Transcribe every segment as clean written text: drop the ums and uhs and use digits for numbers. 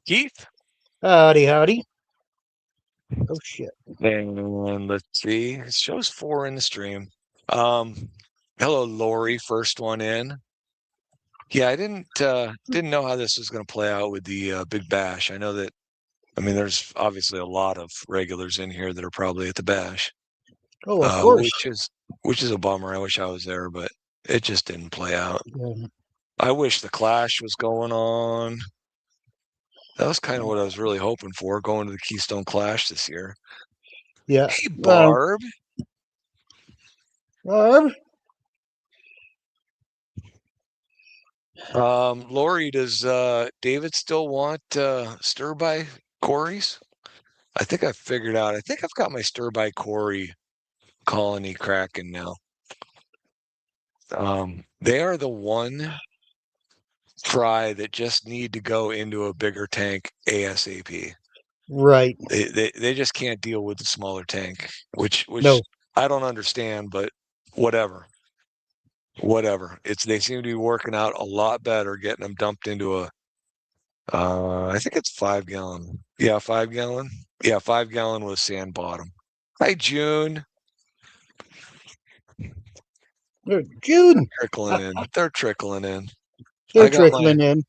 Keith. Howdy, howdy. Oh, shit. And let's see. It shows 4 in the stream. Um, Hello, Lori. First one in. Yeah, I didn't know how this was going to play out with the Big Bash. I know that. I mean, there's obviously a lot of regulars in here that are probably at the Bash, Oh, of uh, course. which is which is a bummer. I wish I was there, but it just didn't play out. Um, I wish the Clash was going on. That was kind of what I was really hoping for, going to the Keystone Clash this year. yeah. Hey, Barb. Barb? Lori, does David still want stir by Corey's? I think I figured out. I think I've got my stir by Corey colony cracking now. They are the one fry that just need to go into a bigger tank ASAP. Right. They just can't deal with the smaller tank, which No. I don't understand, but whatever. Whatever. They seem to be working out a lot better, getting them dumped into a I think it's 5 gallon. Yeah, 5 gallon. Yeah, 5 gallon with sand bottom. Hi, June. June. Trickling in. They're trickling in. They're I got my trickling in.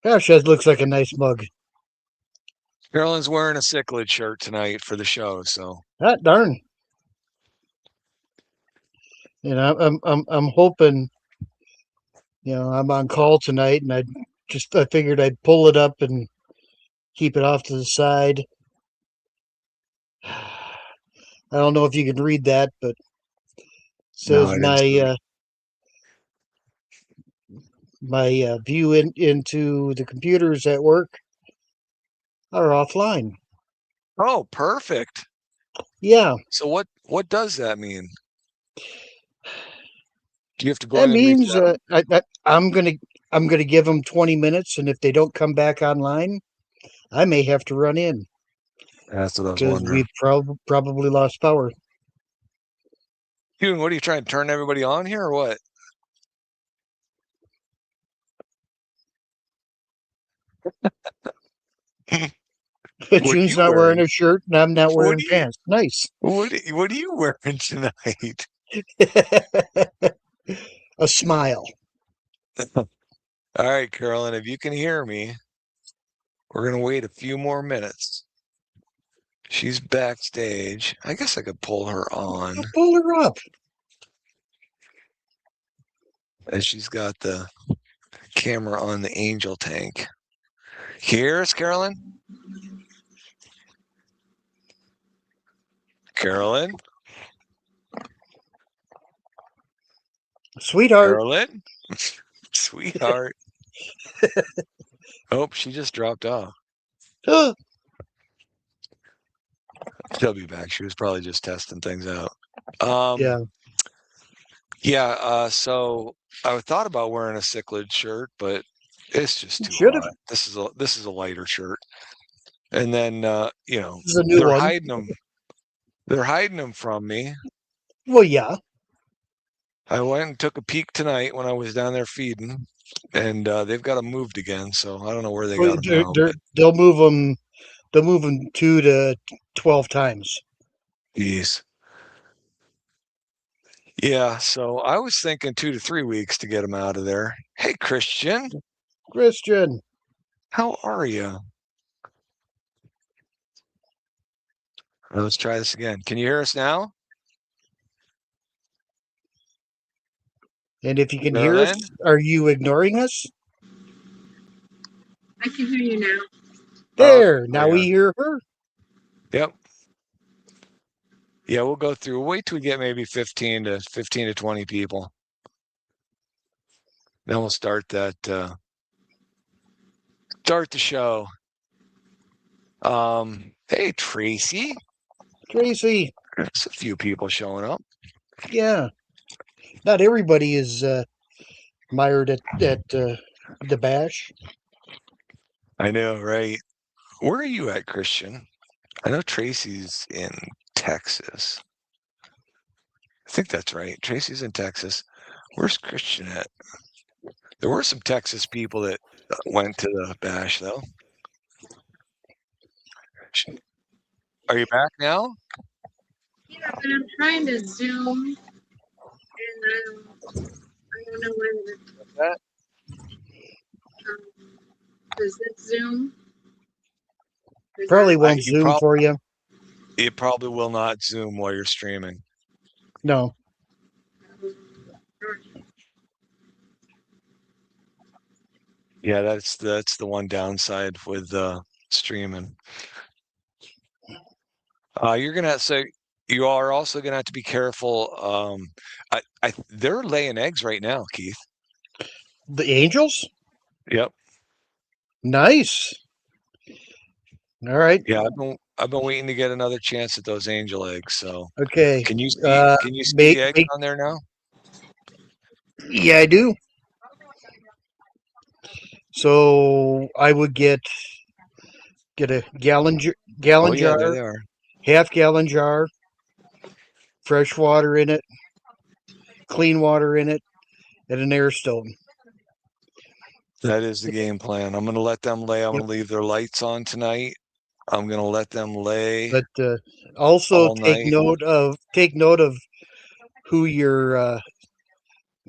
Gosh, that looks like a nice mug. Carolyn's wearing a cichlid shirt tonight for the show, so Hot darn. I'm hoping. I'm on call tonight, and I figured I'd pull it up and keep it off to the side. I don't know if you can read that, but it no, says I didn't see it. my view into the computers at work are offline. Oh, perfect. Yeah, So what does that mean? Do you have to go that in and means reset them? I'm gonna give them 20 minutes, and if they don't come back online, I may have to run in That's what I was because wondering. we've probably lost power. June, what are you trying to turn everybody on here or what? What are June's you not wearing wearing? a shirt, and I'm not What wearing do you pants. Nice. what are you wearing tonight? A smile. All right, Carolyn, if you can hear me, we're going to wait a few more minutes. She's backstage. I guess I could pull her on Pull her up. as she's got the camera on the angel tank. Here's Carolyn. Carolyn. Sweetheart. Carolyn. Sweetheart. Oh, she just dropped off. She'll be back. She was probably just testing things out. Yeah. Yeah, so I thought about wearing a cichlid shirt, but it's just too Should have. hot. This is a lighter shirt. And then This is a new one. They're hiding them from me. Well, yeah. I went and took a peek tonight when I was down there feeding, and they've got them moved again. So I don't know where they got them now. But They'll move them. They'll move them 2 to 12 times. geez, yeah. So I was thinking 2 to 3 weeks to get them out of there. Hey, Christian, Christian. how are you? Let's try this again. Can you hear us now, And if you can hear us, Carolyn? are you ignoring us? I can hear you now. There. There Now we we are. hear her. Yep. Yeah, we'll go through. Wait till we get maybe 15 to 20 people. Then we'll start start the show. Hey Tracy. Tracy. There's a few people showing up. Yeah. Not everybody is mired at the bash. I know, right? Where are you at, Christian? I know Tracy's in Texas. I think that's right. Tracy's in Texas. Where's Christian at? There were some Texas people that went to the bash though. Are you back now? Yeah, but I'm trying to zoom, and I don't know whether does it zoom? Probably That, won't zoom for you. It probably will not zoom while you're streaming. No. Yeah, that's the one downside with streaming. You're gonna say you are also gonna have to be careful. They're laying eggs right now, Keith. The angels? Yep. Nice. All right. Yeah, I've been waiting to get another chance at those angel eggs. So Okay. can you see Make, the eggs on there now? yeah, I do. So I would get a gallon Oh yeah, jar, there they are. half-gallon jar, fresh water in it, clean water in it, and an air stone. That is the game plan. I'm gonna let them lay. I'm Yep. gonna leave their lights on tonight. I'm gonna let them lay But also all night. take note of who your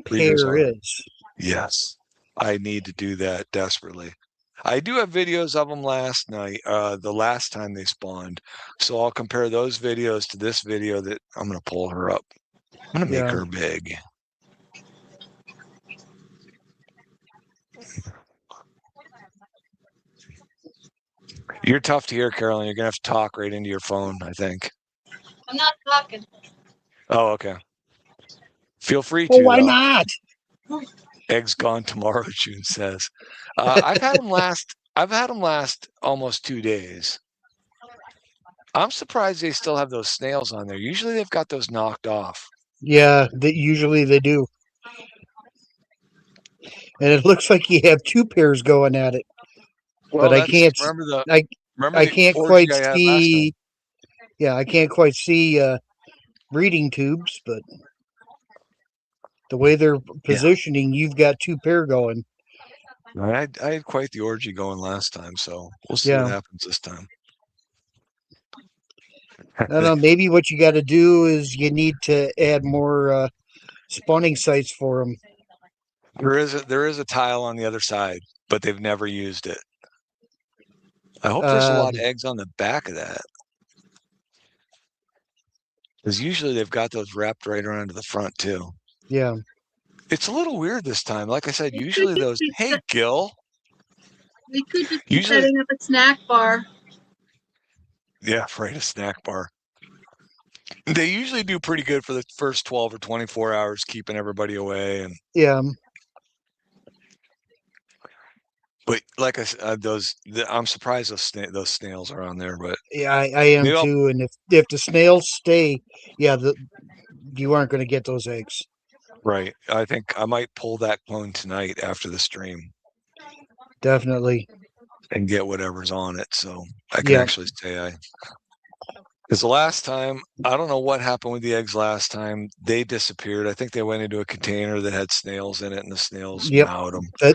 Breeders pair are. is. Yes, I need to do that desperately. I do have videos of them last night, the last time they spawned. So I'll compare those videos to this video that I'm going to pull her up. I'm going to make Yeah. her big. You're tough to hear, Carolyn. You're going to have to talk right into your phone, I think. I'm not talking. Oh, okay. Feel free Well, to, why though. not? Eggs gone tomorrow, June says. I've had them last almost 2 days. I'm surprised they still have those snails on there. Usually they've got those knocked off. Yeah, usually they do. And it looks like you have two pairs going at it. Well, But I can't. remember I the can't orgy quite I had last time. see. Yeah, I can't quite see breeding tubes, but the way they're positioning, you've got two pair going. I had quite the orgy going last time, so we'll see Yeah. what happens this time. I don't know. Maybe what you got to do is you need to add more spawning sites for them. There is a tile on the other side, but they've never used it. I hope there's a lot of eggs on the back of that. Because usually they've got those wrapped right around to the front too. Yeah. It's a little weird this time. Like I said, usually those. Hey, Gil. We could just be setting up a snack bar. Yeah, right, a snack bar. They usually do pretty good for the first 12 or 24 hours, keeping everybody away. And yeah. But like I said, I'm surprised those snails are on there. But yeah, I am too. And if the snails stay, yeah, you aren't going to get those eggs. Right. I think I might pull that clone tonight after the stream. Definitely. And get whatever's on it, so I can actually say because the last time, I don't know what happened with the eggs last time. They disappeared. I think they went into a container that had snails in it, and the snails gnawed them.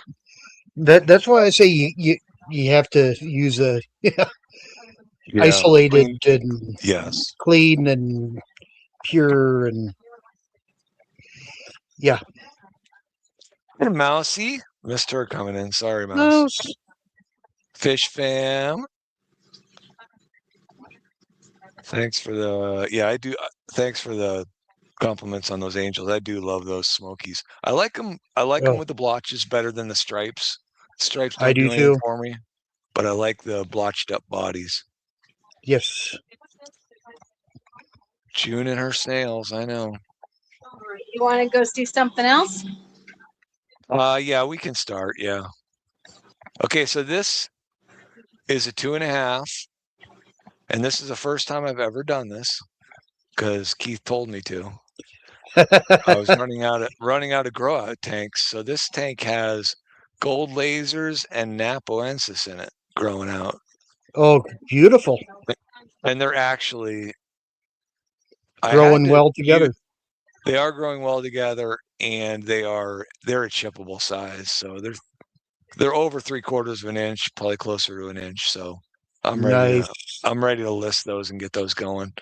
That's why I say you have to use a isolated and clean and pure and yeah. And Mousy, missed her coming in. Sorry, Mouse. Fish fam. Thanks for the I do. Thanks for the compliments on those angels. I do love those smokies. I like them. I like them with the blotches better than the stripes. Stripes don't do anything for me, but I like the blotched up bodies. Yes. June and her snails. I know. You want to go see something else? Yeah, we can start. Yeah. Okay, so this is a 2.5, and this is the first time I've ever done this because Keith told me to. I was running out of grow out tanks, so this tank has gold lasers and Napoensis in it growing out. Oh, beautiful! And they're actually growing well together. They are growing well together, and they're a chippable size, so They're over 3/4 of an inch, probably closer to an inch. So I'm Nice. ready to list those and get those going.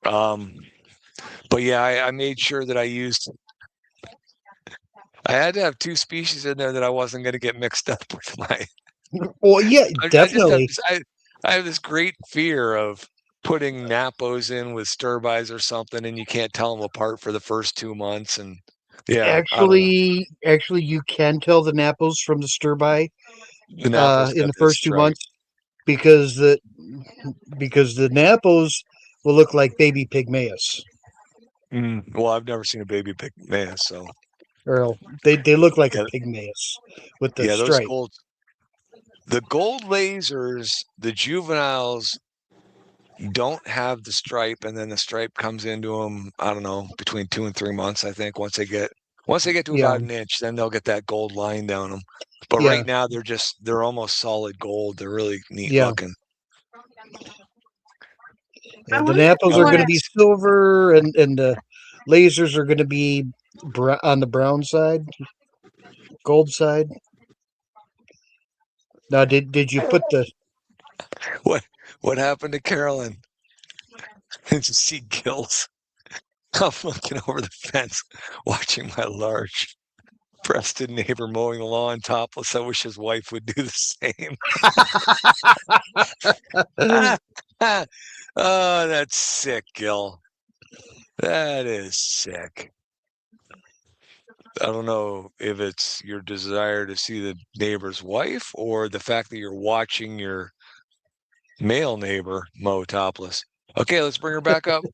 But yeah, I made sure that I had to have 2 species in there that I wasn't going to get mixed up with my. Well, yeah, I just have definitely. I have this great fear of putting Napos in with Sturbeis or something, and you can't tell them apart for the first 2 months. And yeah, I don't know. Actually, you can tell the Nappos from the Sturbai The Napos in got the this first 2 stripe. months because the Nappos will look like baby pygmaeus. Well, I've never seen a baby pygmaeus, so Or they look like a yeah, pygmaeus with the yeah, those stripe. the gold lasers, the juveniles don't have the stripe, and then the stripe comes into them. I don't know, between 2 and 3 months. I think once they get to Yeah, about an inch, then they'll get that gold line down them. But yeah, right now, they're almost solid gold. They're really neat yeah. looking. I Yeah, the wonder if Nappos you are Okay. going to want be to. silver, and the lasers are going to be on the brown side, gold side. Now, did you put the? What happened to Carolyn? Did you see gills? I'm looking over the fence, watching my large breasted neighbor mowing the lawn topless. I wish his wife would do the same. Oh, that's sick, Gil. That is sick. I don't know if it's your desire to see the neighbor's wife or the fact that you're watching your male neighbor mow topless. Okay, let's bring her back up.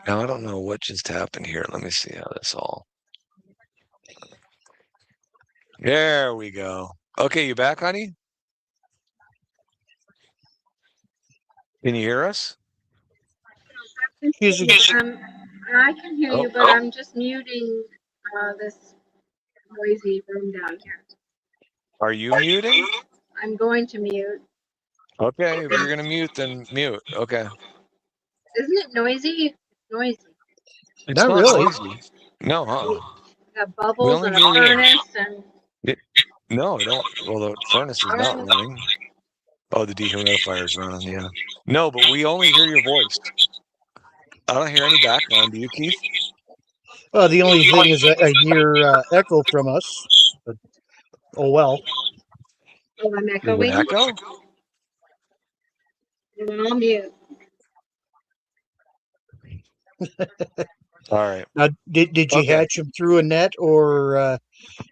Now, I don't know what just happened here. Let me see how this all. There we go. Okay, you back, honey? Can you hear us? She's I can hear Oh, you, but I'm just muting this noisy room down here. are you muting? I'm going to mute. Okay, if you're gonna mute, then mute. Okay. Isn't it noisy? It's noisy. It's not not really. noisy. No, huh? Got We bubbles only and a hear you. furnace and No, I don't. Well, the furnace is not running. Oh, the dehumidifier is running. Yeah. No, but we only hear your voice. I don't hear any background. Do you, Keith? The only thing is that I hear echo from us. But, oh well. oh, I'm There's an echoing. echo? Well, I'll mute. All right. Now, did you Okay. hatch them through a net or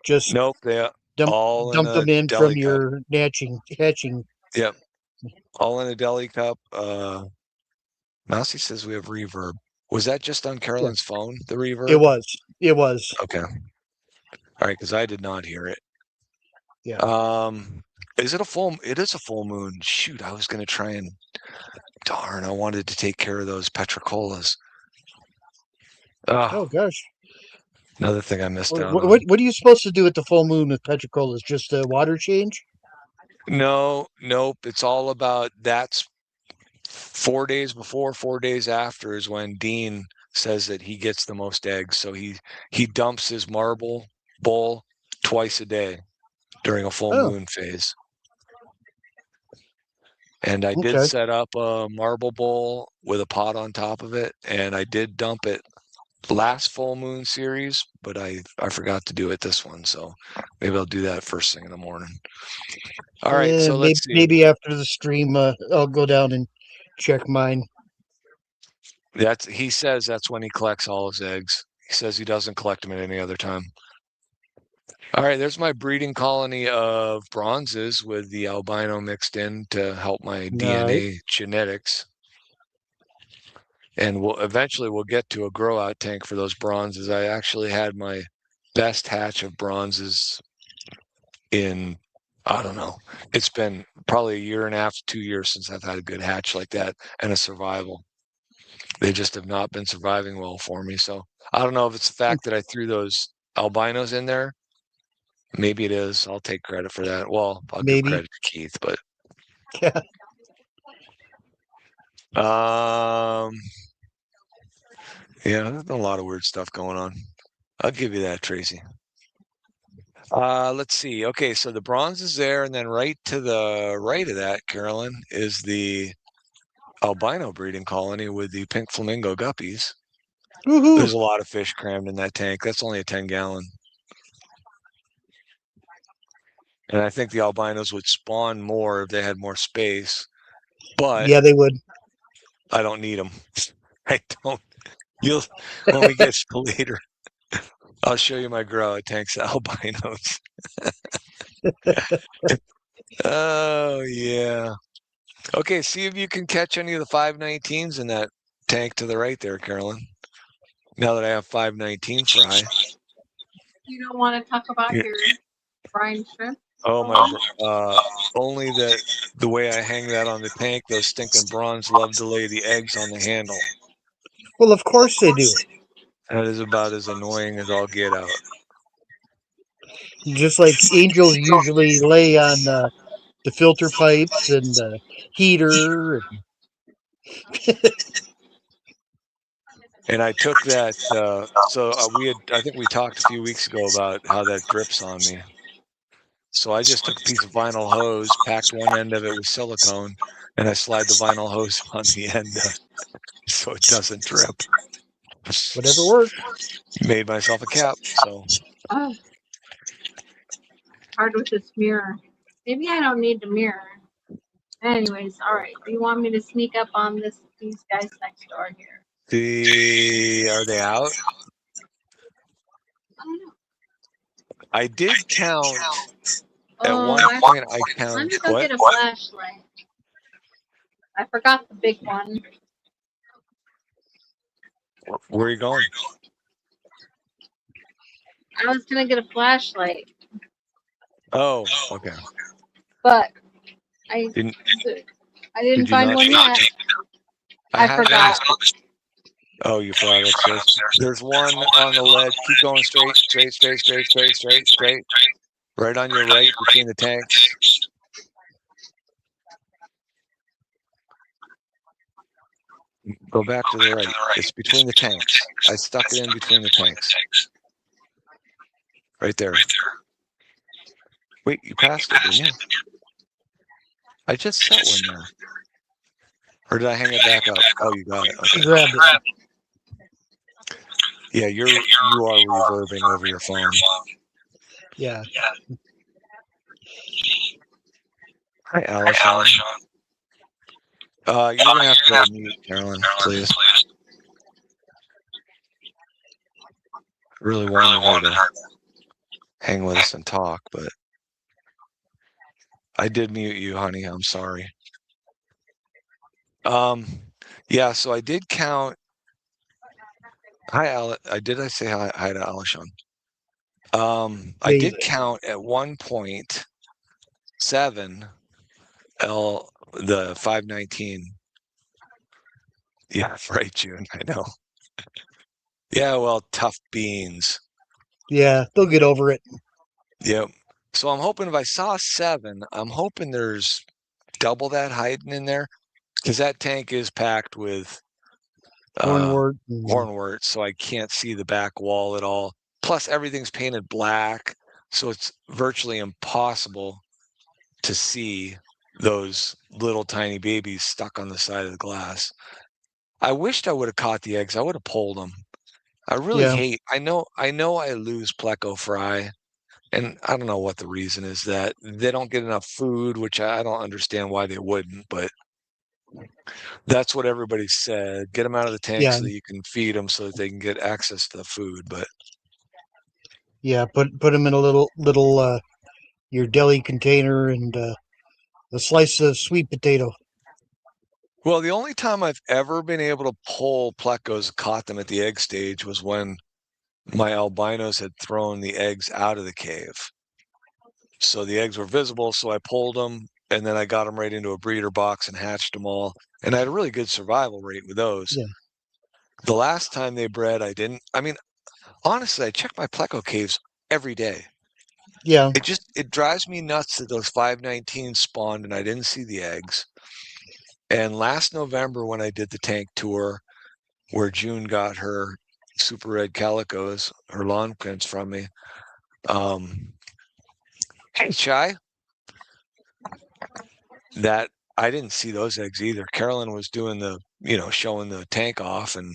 just Nope. They dump all in dump a them in from deli cup. your hatching? Yep. All in a deli cup. Mousy says we have reverb. Was that just on Yeah, Carolyn's phone, the it reverb? was. It was. Okay. All right, because I did not hear it. Yeah. Is it a full? It is a full moon. Shoot, I was gonna try and darn, I wanted to take care of those petricolas. Oh Oh, gosh. another thing I missed out on. What are you supposed to do at the full moon with petricolas? Just a water change? No, nope. It's all about that's 4 days before, 4 days after is when Dean says that he gets the most eggs. So he dumps his marble bowl twice a day during a full Oh, moon phase. And I did okay. set up a marble bowl with a pot on top of it, and I did dump it last full moon series, but I forgot to do it this one, so maybe I'll do that first thing in the morning. All right, so let's see. Maybe after the stream, I'll go down and check mine. He says that's when he collects all his eggs. He says he doesn't collect them at any other time. All right, there's my breeding colony of bronzes with the albino mixed in to help my Nice. DNA genetics. And we'll get to a grow out tank for those bronzes. I actually had my best hatch of bronzes in, I don't know, it's been probably a year and a half, 2 years since I've had a good hatch like that and a survival. They just have not been surviving well for me. So I don't know if it's the fact that I threw those albinos in there. Maybe it is. I'll take credit for that. Well, I'll give Maybe. credit to Keith, but Yeah. yeah, there's a lot of weird stuff going on. I'll give you that, Tracy. Let's see. Okay, so the bronze is there, and then right to the right of that, Carolyn, is the albino breeding colony with the pink flamingo guppies. Woohoo! There's a lot of fish crammed in that tank. That's only a 10-gallon. And I think the albinos would spawn more if they had more space, but Yeah, they would. I don't need them. I don't. You'll when we get to later, I'll show you my grow. It tanks albinos. Oh yeah. Okay, see if you can catch any of the 519s in that tank to the right there, Carolyn. Now that I have 519 fry. You don't want to talk about Yeah. your brine shrimp? Oh my! Only the way I hang that on the tank, those stinking bronze love to lay the eggs on the handle. Well, of course they do. That is about as annoying as I'll get out. Just like angels usually lay on the filter pipes and the heater. And I took that. I think we talked a few weeks ago about how that drips on me. So I just took a piece of vinyl hose, packed one end of it with silicone, and I slide the vinyl hose on the end so it doesn't drip. Whatever works. Made myself a cap. So Oh, hard with this mirror. Maybe I don't need the mirror. Anyways, all right. Do you want me to sneak up on these guys next door here? are they out? I don't know. I did count at Oh, one I- point. I Let count me go what? get a flashlight. I forgot the big one. Where are you going? I was gonna get a flashlight, Oh, okay. but I Didn't I didn't Did you find not one see- yet. I had forgot. Oh, you forgot upstairs. There's one on the ledge. Keep going straight, straight, straight, straight, straight, straight, straight. Right on your right between the tanks. Go back to the right. It's between the tanks. I stuck it in between the tanks. Right there. Wait, you passed it, didn't you? I just set one there. Or did I hang it back up? Oh, you got it. Okay. Grab it. Yeah, you are reverbing over your phone. Yeah. Hi, Allison. You're gonna have to mute Carolyn, please. Really wanted her to hang with us and talk, but I did mute you, honey. I'm sorry. Yeah, so I did count. Hi, I say hi to Alishon. I did count at one point 7 the 519. Yeah, right, June. I know. Yeah, well, tough beans. Yeah, they'll get over it. Yep. So I'm hoping if I saw 7, I'm hoping there's double that hiding in there because that tank is packed with Hornwort. hornwort, so I can't see the back wall at all. Plus, everything's painted black, so it's virtually impossible to see those little tiny babies stuck on the side of the glass. I wished I would have caught the eggs. I would have pulled them. I really hate. I know I lose pleco fry, and I don't know what the reason is that they don't get enough food, which I don't understand why they wouldn't, but that's what everybody said. Get them out of the tank so that you can feed them so that they can get access to the food. But yeah, put them in a little your deli container and a slice of sweet potato. well, the only time I've ever been able to pull plecos, caught them at the egg stage, was when my albinos had thrown the eggs out of the cave. So the eggs were visible, so I pulled them, and then I got them right into a breeder box and hatched them all. And I had a really good survival rate with those. Yeah. The last time they bred, I didn't. I mean, honestly, I check my pleco caves every day. Yeah. It drives me nuts that those 519 spawned and I didn't see the eggs. And last November when I did the tank tour where June got her super red calicos, her lawn prints from me, Hey, Chai. That I didn't see those eggs either. Carolyn was doing showing the tank off, and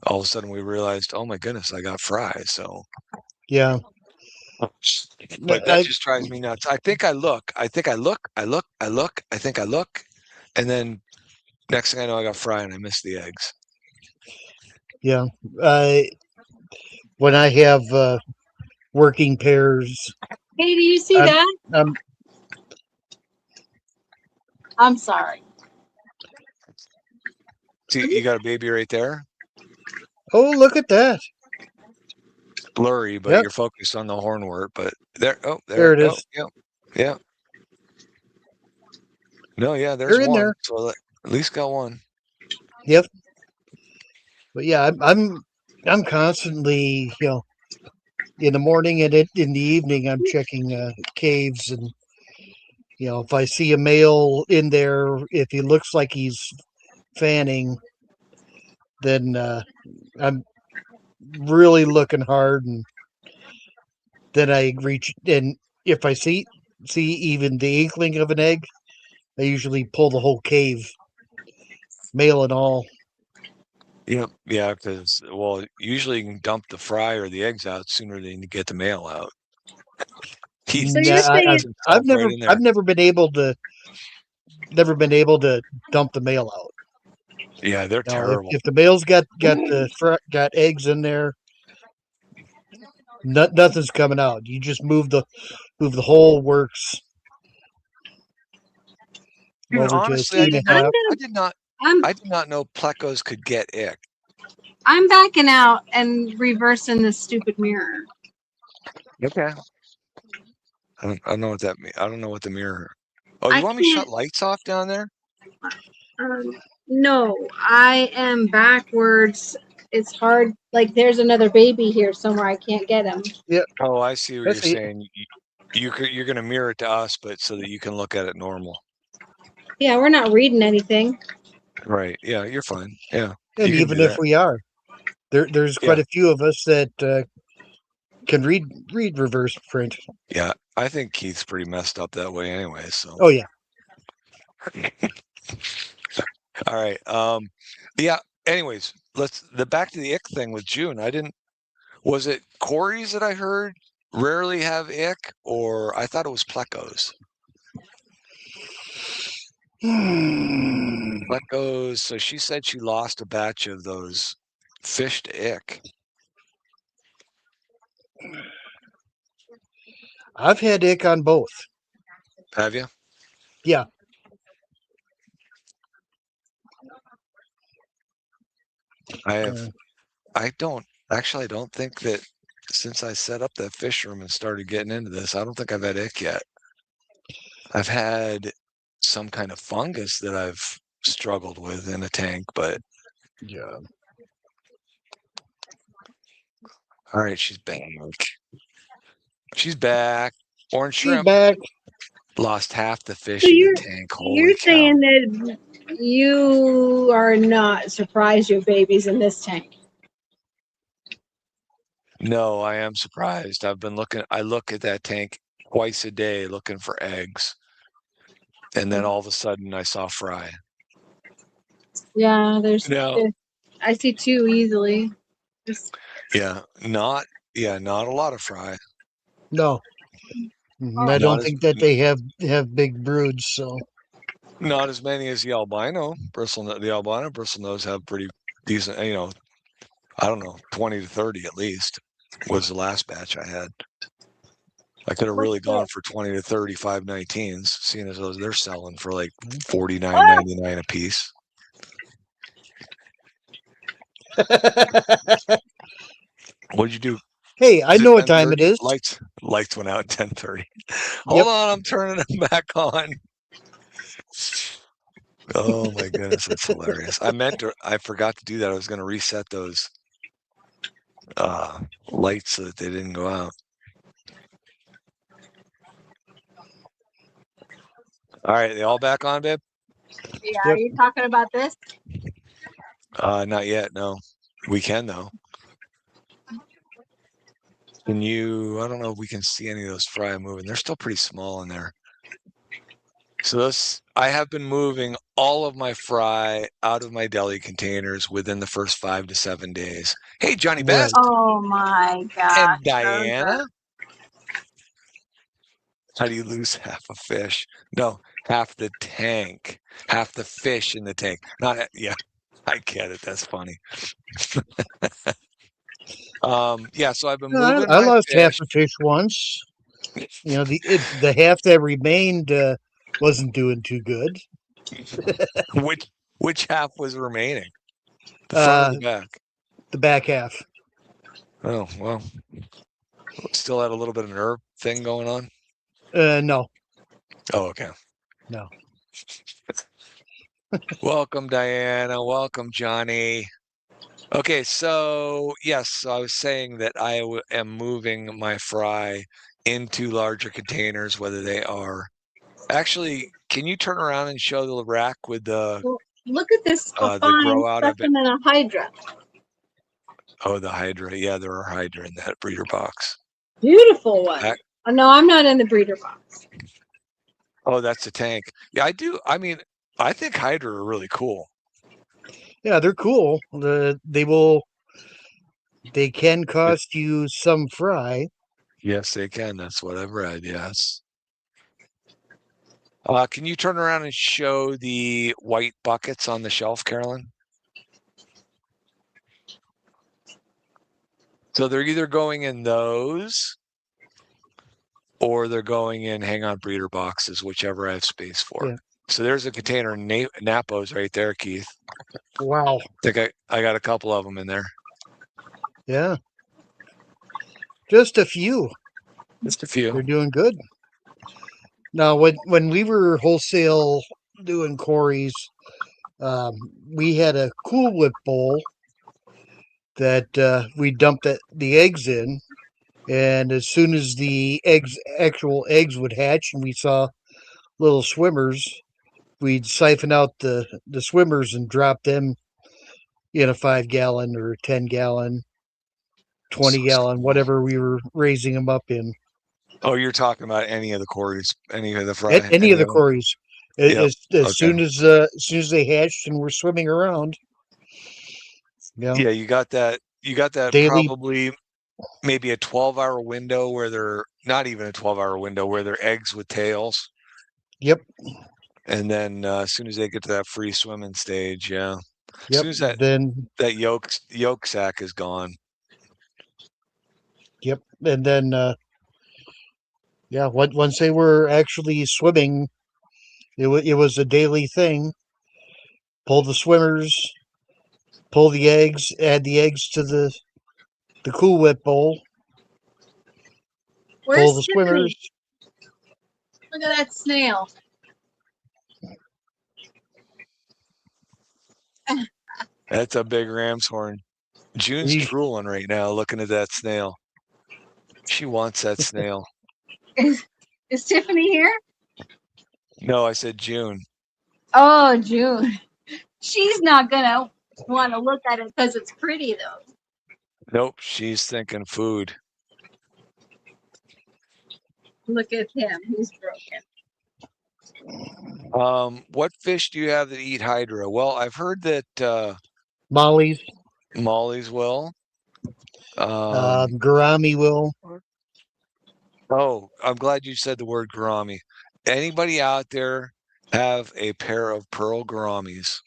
all of a sudden we realized, oh my goodness, I got fry. So, Yeah. but that just drives me nuts. I think I look, I think I look, I look, I look, I think I look, and then next thing I know, I got fry and I missed the eggs. Yeah. When I have working pairs, Hey, do you see I'm, that? I'm I'm sorry. See, you got a baby right there. oh, look at that. Blurry, but Yep. you're focused on the hornwort. But there, oh, There it oh, is. yeah, yeah. No, yeah, there's They're in one. there. So at least got one. Yep. But yeah, I'm constantly, in the morning and in the evening, I'm checking caves, and if I see a male in there, if he looks like he's fanning, then I'm really looking hard, and then I reach, and if I see even the inkling of an egg, I usually pull the whole cave, male and all. Yep. Yeah, because usually you can dump the fry or the eggs out sooner than you get the male out. He's So you're Nah, saying puts himself right in there. I've never been able to dump the male out. Yeah, they're No, terrible. if the male's got got eggs in there, nothing's coming out. You just move the whole works over to a Honestly, I 2.5. did not know plecos could get ick. I'm backing out and reversing this stupid mirror. Okay. I don't know what that means. I don't know what the mirror. Oh, I you want me to shut can't. lights off down there? No, I am backwards. It's hard. Like there's another baby here somewhere. I can't get him. Oh, I see what I you're see. saying. You're going to mirror it to us, but so that you can look at it normal. Yeah, we're not reading anything. Right. Yeah, you're fine. Yeah. And You can even do if that. we are, there's quite Yeah. a few of us that can read reverse print. Yeah. I think Keith's pretty messed up that way anyway. So. Oh yeah. All right. Yeah. Anyways, back to the ick thing with June. Was it Corey's that I heard rarely have ick, or I thought it was plecos? Plecos. So she said she lost a batch of those fish to ick. I've had ick on both. Have you? Yeah. I have. I don't think that since I set up that fish room and started getting into this, I don't think I've had ick yet. I've had some kind of fungus that I've struggled with in a tank, but Yeah. all right, she's back. She's back. Orange She's shrimp back. lost half the fish So in the you're tank. Holy you're cow. saying that you are not surprised your baby's in this tank. No, I am surprised. I look at that tank twice a day looking for eggs. And then all of a sudden I saw fry. Yeah, No. I see two easily. Yeah, not a lot of fry. No. I Not don't as think that they have big broods, so not as many as the albino bristlenose. The albino bristlenose have pretty decent, I don't know, 20 to 30 at least was the last batch I had. I could have really gone for 20 to 30 519s, seeing as they're selling for like $49.99 a piece. What'd you do? Hey, I Is know what time it 10:30? is. Lights went out at 10:30. Yep. Hold on, I'm turning them back on. Oh my goodness, that's hilarious. I forgot to do that. I was going to reset those lights so that they didn't go out. All right, they all back on, babe? Yeah, Yep. are you talking about this? Not yet, no. We can though. I don't know if we can see any of those fry moving. They're still pretty small in there. So I have been moving all of my fry out of my deli containers within the first 5 to 7 days. Hey, Johnny Best Right. Oh my gosh. and Diana. How do you lose half a fish? No, half the tank, half the fish in the tank. Yeah, I get it. That's funny. Yeah, so I've been moving I my lost half fish. a fish once. The half that remained wasn't doing too good. Which half was remaining? The front or the back? The back half. Oh, well, still had a little bit of nerve thing going on. No. Oh, okay. No. Welcome, Diana. Welcome, Johnny. Okay, so yes, I was saying that I am moving my fry into larger containers, whether they are. Actually, can you turn around and show the rack with the Look at this the fine grow out of it? specimen of Hydra. Oh, the Hydra. Yeah, there are Hydra in that breeder box. Beautiful one. Oh, no, I'm not in the breeder box. Oh, that's the tank. Yeah, I do. I mean, I think Hydra are really cool. Yeah, they're cool. They can cost you some fry. Yes, they can. That's what I've read. Yes. Can you turn around and show the white buckets on the shelf, Carolyn? So they're either going in those or they're going in hang on breeder boxes, whichever I have space for. Yeah. So there's a container of Napos right there, Keith. Wow. I think I got a couple of them in there. Yeah. Just a few. Just a few. They're doing good. Now, when we were wholesale doing Corey's, we had a Cool Whip bowl that we dumped the eggs in, and as soon as the actual eggs would hatch, and we saw little swimmers, we'd siphon out the swimmers and drop them in a 5-gallon or 10-gallon, 20-gallon, whatever we were raising them up in. Oh, you're talking about any of the Corys, any of the fry, Any of the them? Corys. Yep. As soon as they hatched and were swimming around. Yeah, you got that. You got that Daily. probably maybe a 12-hour window where they're not even a 12-hour window where they're eggs with tails. Yep. And then as soon as they get to that free swimming stage, yeah. Yep. As soon as that yolk sac is gone. Yep. And then once they were actually swimming, it was a daily thing. Pull the swimmers, pull the eggs, add the eggs to the Cool Whip bowl. Where's Pull the Tiffany? swimmers. Look at that snail. That's a big ram's horn. June's drooling right now looking at that snail. She wants that snail. Is Tiffany here? No, I said June. Oh, June. She's not gonna want to look at it because it's pretty though. Nope, she's thinking food. Look at him. He's broken. What fish do you have that eat Hydra? Well, I've heard that Molly's will. Gourami will. Oh, I'm glad you said the word gourami. Anybody out there have a pair of pearl gouramis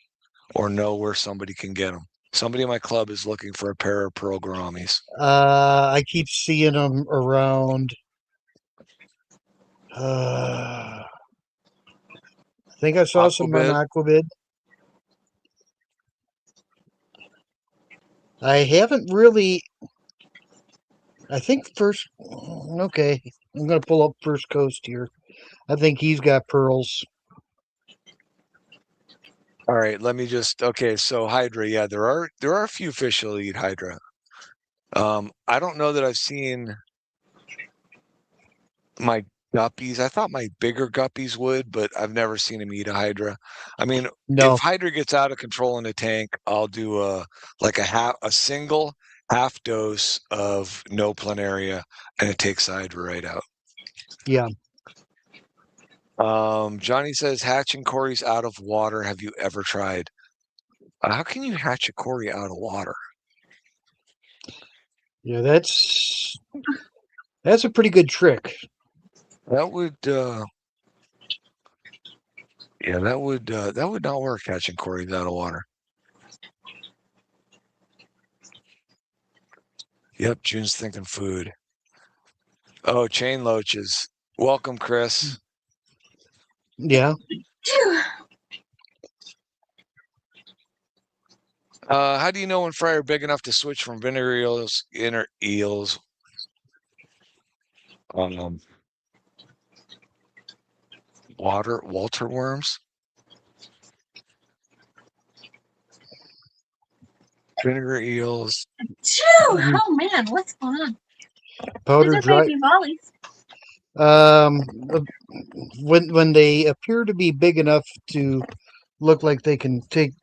or know where somebody can get them? Somebody in my club is looking for a pair of pearl gouramis. I keep seeing them around. I think I saw some on Aquabid. I haven't really. I think first. Okay, I'm gonna pull up First Coast here. I think he's got pearls. All right, let me just. Okay, so Hydra. Yeah, there are a few fish that eat Hydra. I don't know that I've seen my guppies. I thought my bigger guppies would, but I've never seen them eat a Hydra. I mean, No. if Hydra gets out of control in the tank, I'll do a single half dose of no planaria, and it takes side right out. Yeah. Johnny says hatching cories out of water. Have you ever tried? How can you hatch a cory out of water? Yeah, that's a pretty good trick. That would, yeah, that would not work, hatching cories out of water. Yep, June's thinking food. Oh, chain loaches. Welcome, Chris. Yeah. How do you know when fry are big enough to switch from vinegar eels, inner eels? Walter worms? Vinegar eels. Oh man, what's going on? Powder These are dry. baby volleys. When they appear to be big enough to look like they can take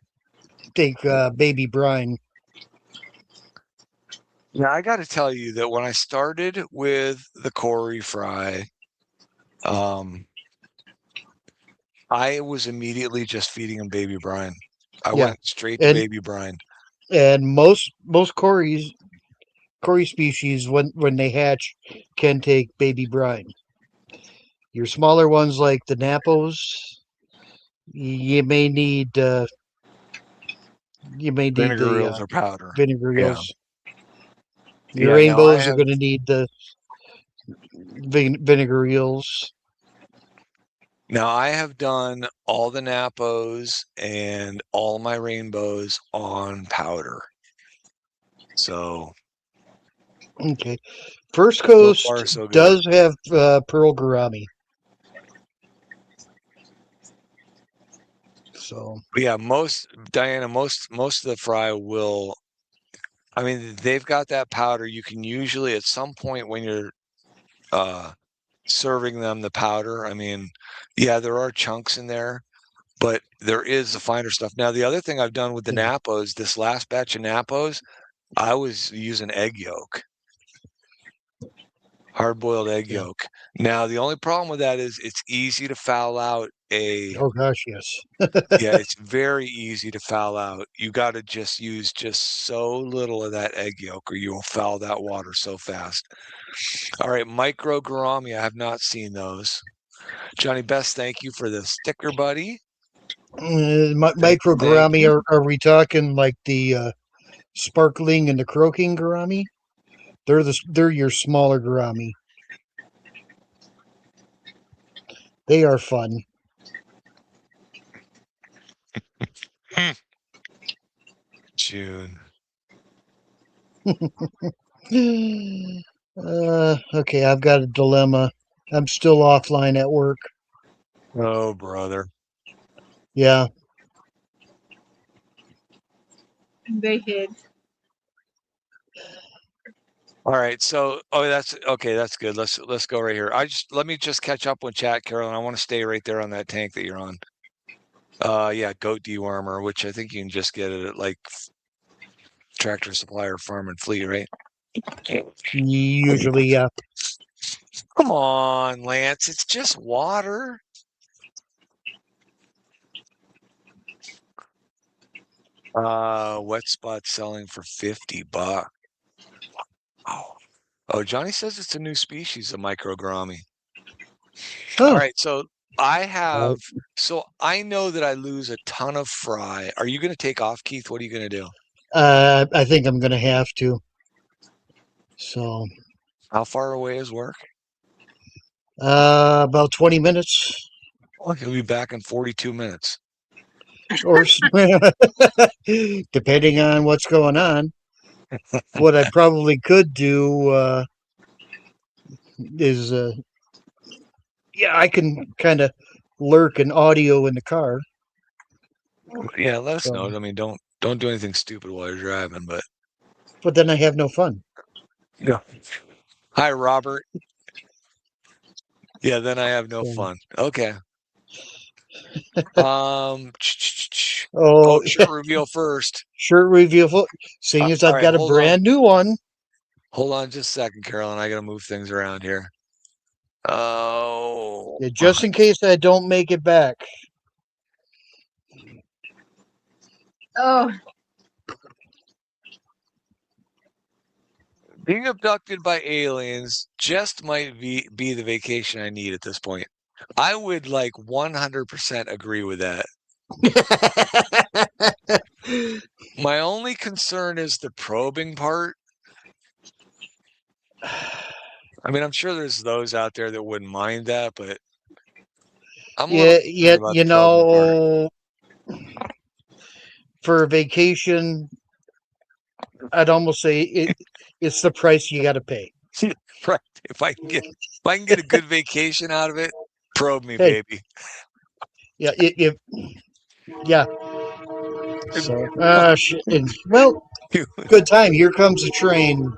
baby brine. Now, I got to tell you that when I started with the cory fry, I was immediately just feeding them baby brine. I Yeah. went straight to And baby brine. and most cory species when they hatch can take baby brine. Your smaller ones like the Napos, you may need Vinegar the eels or powder. vinegar Yeah. eels. Your Yeah, now I rainbows are have going to need the vinegar eels. done all the Napos and all my rainbows on powder. So Okay. First Coast far, so good. does have pearl gourami. So But yeah, Diana, most of the fry will. I mean, they've got that powder. You can usually at some point when you're serving them the powder. I mean, yeah, there are chunks in there, but there is the finer stuff. Now, the other thing I've done with the yeah. Napos, this last batch of Napos, I was using egg yolk, hard-boiled egg Yeah. yolk. Now, the only problem with that is it's easy to foul out Oh gosh, yes. yeah, it's very easy to foul out. You got to just use just so little of that egg yolk or you will foul that water so fast. All right, micro gourami, I have not seen those. Johnny Best, thank you for the sticker, buddy. Micro Thank gourami, you. are we talking like the sparkling and the croaking gourami? They're your smaller gourami. They are fun. June. Okay, I've got a dilemma. I'm still offline at work. Oh, brother. Yeah. They hid. All right, so that's okay. That's good. Let's go right here. Let me just catch up with chat, Carolyn. I want to stay right there on that tank that you're on. Yeah, goat dewormer, which I think you can just get it at like Tractor Supply or Farm and Fleet, right? Usually, yeah. Come on, Lance. It's just water. Wet spot selling for $50. Oh, Johnny says it's a new species of micro gourami. All right, so I know that I lose a ton of fry. Are you going to take off, Keith? What are you going to do? I think I'm going to have to. So, How far away is work? about 20 minutes. Oh, he'll be back in 42 minutes. Or depending on what's going on. What I probably could do is, yeah, I can kind of lurk an audio in the car. Yeah, let us So, know. I mean, don't do anything stupid while you're driving, but but then I have no fun. yeah. Hi, Robert. Yeah, then I have no So, fun. Okay. Oh, shirt reveal first. shirt reveal. Seeing as All I've right, got a hold brand new one. Hold on just a second, Carolyn. I gotta move things around here. Oh, Yeah, just in case I don't make it back. Oh, being abducted by aliens just might be the vacation I need at this point. I would like 100% agree with that. My only concern is the probing part. I mean, I'm sure there's those out there that wouldn't mind that, but I'm a little Yeah, concerned yet about the probing part. for a vacation, I'd almost say it's the price you got to pay. Right. If I can get a good vacation out of it, probe me, Hey. baby. Yeah, yeah. So, shit. Well, good time. Here comes the train.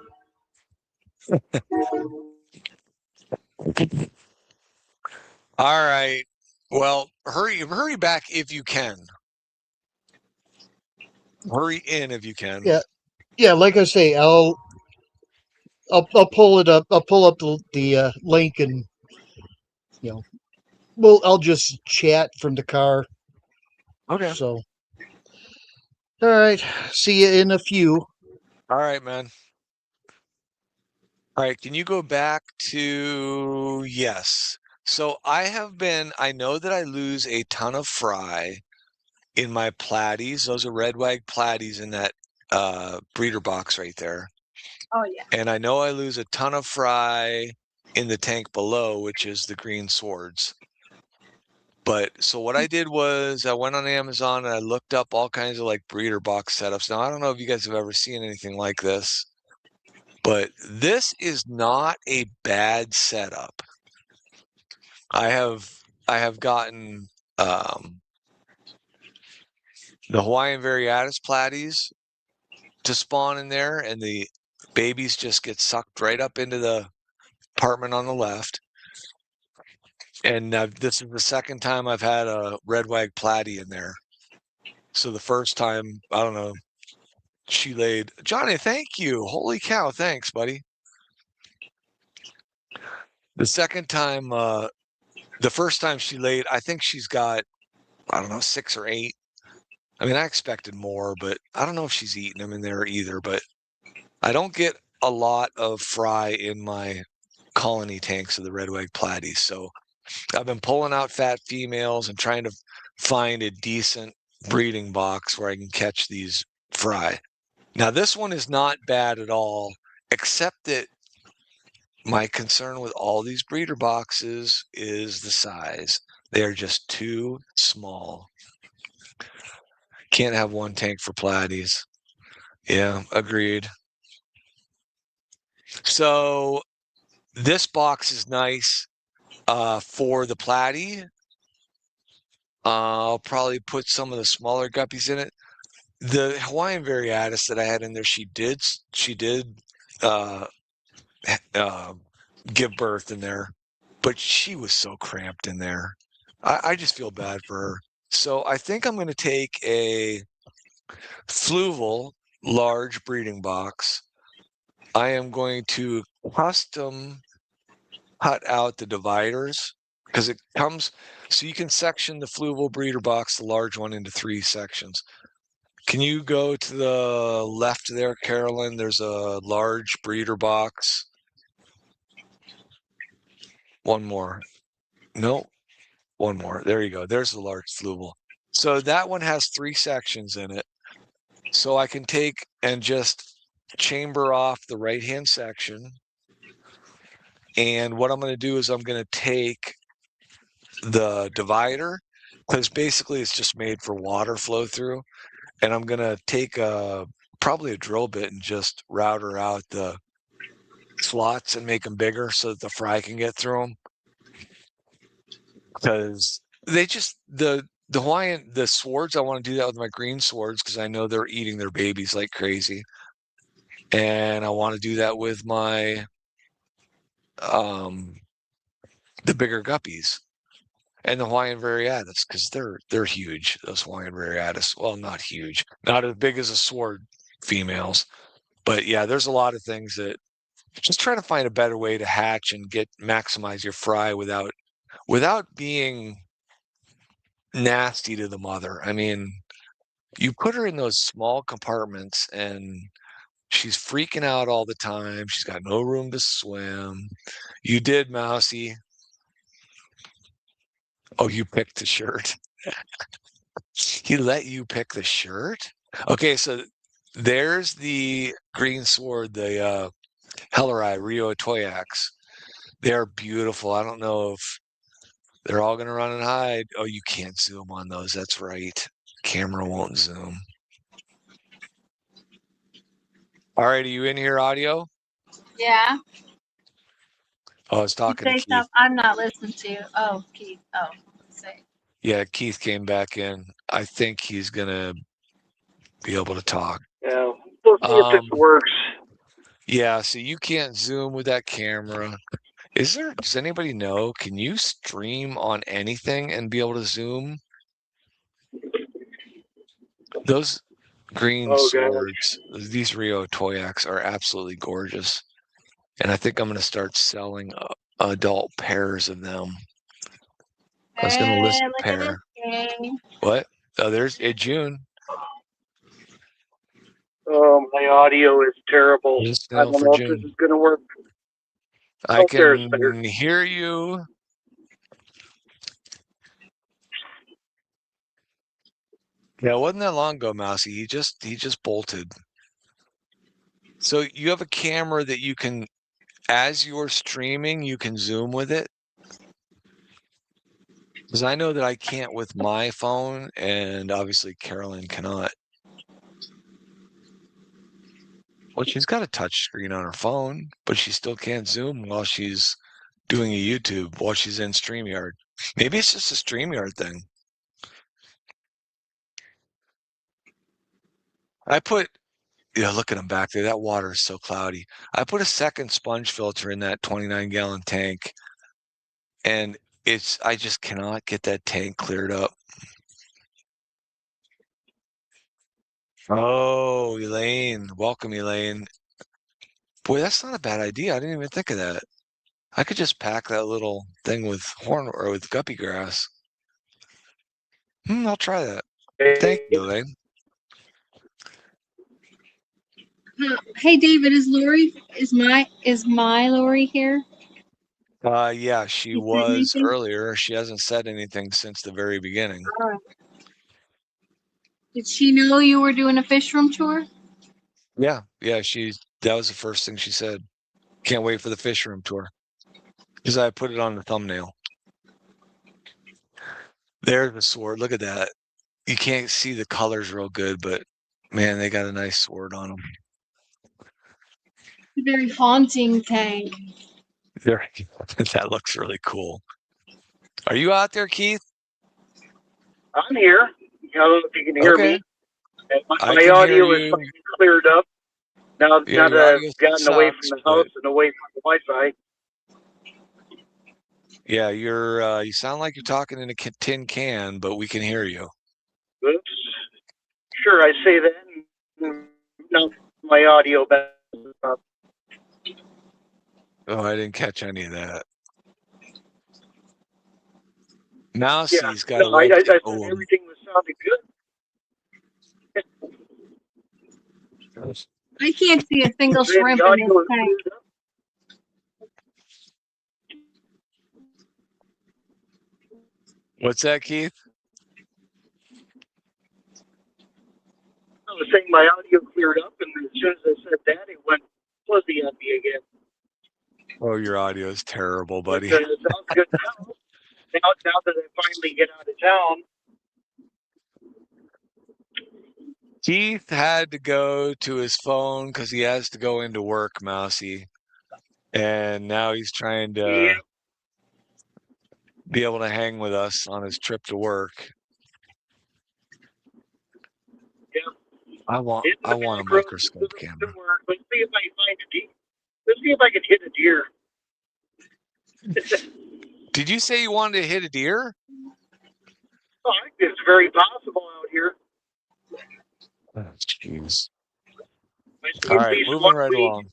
All right. Well, hurry back if you can. Hurry in if you can. Yeah, yeah. Like I say, I'll pull it up. I'll pull up the link, and I'll just chat from the car. Okay. So, all right. See you in a few. All right, man. All right, can you go back to yes. So I know that I lose a ton of fry in my platies. Those are red wag platies in that breeder box right there. oh yeah. And I know I lose a ton of fry in the tank below, which is the green swords. But so what I did was I went on Amazon and I looked up all kinds of like breeder box setups. Now I don't know if you guys have ever seen anything like this, but this is not a bad setup. I have gotten the Hawaiian Variatus platies to spawn in there, and the babies just get sucked right up into the apartment on the left. And this is the second time I've had a red wag platy in there. So the first time, I don't know, she laid. Johnny, thank you. Holy cow, thanks, buddy. The second time, the first time she laid, I think she's got, I don't know, 6 or 8. I mean, I expected more, but I don't know if she's eating them in there either. But I don't get a lot of fry in my colony tanks of the red wag platies. So I've been pulling out fat females and trying to find a decent breeding box where I can catch these fry. Now, this one is not bad at all, except that my concern with all these breeder boxes is the size. They are just too small. Can't have one tank for platies. Yeah, agreed. So this box is nice for the platy. I'll probably put some of the smaller guppies in it. The Hawaiian Variatus that I had in there, she did uh, give birth in there, but she was so cramped in there. I just feel bad for her. So I think I'm going to take a Fluval large breeding box. I am going to custom cut out the dividers because it comes so you can section the Fluval breeder box, the large one, into 3 sections. Can you go to the left there, Carolyn? There's a large breeder box. One more. No, one more. There you go. There's the large Fluval. So that one has 3 sections in it. So I can take and just chamber off the right-hand section. And what I'm going to do is I'm going to take the divider, because basically it's just made for water flow through. And I'm going to take probably a drill bit and just router out the slots and make them bigger so that the fry can get through them. Because they just, the Hawaiian, the swords, I want to do that with my green swords because I know they're eating their babies like crazy. And I want to do that with my, the bigger guppies. and the Hawaiian Variatus, because they're huge. Those Hawaiian Variatus, well, not huge, not as big as a sword females, but yeah, there's a lot of things that just trying to find a better way to hatch and maximize your fry without being nasty to the mother. I mean, you put her in those small compartments and she's freaking out all the time. She's got no room to swim. You did, Mousy. Oh, you picked the shirt. He let you pick the shirt? Okay, so there's the green sword, the Hellerai Rio Toyax. They're beautiful. I don't know if they're all going to run and hide. Oh, you can't zoom on those. That's right. Camera won't zoom. All right, are you in here, audio? Yeah. Oh, I was talking to Say Keith. something. I'm not listening to you. Oh, Keith. Oh, say. Yeah, Keith came back in. I think he's going to be able to talk. Yeah, we'll see if this works. Yeah, so you can't zoom with that camera. Does anybody know? Can you stream on anything and be able to zoom? Those green swords, these Rio Toyax are absolutely gorgeous. And I think I'm going to start selling adult pairs of them. I was going to list a pair. What? Oh, there's June. Oh, my audio is terrible. Just I don't for know June. if this is going to work. I there's better. can hear you. Yeah, it wasn't that long ago, Mousy. He just bolted. So you have a camera that you can, as you're streaming, you can zoom with it. Because I know that I can't with my phone, and obviously Carolyn cannot. Well, she's got a touch screen on her phone, but she still can't zoom while she's doing a YouTube, while she's in StreamYard. Maybe it's just a StreamYard thing. Look at him back there. That water is so cloudy. I put a second sponge filter in that 29-gallon tank, and I just cannot get that tank cleared up. Oh, Elaine. Welcome, Elaine. Boy, that's not a bad idea. I didn't even think of that. I could just pack that little thing with guppy grass. I'll try that. Thank you, Elaine. Hey, David, is my Lori here? Yeah, she was earlier. She hasn't said anything since the very beginning. Did she know you were doing a fish room tour? Yeah, that was the first thing she said. Can't wait for the fish room tour. Because I put it on the thumbnail. There's the sword. Look at that. You can't see the colors real good, but man, they got a nice sword on them. A very haunting tank. That looks really cool. Are you out there, Keith? I'm here. I don't know if you can hear me. My audio is cleared up. Now that I've gotten away from the house and away from the Wi-Fi. Yeah, you sound like you're talking in a tin can, but we can hear you. Oops. Sure, I say that. Now my audio back up. Oh, I didn't catch any of that. Mousy's got I said everything was sounding good. I can't see a single shrimp in this tank. What's that, Keith? I was saying my audio cleared up, and as soon as I said that, it went fuzzy on me again. Oh, your audio is terrible, buddy. It sounds good now. Now that I finally get out of town. Keith had to go to his phone because he has to go into work, Mousy. And now he's trying to be able to hang with us on his trip to work. Yeah. I want a microscope camera. Let's see if I can find a deer. Let's see if I can hit a deer. Did you say you wanted to hit a deer? Oh, I think it's very possible out here. Jeez. I see All at right, least moving one right week. along.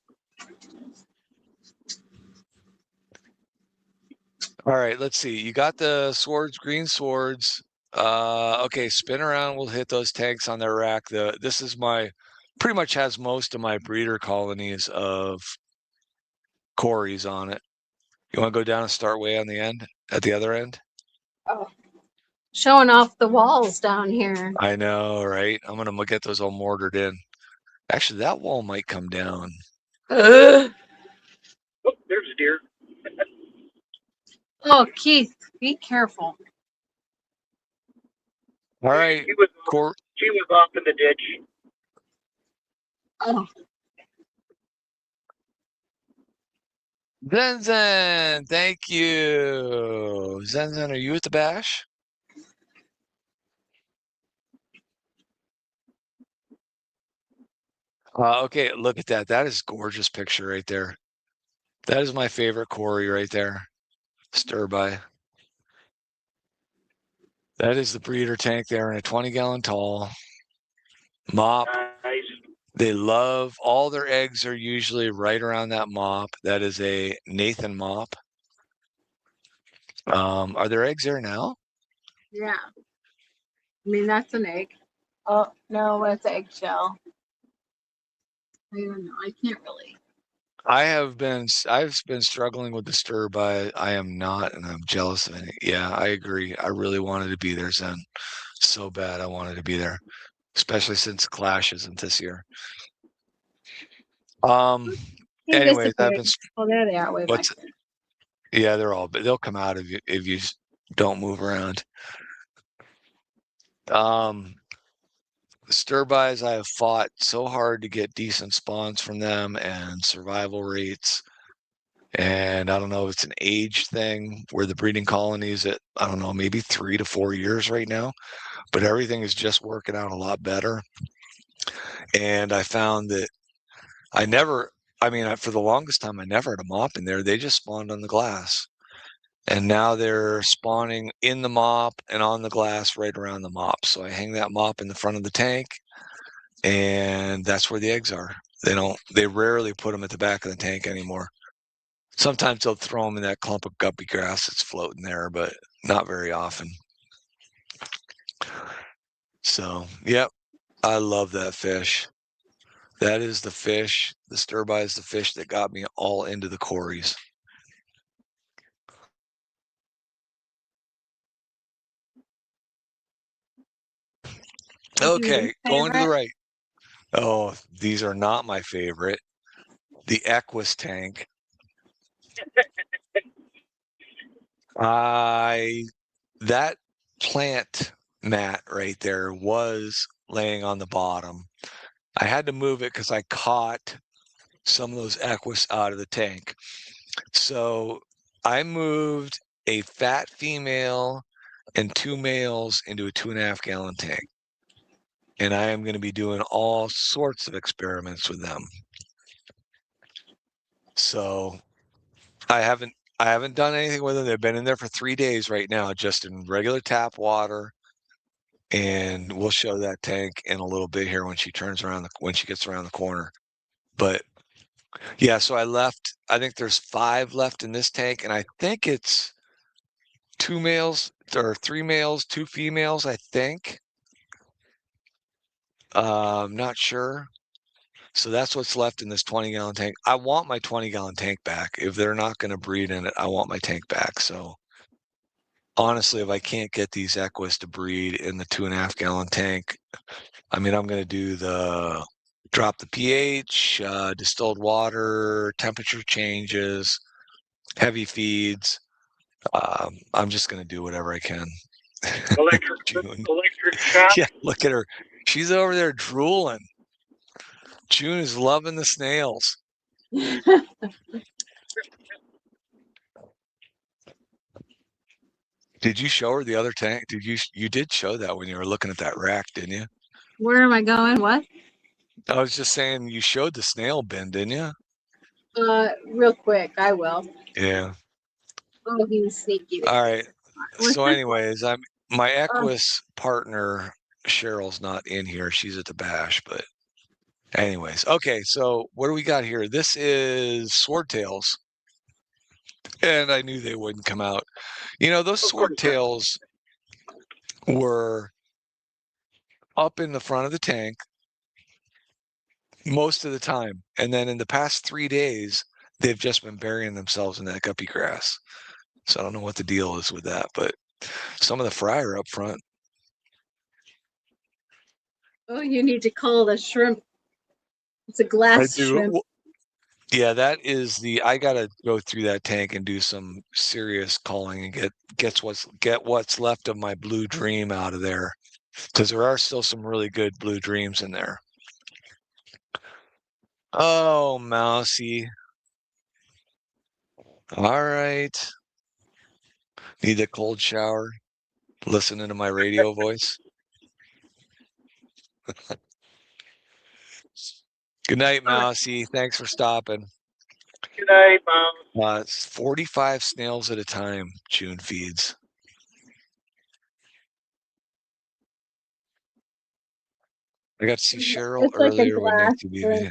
All right, let's see. You got the swords, green swords. Okay, spin around. We'll hit those tanks on their rack. This is pretty much has most of my breeder colonies of Corys on it. You want to go down and start way on the end, at the other end? Oh, showing off the walls down here. I know, right? I'm gonna get those all mortared in. Actually, that wall might come down. Oh, there's a deer. Oh, Keith, be careful. All right, She was off in the ditch. Oh, Zen, thank you. Zen, are you at the bash? Okay, look at that. That is gorgeous picture right there. That is my favorite Cory right there. Stir-by. That is the breeder tank there in a 20-gallon tall mop. Nice. They love all their eggs are usually right around that mop. That is a Nathan mop. Are there eggs there now? yeah. I mean, that's an egg. Oh, no, it's eggshell. I don't know. I can't really. I've been struggling with the stir-by. I am not, and I'm jealous of it. Yeah, I agree. I really wanted to be there, Zen. So bad I wanted to be there, especially since Clash isn't this year. Anyways, I've been. Oh, there they are. Way back there. Yeah, they'll come out if you don't move around. Stir-bys, I have fought so hard to get decent spawns from them and survival rates. And I don't know if it's an age thing where the breeding colonies at, I don't know, maybe 3 to 4 years right now, but everything is just working out a lot better. And I found that for the longest time, I never had a mop in there. They just spawned on the glass. And now they're spawning in the mop and on the glass right around the mop. So I hang that mop in the front of the tank, and that's where the eggs are. They rarely put them at the back of the tank anymore. Sometimes they'll throw them in that clump of guppy grass that's floating there, but not very often. So, yep, I love that fish. That is the fish. The stir-by is the fish that got me all into the Corys. Okay, going to the right. Oh, these are not my favorite. The Equus tank. That plant mat right there was laying on the bottom. I had to move it because I caught some of those Equus out of the tank. So I moved a fat female and 2 males into a 2.5 gallon tank. And I am going to be doing all sorts of experiments with them. So I haven't done anything with them. They've been in there for 3 days right now, just in regular tap water. And we'll show that tank in a little bit here when she gets around the corner. But yeah, so I think there's 5 left in this tank, and I think it's 2 males or 3 males, 2 females, I think. I'm not sure. So that's what's left in this 20-gallon tank. I want my 20-gallon tank back. If they're not going to breed in it, I want my tank back. So honestly, if I can't get these Equus to breed in the 2.5 gallon tank, I'm going to do drop the pH, distilled water, temperature changes, heavy feeds. I'm just going to do whatever I can. Electric shock. Yeah, look at her. She's over there drooling. June is loving the snails. Did you show her the other tank? You did show that when you were looking at that rack, didn't you? Where am I going? What? I was just saying you showed the snail bin, didn't you? Real quick, I will. Yeah. Oh, he was sneaky. All right. So anyways, my Equus partner Cheryl's not in here. She's at the bash, but anyways, okay. So what do we got here? This is Swordtails, and I knew they wouldn't come out. You know, those Swordtails were up in the front of the tank most of the time, and then in the past 3 days, they've just been burying themselves in that guppy grass. So I don't know what the deal is with that, but some of the fry are up front. Oh, you need to call the shrimp. It's a glass shrimp. Yeah, that is the. I gotta go through that tank and do some serious calling and get what's left of my blue dream out of there, because there are still some really good blue dreams in there. Oh, Mousy. All right. Need a cold shower. Listening to my radio voice. Good night, Mousy. Thanks for stopping. Good night, Mom. It's 45 snails at a time, June feeds. I got to see Cheryl earlier when ATV.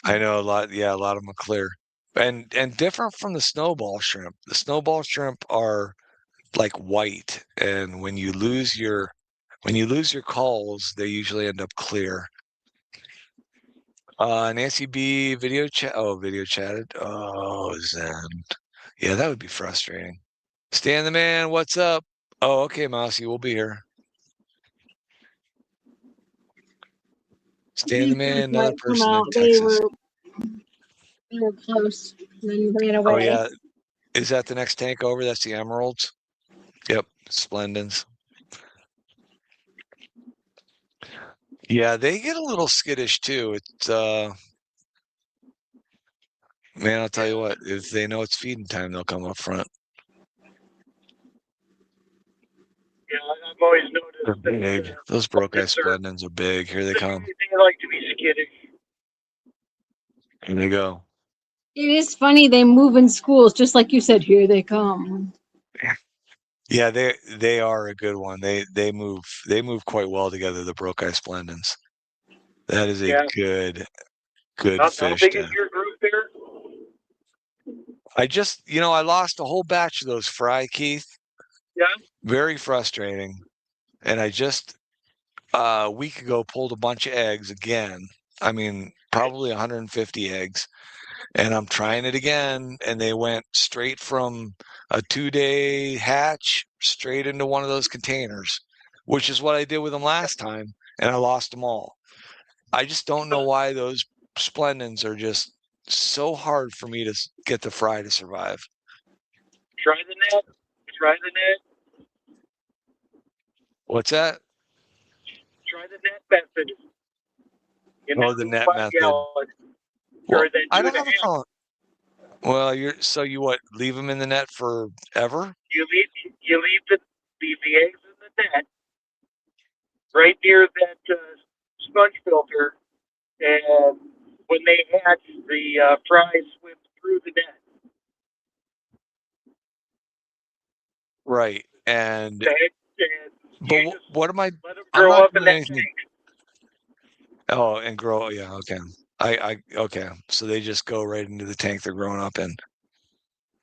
I know a lot. Yeah, a lot of them are clear, and different from the snowball shrimp. The snowball shrimp are like white, and when you lose your calls, they usually end up clear. Nancy B video chat. Oh, video chatted. Oh, Zen. Yeah, that would be frustrating. Stan the man, what's up? Oh, okay, Mousy, we'll be here. Stan the man, another person in Texas. They were close, and then ran away. Oh yeah, is that the next tank over? That's the Emeralds. Yep, Splendens. Yeah, they get a little skittish too. It's man, I'll tell you what, if they know it's feeding time, they'll come up front. Yeah, I've always noticed They're big. Those broke eye Splendens are big. Here they come. They like to be skittish. Here they go. It is funny, they move in schools, just like you said, here they come. Yeah, they are a good one. They move quite well together, the broke eye Splendens. That is a good fish. How big is your group there? I lost a whole batch of those fry, Keith. Yeah. Very frustrating. And I just a week ago pulled a bunch of eggs again. I mean, probably 150 eggs. And I'm trying it again, and they went straight from a 2-day hatch straight into one of those containers, which is what I did with them last time, and I lost them all. I just don't know why those Splendens are just so hard for me to get the fry to survive. Try the net. Try the net. What's that? Try the net method. The net method. Well, I don't have a problem. Well, leave them in the net forever? You leave the eggs in the net, right near that sponge filter, and when they hatch, the fry swim through the net. Right, and but what am I? Let them grow up in that tank. Oh, and grow. Yeah, okay. Okay. So they just go right into the tank they're growing up in.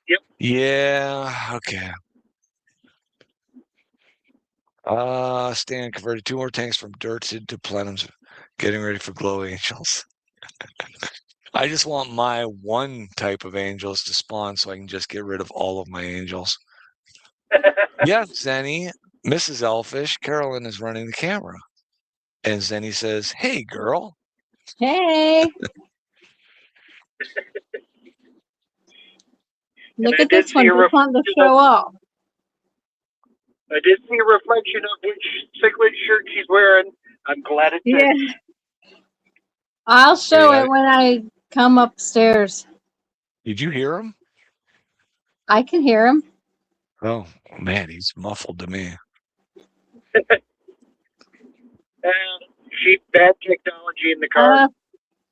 Yep. Yeah. Okay. Stan converted 2 more tanks from dirt to plenums, getting ready for glow angels. I just want my one type of angels to spawn so I can just get rid of all of my angels. Yeah, Zenny, Mrs. Elfish, Carolyn is running the camera. And Zenny says, "Hey, girl." Hey. Look at this one. Just want to show up. I did see a reflection of which cichlid shirt she's wearing. I'm glad it's there. I'll show it when I come upstairs. Did you hear him? I can hear him. Oh, man, he's muffled to me. Bad technology in the car.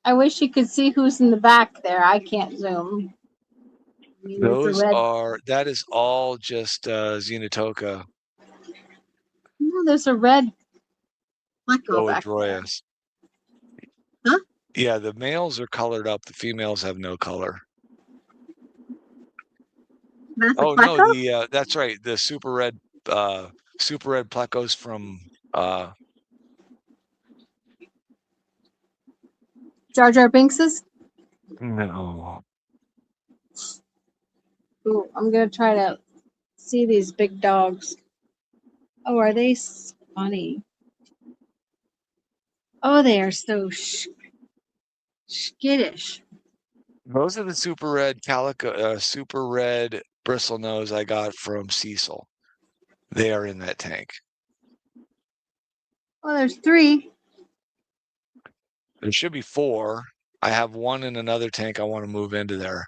I wish you could see who's in the back there. I can't zoom. That is all just Xenotoka. Oh, there's a red pleco back there. Boadroyus. Huh? Yeah, the males are colored up. The females have no color. That's a Oh no, pleco? that's right. The super red plecos from Jar Jar Binks's? no. Ooh, I'm gonna try to see these big dogs. Oh, are they funny? Oh, they are so skittish. Those are the super red calico, super red bristle nose I got from Cecil. They are in that tank. Oh, there's 3. There should be 4. I have one in another tank I want to move into there.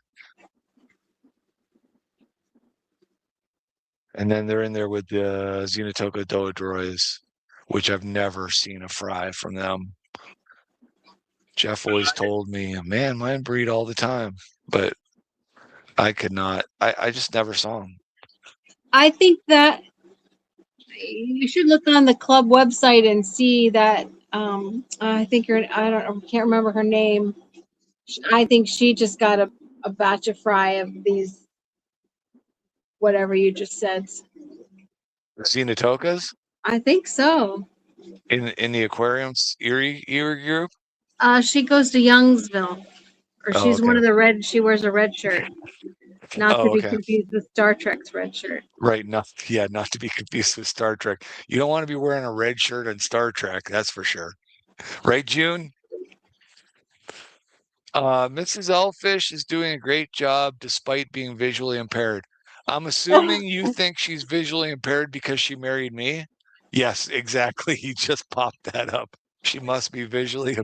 And then they're in there with the Xenotoka Doedroys, which I've never seen a fry from them. Jeff always told me, man, mine breed all the time. But I could not. I just never saw them. I think that you should look on the club website and see that. I think I can't remember her name. I think she just got a batch of fry of these, whatever you just said. Xenotokas I think so. in the aquariums Erie group. She goes to Youngsville, or Oh, she's one okay. of the red. She wears a red shirt, not to Oh, be okay. confused with Star Trek's red shirt. Right. Not to be confused with Star Trek. You don't want to be wearing a red shirt on Star Trek, that's for sure. Right, June? Mrs. Elfish is doing a great job despite being visually impaired. I'm assuming you think she's visually impaired because she married me? Yes, exactly. He just popped that up. She must be visually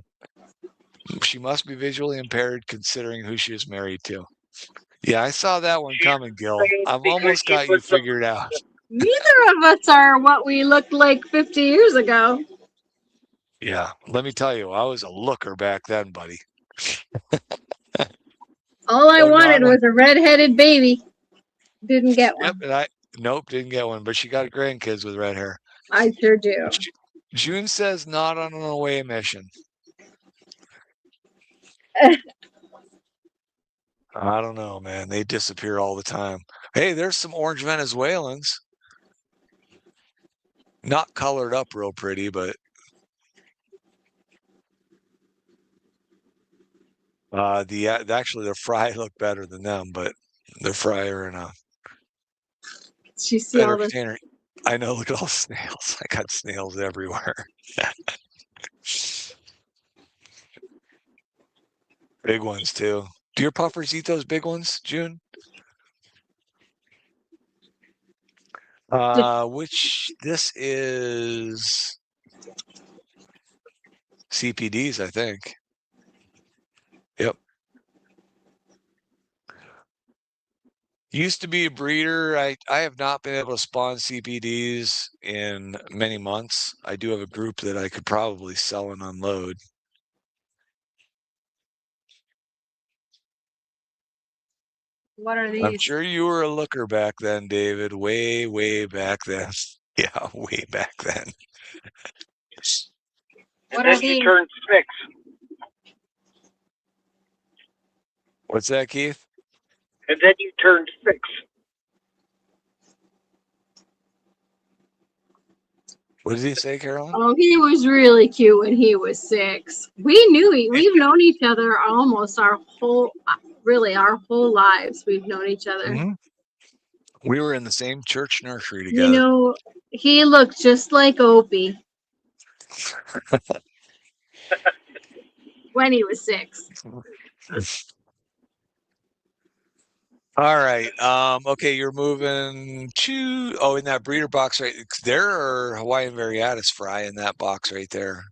impaired considering who she was married to. Yeah, I saw that one coming, Gil. I've Because almost she got you was the figured out. Neither of us are what we looked like 50 years ago. Yeah, let me tell you, I was a looker back then, buddy. All I Oh, wanted Nana. was a red-headed baby. Didn't get Yep, one. and nope, didn't get one, but she got grandkids with red hair. I sure do. June says not on an away mission. I don't know, man. They disappear all the time. Hey, there's some orange Venezuelans. Not colored up real pretty, but actually their fry look better than them, but their fry are in a She see better all this. container. I know, look at all the snails. I got snails everywhere. Big ones too. Do your puffers eat those big ones, June? Which this is CPDs, I think. Yep. Used to be a breeder. I have not been able to spawn CPDs in many months. I do have a group that I could probably sell and unload. What are I'm these? sure you were a looker back then, David. Way, way back then. Yeah, way back then. What and are then you these? turn 6. What's that, Keith? And then you turn 6. What did he say, Carolyn? Oh, he was really cute when he was 6. We've known each other almost our whole lives. We've known each other. Mhm. We were in the same church nursery You together. know, he looked just like Opie when he was 6. All right. Okay, you're moving to in that breeder box right there are Hawaiian Variatus fry in that box right there.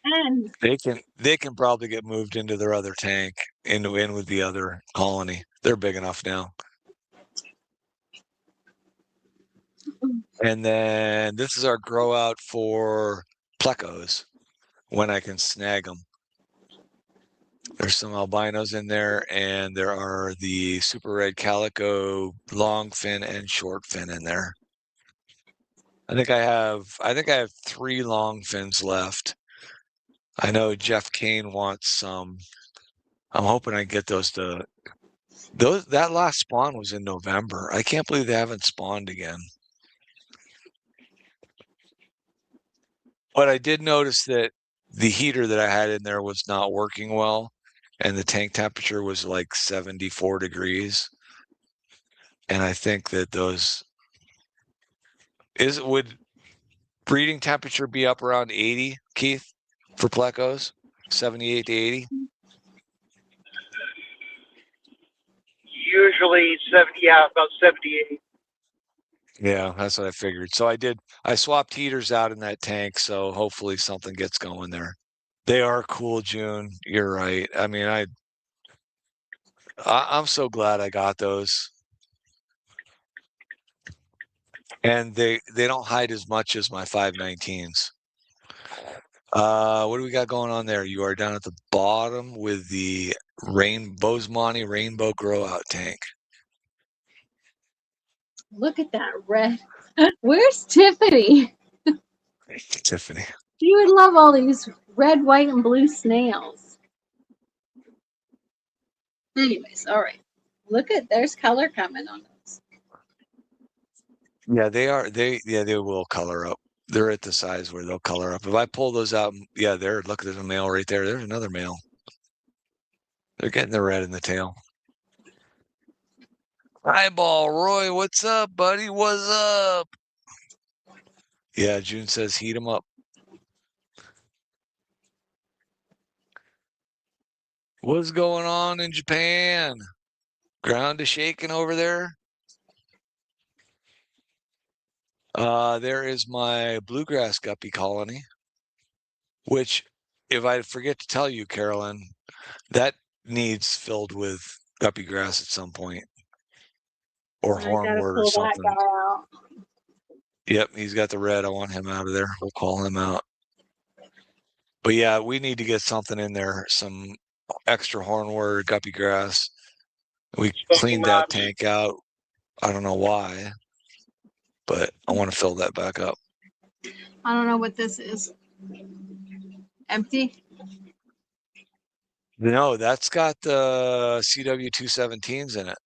And They can probably get moved into their other tank in with the other colony. They're big enough now. And then this is our grow out for plecos when I can snag them. There's some albinos in there, and there are the super red calico long fin and short fin in there. I think I have 3 long fins left. I know Jeff Kane wants some. I'm hoping I get those to that last spawn was in November. I can't believe they haven't spawned again. But I did notice that the heater that I had in there was not working well, and the tank temperature was like 74 degrees. And I think that would breeding temperature be up around 80, Keith, for plecos? 78 to 80? Usually 70, yeah, about 78. Yeah, that's what I figured. So I swapped heaters out in that tank, so hopefully something gets going there. They are cool, June. You're right. I mean, I'm so glad I got those. And they don't hide as much as my 519s. What do we got going on there? You are down at the bottom with the Bosemani Rainbow Grow Out tank. Look at that red. Where's Tiffany? Tiffany. She would love all these red, white, and blue snails. Anyways, all right. Look at there's color coming on those. Yeah, they will color up. They're at the size where they'll color up. If I pull those out, yeah, look, there's a male right there. There's another male. They're getting the red in the tail. Eyeball Roy, what's up, buddy? What's up? Yeah, June says heat them up. What's going on in Japan? Ground is shaking over there. There is my bluegrass guppy colony, which, if I forget to tell you, Carolyn, that needs filled with guppy grass at some point, or I gotta hornwort or pull that something. guy out. Yep, he's got the red. I want him out of there. We'll call him out. But yeah, we need to get something in there, some extra hornwort, guppy grass. We cleaned that tank out. I don't know why, but I want to fill that back up. I don't know what this is. Empty? No, that's got the CW 217s in it.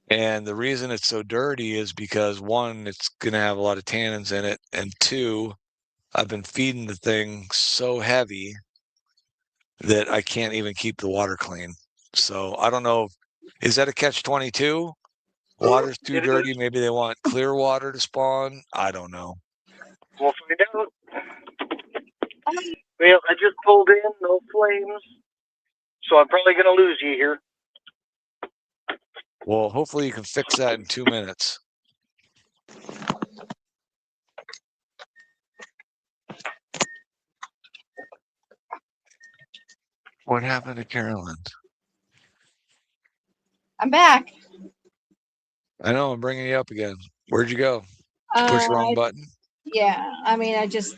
And the reason it's so dirty is because 1, it's going to have a lot of tannins in it. And 2, I've been feeding the thing so heavy that I can't even keep the water clean. So I don't know. Is that a catch-22? Water's too dirty. Maybe they want clear water to spawn. I don't know. We'll find out. Well, I just pulled in, no flames. So I'm probably going to lose you here. Well, hopefully you can fix that in 2 minutes. What happened to Carolyn? I'm back. I know, I'm bringing you up again. Where'd you go? Did you push the wrong button? Yeah, I mean, I just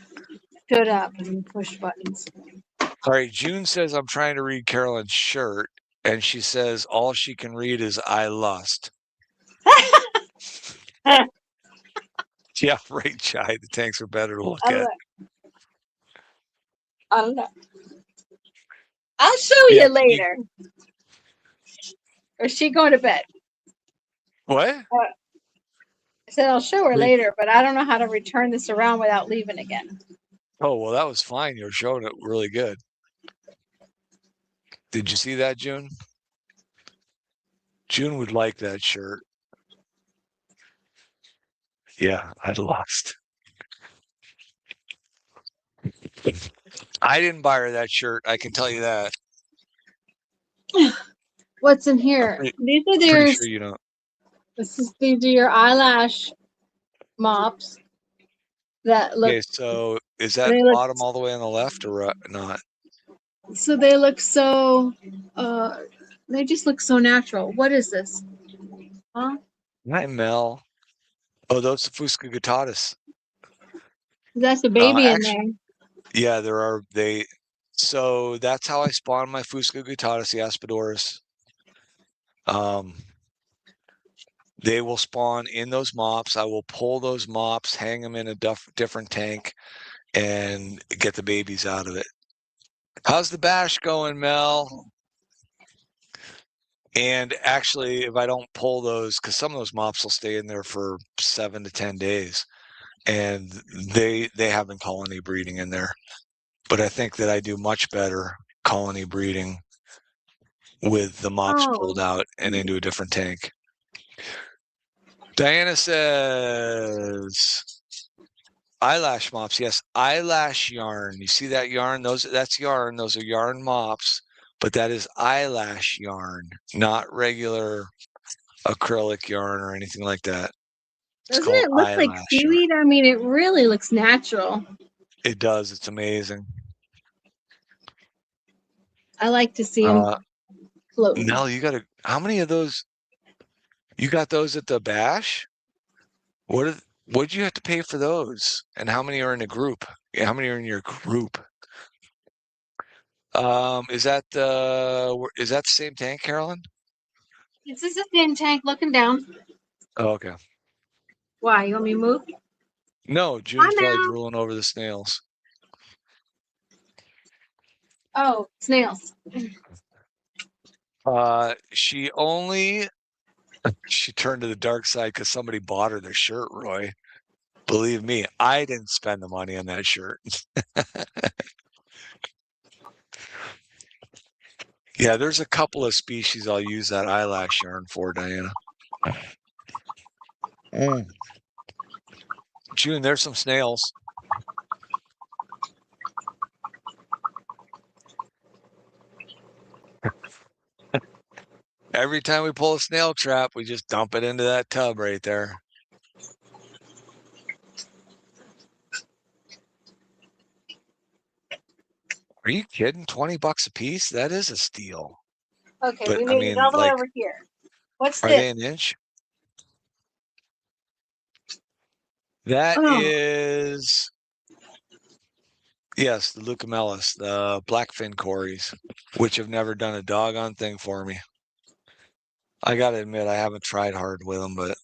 stood up and pushed buttons. All right, June says I'm trying to read Carolyn's shirt, and she says all she can read is "I lust." Yeah, right, Chai. The tanks are better to look at. I don't know. I'll show you later. Or is she going to bed? What? I said I'll show her later, but I don't know how to return this around without leaving again. Oh, well, that was fine. You were showing it really good. Did you see that, June? June would like that shirt. Yeah, I lost. I didn't buy her that shirt. I can tell you that. What's in here? These are Pretty yours. sure you don't. These are your eyelash mops that look. Okay, so is that bottom all the way on the left or not? So they look so. They just look so natural. What is this? Huh? Hi, Mel. Oh, those are Fusca guttatus. That's a baby in there. Yeah, there are. So that's how I spawned my Fusca guttatus, the Aspidoris. They will spawn in those mops. I will pull those mops, hang them in a different tank, and get the babies out of it. How's the bash going, Mel? And actually, if I don't pull those, because some of those mops will stay in there for 7 to 10 days, and they have been colony breeding in there. But I think that I do much better colony breeding with the mops pulled out and into a different tank. Diana says eyelash mops. Yes, eyelash yarn. You see that yarn? That's yarn. Those are yarn mops, but that is eyelash yarn, not regular acrylic yarn or anything like that. It's Doesn't called it look like eyelash yarn. seaweed? I mean, it really looks natural. It does. It's amazing. I like to see them floating. Nell, how many of those? You got those at the bash? What did you have to pay for those? And how many are in a group? Yeah, how many are in your group? Is that the same tank, Carolyn? Is this the same tank looking down? Oh, okay. Why? You want me to move? No, June's Hi, probably Mel. drooling over the snails. Oh, snails. She turned to the dark side because somebody bought her the shirt, Roy. Believe me, I didn't spend the money on that shirt. Yeah, there's a couple of species I'll use that eyelash yarn for, Diana. June, there's some snails. Every time we pull a snail trap, we just dump it into that tub right there. Are you kidding? $20 a piece? That is a steal. Okay, But, we I made mean, it all the way like, over here. What's are this? they an inch? That Oh. is, yes, the Leucomelis, the blackfin cories, which have never done a doggone thing for me. I got to admit, I haven't tried hard with them, but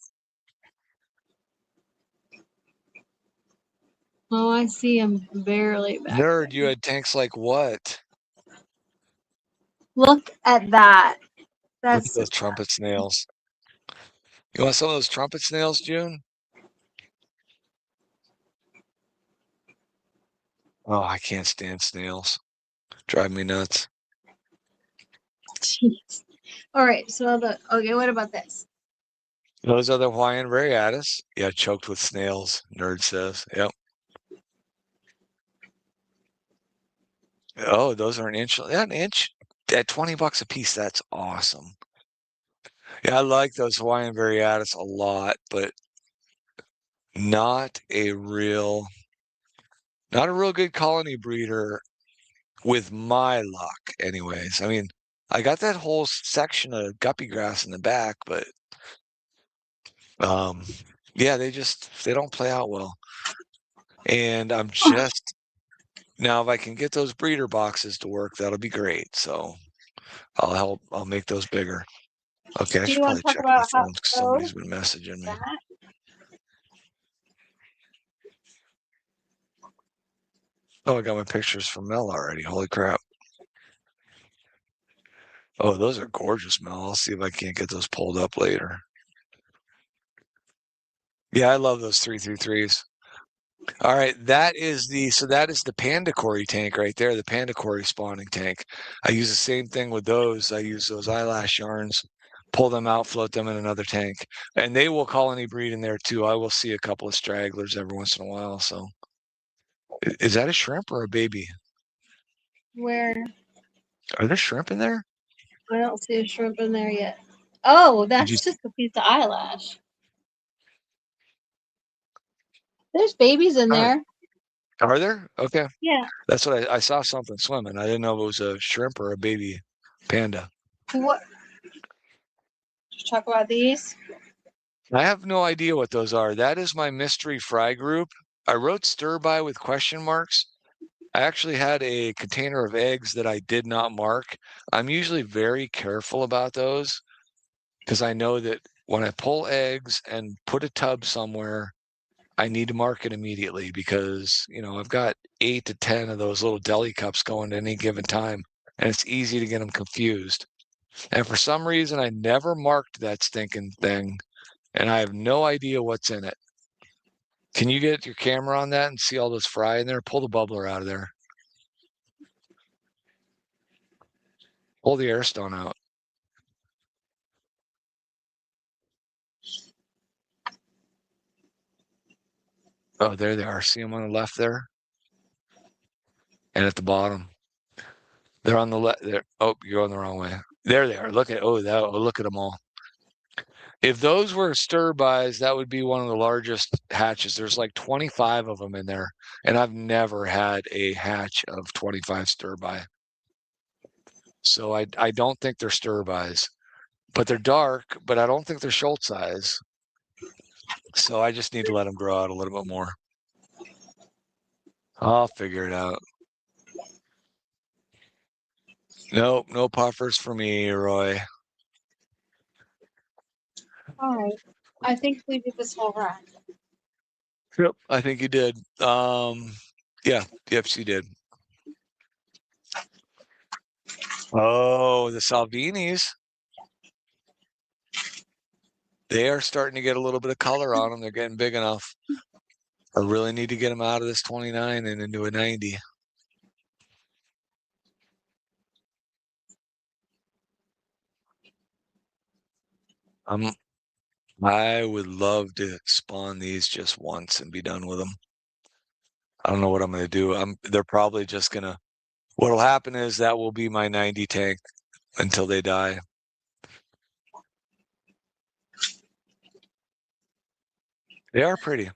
Oh, I see them barely back nerd, there. you had tanks like what? Look at that. Look That's at those trumpet snails. You want some of those trumpet snails, June? Oh, I can't stand snails. Drive me nuts. Jeez. All right, so okay, what about this? Those are the Hawaiian variatus. Yeah, choked with snails, nerd says. Yep. Oh, those are an inch. Yeah, an inch at $20 a piece. That's awesome. Yeah, I like those Hawaiian variatus a lot, but not a real good colony breeder with my luck, anyways. I mean, I got that whole section of guppy grass in the back, but yeah, they don't play out well. And I'm just now, if I can get those breeder boxes to work, that'll be great. So I'll make those bigger. Okay, I Do should you want probably to talk check my about how phone because somebody's been messaging me. that? Oh, I got my pictures from Mel already. Holy crap. Oh, those are gorgeous, Mel. I'll see if I can't get those pulled up later. Yeah, I love those 333s. All right, that is the Panda Cory tank right there, the Panda Cory spawning tank. I use the same thing with those. I use those eyelash yarns, pull them out, float them in another tank, and they will colony breed in there too. I will see a couple of stragglers every once in a while. So, is that a shrimp or a baby? Where? Are there shrimp in there? I don't see a shrimp in there yet. Oh, that's you- just a piece of eyelash. There's babies in there. Are there? Okay. Yeah. That's what I saw something swimming. I didn't know if it was a shrimp or a baby panda. What? Just talk about these. I have no idea what those are. That is my mystery fry group. I wrote stir by with question marks. I actually had a container of eggs that I did not mark. I'm usually very careful about those because I know that when I pull eggs and put a tub somewhere, I need to mark it immediately because, I've got 8 to 10 of those little deli cups going at any given time, and it's easy to get them confused. And for some reason, I never marked that stinking thing, and I have no idea what's in it. Can you get your camera on that and see all those fry in there? Pull the bubbler out of there. Pull the air stone out. Oh, there they are. See them on the left there? And at the bottom. They're on the left there. Oh, you're going the wrong way. There they are. Look at look at them all. If those were stir-bys, that would be one of the largest hatches. There's like 25 of them in there, and I've never had a hatch of 25 stir-by. So I don't think they're stir-bys, but they're dark, but I don't think they're Schultz size. So I just need to let them grow out a little bit more. I'll figure it out. Nope, no puffers for me, Roy. All right. I think we did this whole rack. Yep, I think you did. Yeah, yep, she did. Oh, the Salvinis. They are starting to get a little bit of color on them. They're getting big enough. I really need to get them out of this 29 and into a 90. I would love to spawn these just once and be done with them. I don't know what I'm going to do. They're probably just going to, what'll happen is that will be my 90 tank until they die. They are pretty.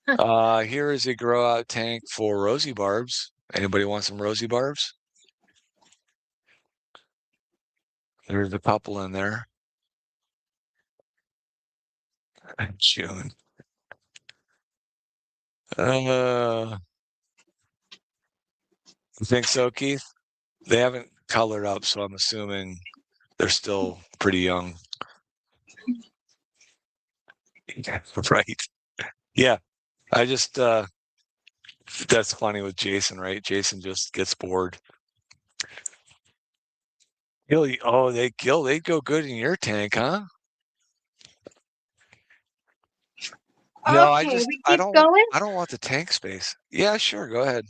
Here is a grow out tank for Rosy Barbs. Anybody want some Rosy Barbs? There's a couple in there. June. You think so, Keith? They haven't colored up, so I'm assuming they're still pretty young. Right. Yeah. I just that's funny with Jason, right? Jason just gets bored. They'd go good in your tank, huh? No, Okay, we keep going. I don't want the tank space. Yeah, sure, go ahead.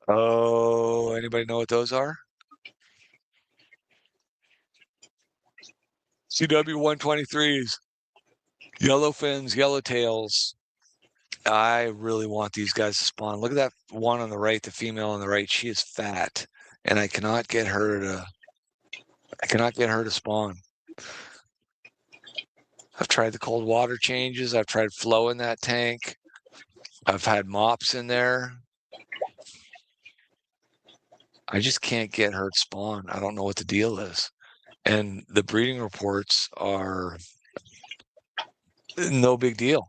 Oh, anybody know what those are? CW123s. Yellow fins, yellow tails. I really want these guys to spawn. Look at that one on the right, the female on the right. She is fat, and I cannot get her to spawn. I've tried the cold water changes. I've tried flow in that tank. I've had mops in there. I just can't get her to spawn. I don't know what the deal is. And the breeding reports are no big deal,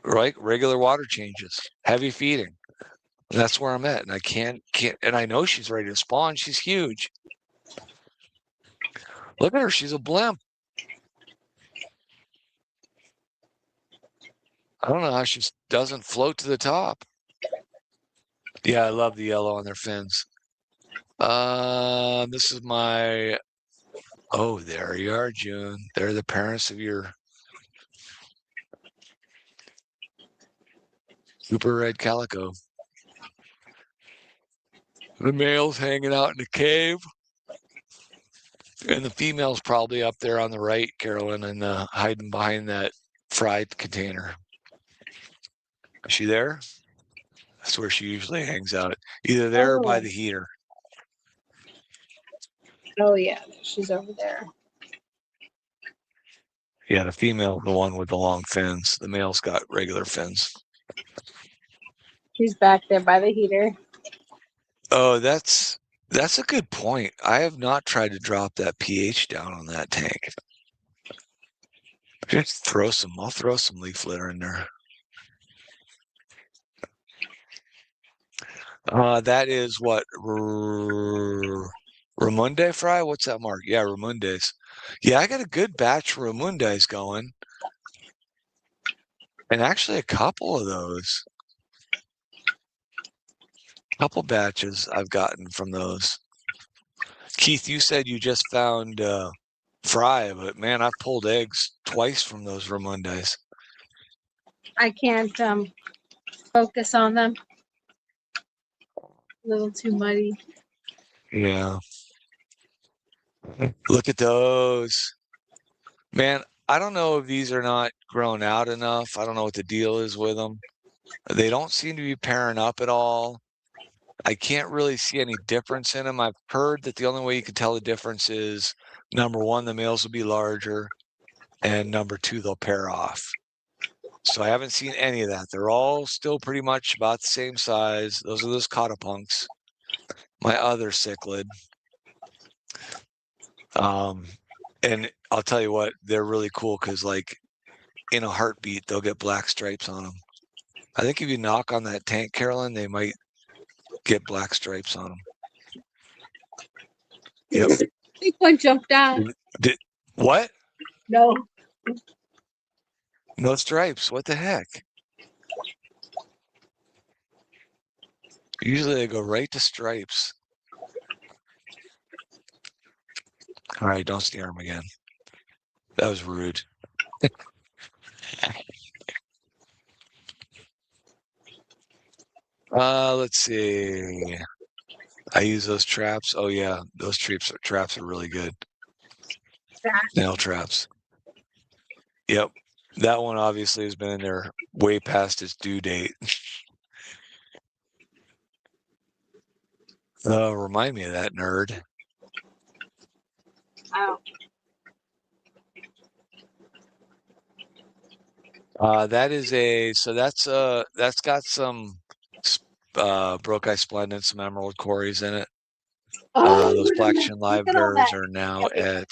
right? Regular water changes, heavy feeding. That's where I'm at. And I can't, and I know she's ready to spawn. She's huge. Look at her. She's a blimp. I don't know how she doesn't float to the top. Yeah, I love the yellow on their fins. This is my, oh, there you are, June. They're the parents of your super red calico. The male's hanging out in the cave. And the female's probably up there on the right, Carolyn, and hiding behind that fried container. Is she there? That's where she usually hangs out. Either there or by the heater. Oh yeah, she's over there. Yeah, the female, the one with the long fins. The male's got regular fins. She's back there by the heater. Oh, that's a good point. I have not tried to drop that pH down on that tank. Just I'll throw some leaf litter in there. That is what Ramunde fry? What's that, Mark? Yeah, Ramundes. Yeah, I got a good batch of Ramundes going. And actually a couple of those. Couple batches I've gotten from those. Keith, you said you just found fry, but man, I've pulled eggs twice from those Ramundes. I can't focus on them. A little too muddy. Yeah. Look at those. Man, I don't know if these are not grown out enough. I don't know what the deal is with them. They don't seem to be pairing up at all. I can't really see any difference in them. I've heard that the only way you can tell the difference is number one, the males will be larger, and number two, they'll pair off. So I haven't seen any of that. They're all still pretty much about the same size. Those are those Cottapunks. My other cichlid. And I'll tell you what, they're really cool because, like, in a heartbeat, they'll get black stripes on them. I think if you knock on that tank, Carolyn, they might get black stripes on them. Yep. I think one jumped out. What? No. No stripes. What the heck? Usually they go right to stripes. All right, don't steer them again. That was rude. Let's see. I use those traps. Oh yeah, those traps are really good. Nail traps. Yep. That one obviously has been in there way past its due date. Remind me of that, nerd. Wow. That's got some Brokai Splendid, some Emerald Quarries in it. Those Black Chin Live Bears are now at,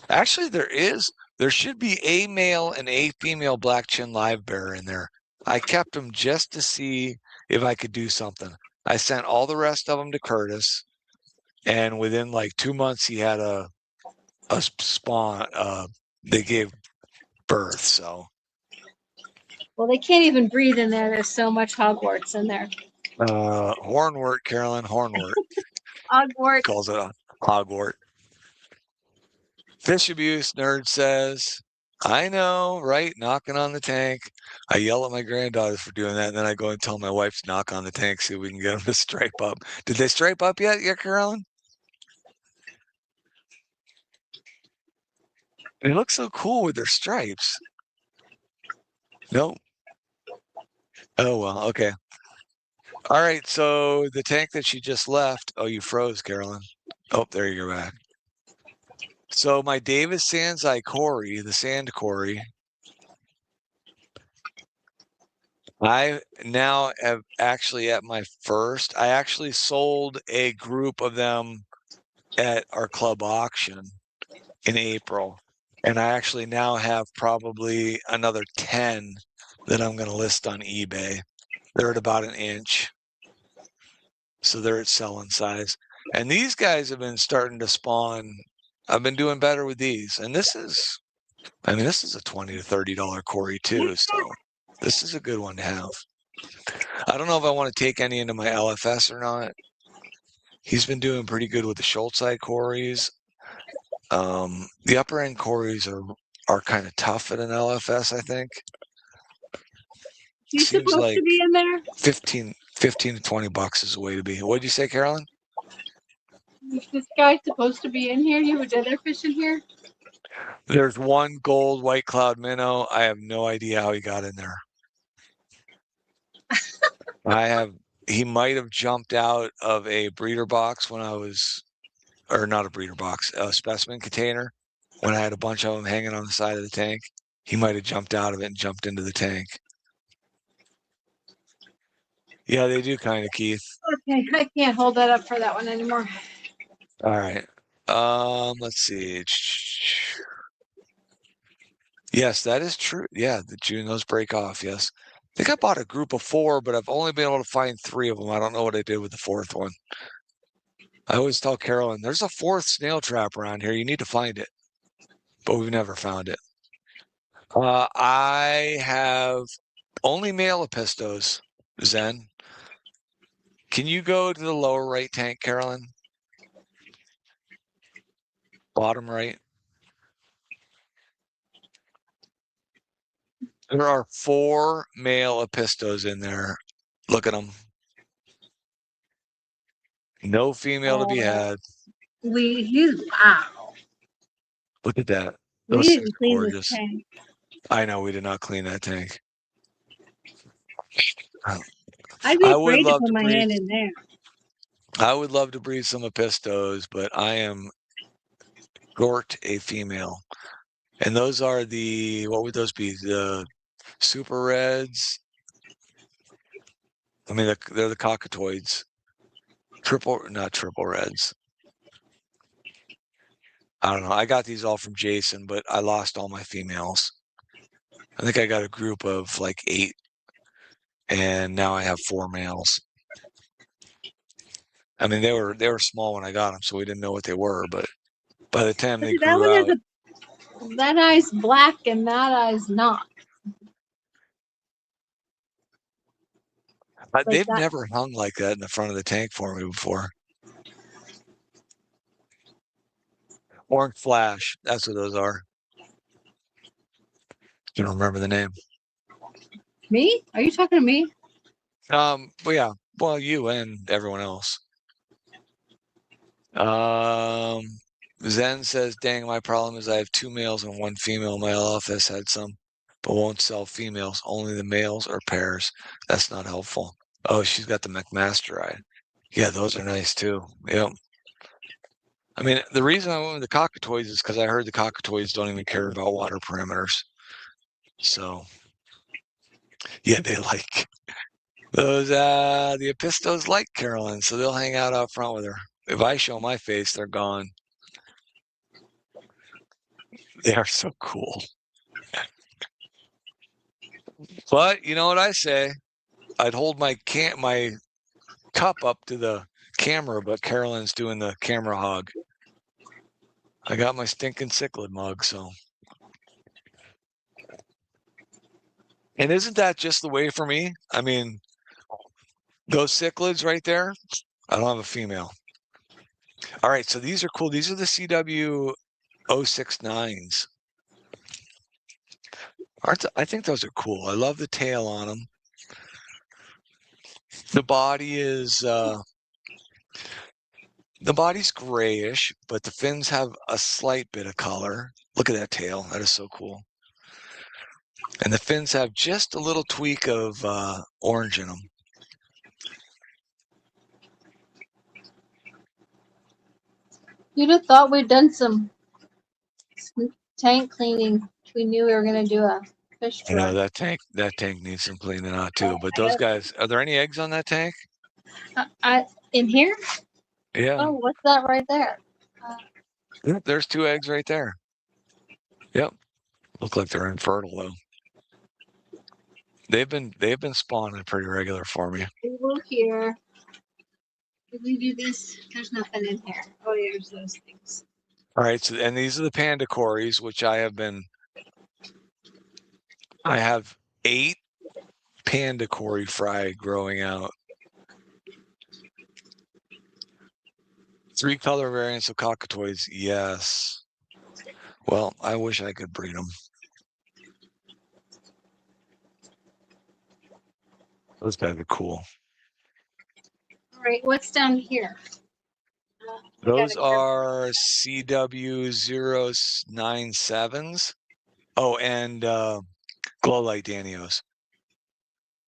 actually there should be a male and a female Black Chin Live Bear in there. I kept them just to see if I could do something. I sent all the rest of them to Curtis, and within like 2 months he had a spawn. They gave birth, so. Well, they can't even breathe in there. There's so much hogwarts in there. Hornwort, Carolyn, Hornwort. Hogwarts. Calls it a hogwart. Fish abuse, nerd says. I know, right? Knocking on the tank. I yell at my granddaughters for doing that, and then I go and tell my wife to knock on the tank, see if we can get them to stripe up. Did they stripe up yet, Carolyn? They look so cool with their stripes. Nope. Oh, well, okay. All right, so the tank that she just left. Oh, you froze, Carolyn. Oh, there you're back. So my Davis Sandsai Cory, the sand Cory, I now have actually at my first, I actually sold a group of them at our club auction in April. And I actually now have probably another 10 that I'm going to list on eBay. They're at about 1 inch. So they're at selling size. And these guys have been starting to spawn. I've been doing better with these. And this is a $20 to $30 Cory too. So this is a good one to have. I don't know if I want to take any into my LFS or not. He's been doing pretty good with the Schultzite Corys. The upper end Corys are kind of tough at an LFS, I think. He's Seems supposed like to be in there. 15 to $20 is the way to be. What did you say, Carolyn? Is this guy supposed to be in here? You have other fish in here? There's one gold white cloud minnow. I have no idea how he got in there. He might have jumped out of a breeder box when I was, or not a breeder box, a specimen container when I had a bunch of them hanging on the side of the tank. He might have jumped out of it and jumped into the tank. Yeah, they do kind of, Keith. Okay, I can't hold that up for that one anymore. All right. Let's see. Yes, that is true. Yeah, the Junos break off. Yes. I think I bought a group of 4, but I've only been able to find 3 of them. I don't know what I did with the 4th one. I always tell Carolyn, there's a fourth snail trap around here. You need to find it. But we've never found it. I have only male Apistos, Zen. Can you go to the lower right tank, Carolyn? Bottom right. There are 4 male Apistos in there. Look at them. No female to be had. Wow. Look at that. We Those things didn't are clean this gorgeous. tank. I know we did not clean that tank. I'd be I would afraid to love put to my breed. hand in there. I would love to breed some Apistos, but I am Gort a female. And those are what would those be? The super reds. I mean, they're the cockatoids. Not triple reds. I don't know. I got these all from Jason, but I lost all my females. I think I got a group of like 8, and now I have 4 males. I mean, they were small when I got them, so we didn't know what they were. But by the time they That grew one out, has that eye's black and that eye's not. they've that. never hung like that in the front of the tank for me before. Orange Flash, that's what those are. You don't remember the name. Me? Are you talking to me? Well, yeah. Well, you and everyone else. Zen says, dang, my problem is I have 2 males and 1 female. My office had some, but won't sell females. Only the males or pairs. That's not helpful. Oh, she's got the McMaster eye. Yeah, those are nice too. Yep. I mean, the reason I went with the cockatoids is because I heard the cockatoids don't even care about water perimeters. So, yeah, they like those. The Apistos like Carolyn, so they'll hang out front with her. If I show my face, they're gone. They are so cool. But you know what I say? I'd hold my cup up to the camera, but Carolyn's doing the camera hog. I got my stinking cichlid mug, so. And isn't that just the way for me? I mean, those cichlids right there, I don't have a female. All right, so these are cool. These are the CW 069s. I think those are cool. I love the tail on them. The body is the body's grayish, but the fins have a slight bit of color. Look at that tail. That is so cool. And the fins have just a little tweak of orange in them. You'd have thought we'd done some tank cleaning. We knew we were going to do a fish You know, tour. that tank needs some cleaning out too. But those guys, are there any eggs on that tank? In here? Yeah. Oh, what's that right there? Yep, there's 2 eggs right there. Yep. Look like they're infertile though. They've been spawning pretty regular for me. Look here. Did we do this? There's nothing in here. Oh, there's those things. All right, so and these are the panda cories, which I have 8 panda cory fry growing out. 3 color variants of cockatoids, yes. Well, I wish I could breed them. Those guys are cool. All right, what's down here? Those are CW097s. Oh, and glow light Danios.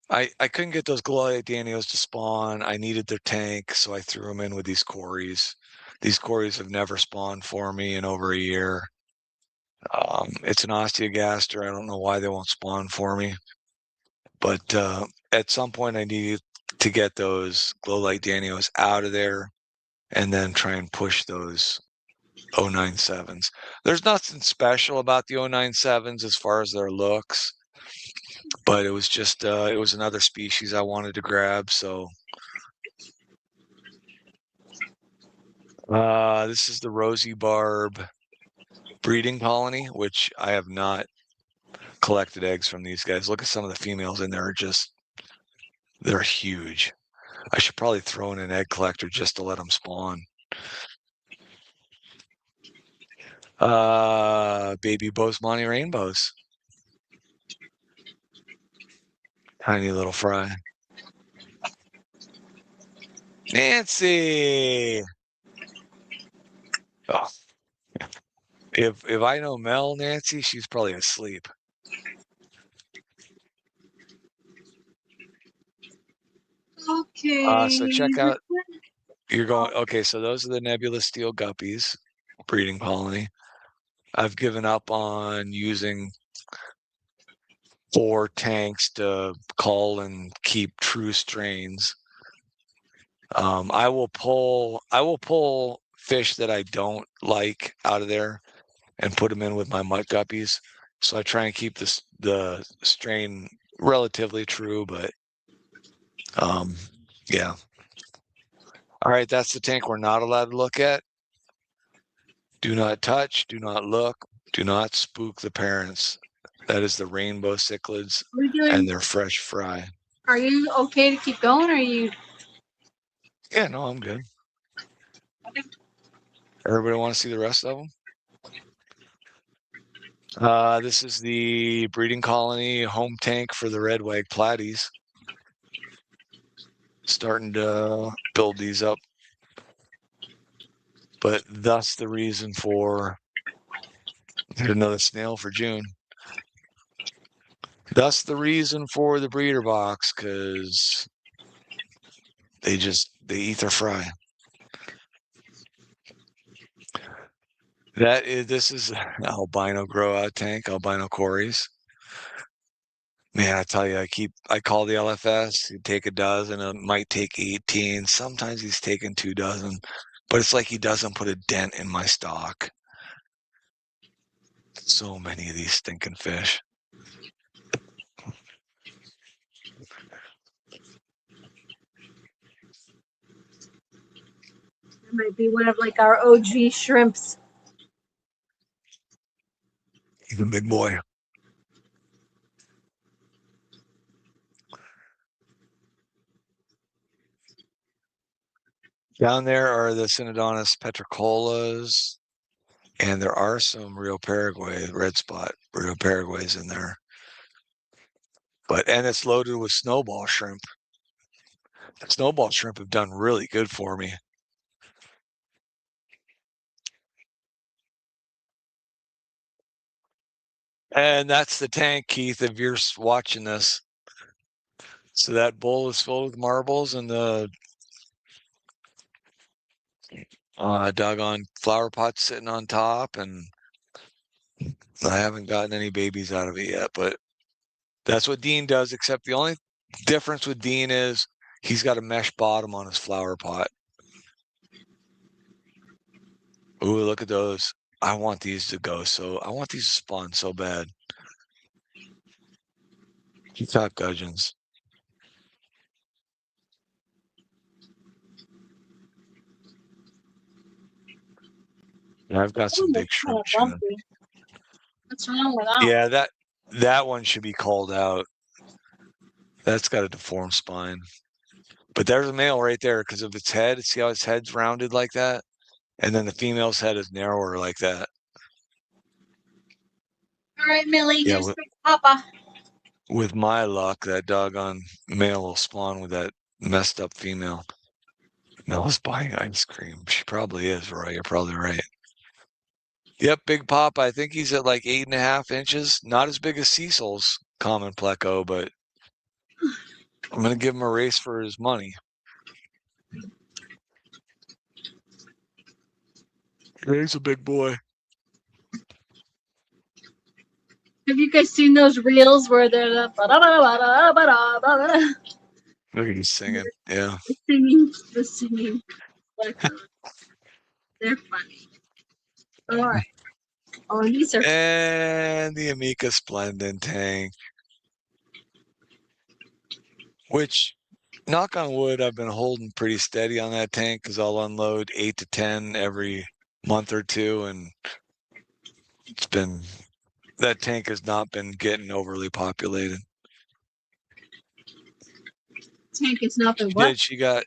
I couldn't get those glow light Danios to spawn. I needed their tank, so I threw them in with these cories. These cories have never spawned for me in over a year. It's an osteogaster. I don't know why they won't spawn for me. But at some point, I needed to get those glow light Danios out of there and then try and push those 097s. There's nothing special about the 097s as far as their looks, but it was just it was another species I wanted to grab. So This is the Rosy Barb breeding colony, which I have not collected eggs from these guys. Look at some of the females in there, they're huge. I should probably throw in an egg collector just to let them spawn. Baby Bosemani rainbows. Tiny little fry. Nancy. Oh. If I know Mel, Nancy, she's probably asleep. Okay. So check out. You're going okay. So those are the Nebula Steel Guppies breeding colony. I've given up on using 4 tanks to cull and keep true strains. I will pull fish that I don't like out of there and put them in with my mutt guppies. So I try and keep the strain relatively true, but yeah. All right, that's the tank we're not allowed to look at. Do not touch, do not look, do not spook the parents. That is the rainbow cichlids What are we doing? and their fresh fry. Are you okay to keep going? Or are you? Yeah, no, I'm good. Everybody want to see the rest of them? This is the breeding colony home tank for the red wag platies. Starting to build these up. But thus the reason for there's another snail for June. Thus the reason for the breeder box, because they eat their fry. This is albino grow out tank, albino Corys. Man, I tell you, I call the LFS, he'd take a dozen, it might take 18. Sometimes he's taking 2 dozen, but it's like he doesn't put a dent in my stock. So many of these stinking fish. It might be one of like our OG shrimps. He's a big boy. Down there are the Synodontis petricolas, and there are some Rio Paraguay, red spot Rio Paraguays in there. And it's loaded with snowball shrimp. The snowball shrimp have done really good for me. And that's the tank, Keith, if you're watching this. So that bowl is filled with marbles and the doggone flower pot sitting on top, and I haven't gotten any babies out of it yet, but that's what Dean does, except the only difference with Dean is he's got a mesh bottom on his flower pot. Ooh, look at those. I want these to go, so I want these to spawn so bad. Top gudgeons. And I've got some big shrimp. What's wrong with that? Yeah, that one should be called out. That's got a deformed spine. But there's a male right there because of its head. See how its head's rounded like that? And then the female's head is narrower like that. All right, Millie, Yeah, here's Big Papa. with my luck, that doggone male will spawn with that messed up female. Mel's buying ice cream. She probably is, Roy. You're probably right. Yep, Big Pop. I think he's at like 8.5 inches. Not as big as Cecil's common pleco, but I'm going to give him a race for his money. He's a big boy. Have you guys seen those reels where they're the Look at you singing. Yeah. the singing? They're funny. All right. Oh, and these are And the Amica Splendid tank. Which knock on wood, I've been holding pretty steady on that tank because I'll unload 8 to 10 every month or two, and it's been that tank has not been getting overly populated. Tank is not the She what? did. She got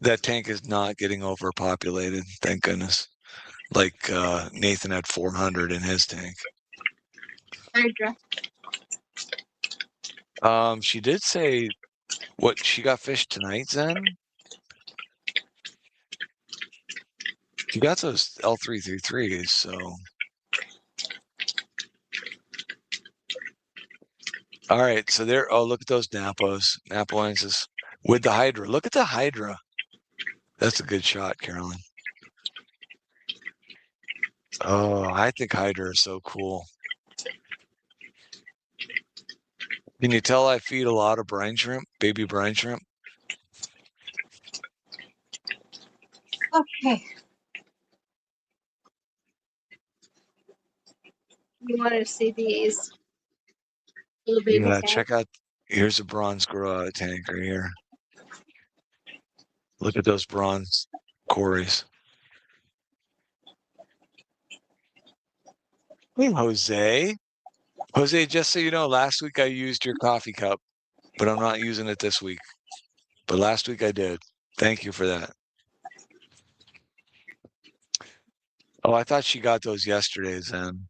that tank is not getting overpopulated. Thank goodness. Like Nathan had 400 in his tank. Hydra. She did say what she got fish tonight, Zen. She got those L333s, so. All right, so there. Oh, look at those Napos, Napoenses with the Hydra. Look at the Hydra. That's a good shot, Carolyn. Oh, I think Hydra is so cool. Can you tell I feed a lot of brine shrimp, baby brine shrimp? Okay. You wanted to see these little baby Yeah, tanks? check out. Here's a bronze Gorilla tank right here. Look at those bronze Corys. Hey, Jose. Jose, just so you know, last week I used your coffee cup, but I'm not using it this week. But last week I did. Thank you for that. Oh, I thought she got those yesterday, Zen.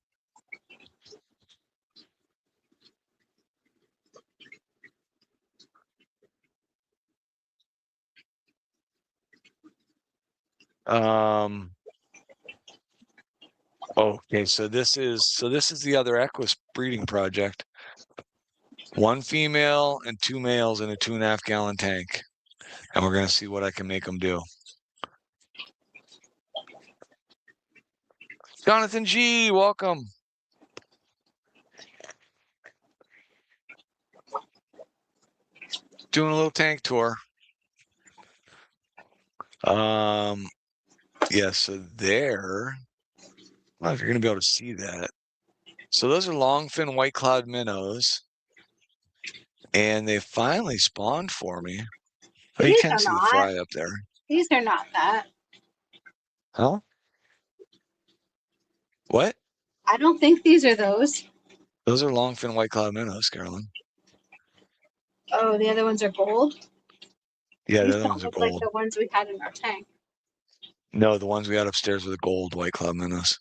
Okay, so this is the other Equus breeding project. 1 female and 2 males in a 2.5 gallon tank. And we're gonna see what I can make them do. Jonathan G, welcome. Doing a little tank tour. Yeah, so there, I don't know if you're gonna be able to see that. So those are longfin white cloud minnows. And they finally spawned for me. Oh, you These can are see the not. fry up there. These are not that. Huh? What? I don't think these are those. Those are longfin white cloud minnows, Carolyn. Oh, the other ones are gold. Yeah, These the other don't ones are look like gold. the ones we had in our tank. No, the ones we had upstairs were the gold white cloud minnows.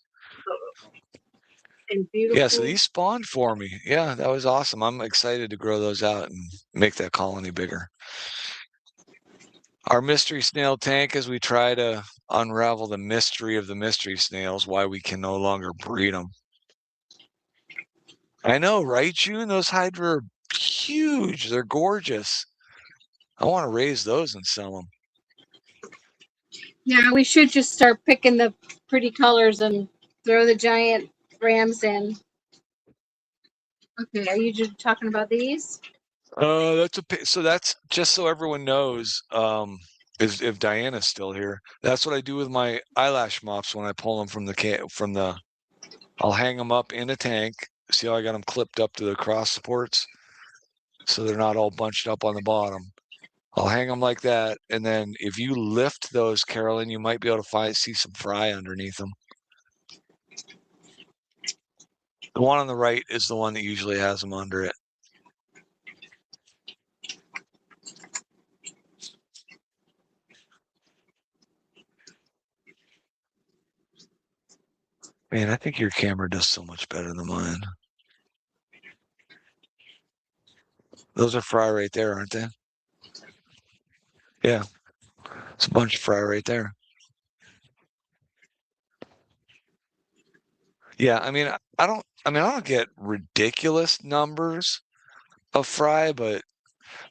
And beautiful. Yeah, so these spawned for me. Yeah, that was awesome. I'm excited to grow those out and make that colony bigger. Our mystery snail tank, as we try to unravel the mystery of the mystery snails, why we can no longer breed them. I know, right, June? Those hydra are huge. They're gorgeous. I want to raise those and sell them. Yeah, we should just start picking the pretty colors and throw the giant rams in. Okay, are you just talking about these? So that's just so everyone knows. Is if Diana's still here, that's what I do with my eyelash mops when I pull them from the. I'll hang them up in a tank. See how I got them clipped up to the cross supports, so they're not all bunched up on the bottom. I'll hang them like that, and then if you lift those, Carolyn, you might be able to see some fry underneath them. The one on the right is the one that usually has them under it. Man, I think your camera does so much better than mine. Those are fry right there, aren't they? Yeah. It's a bunch of fry right there. Yeah, I mean, I don't get ridiculous numbers of fry, but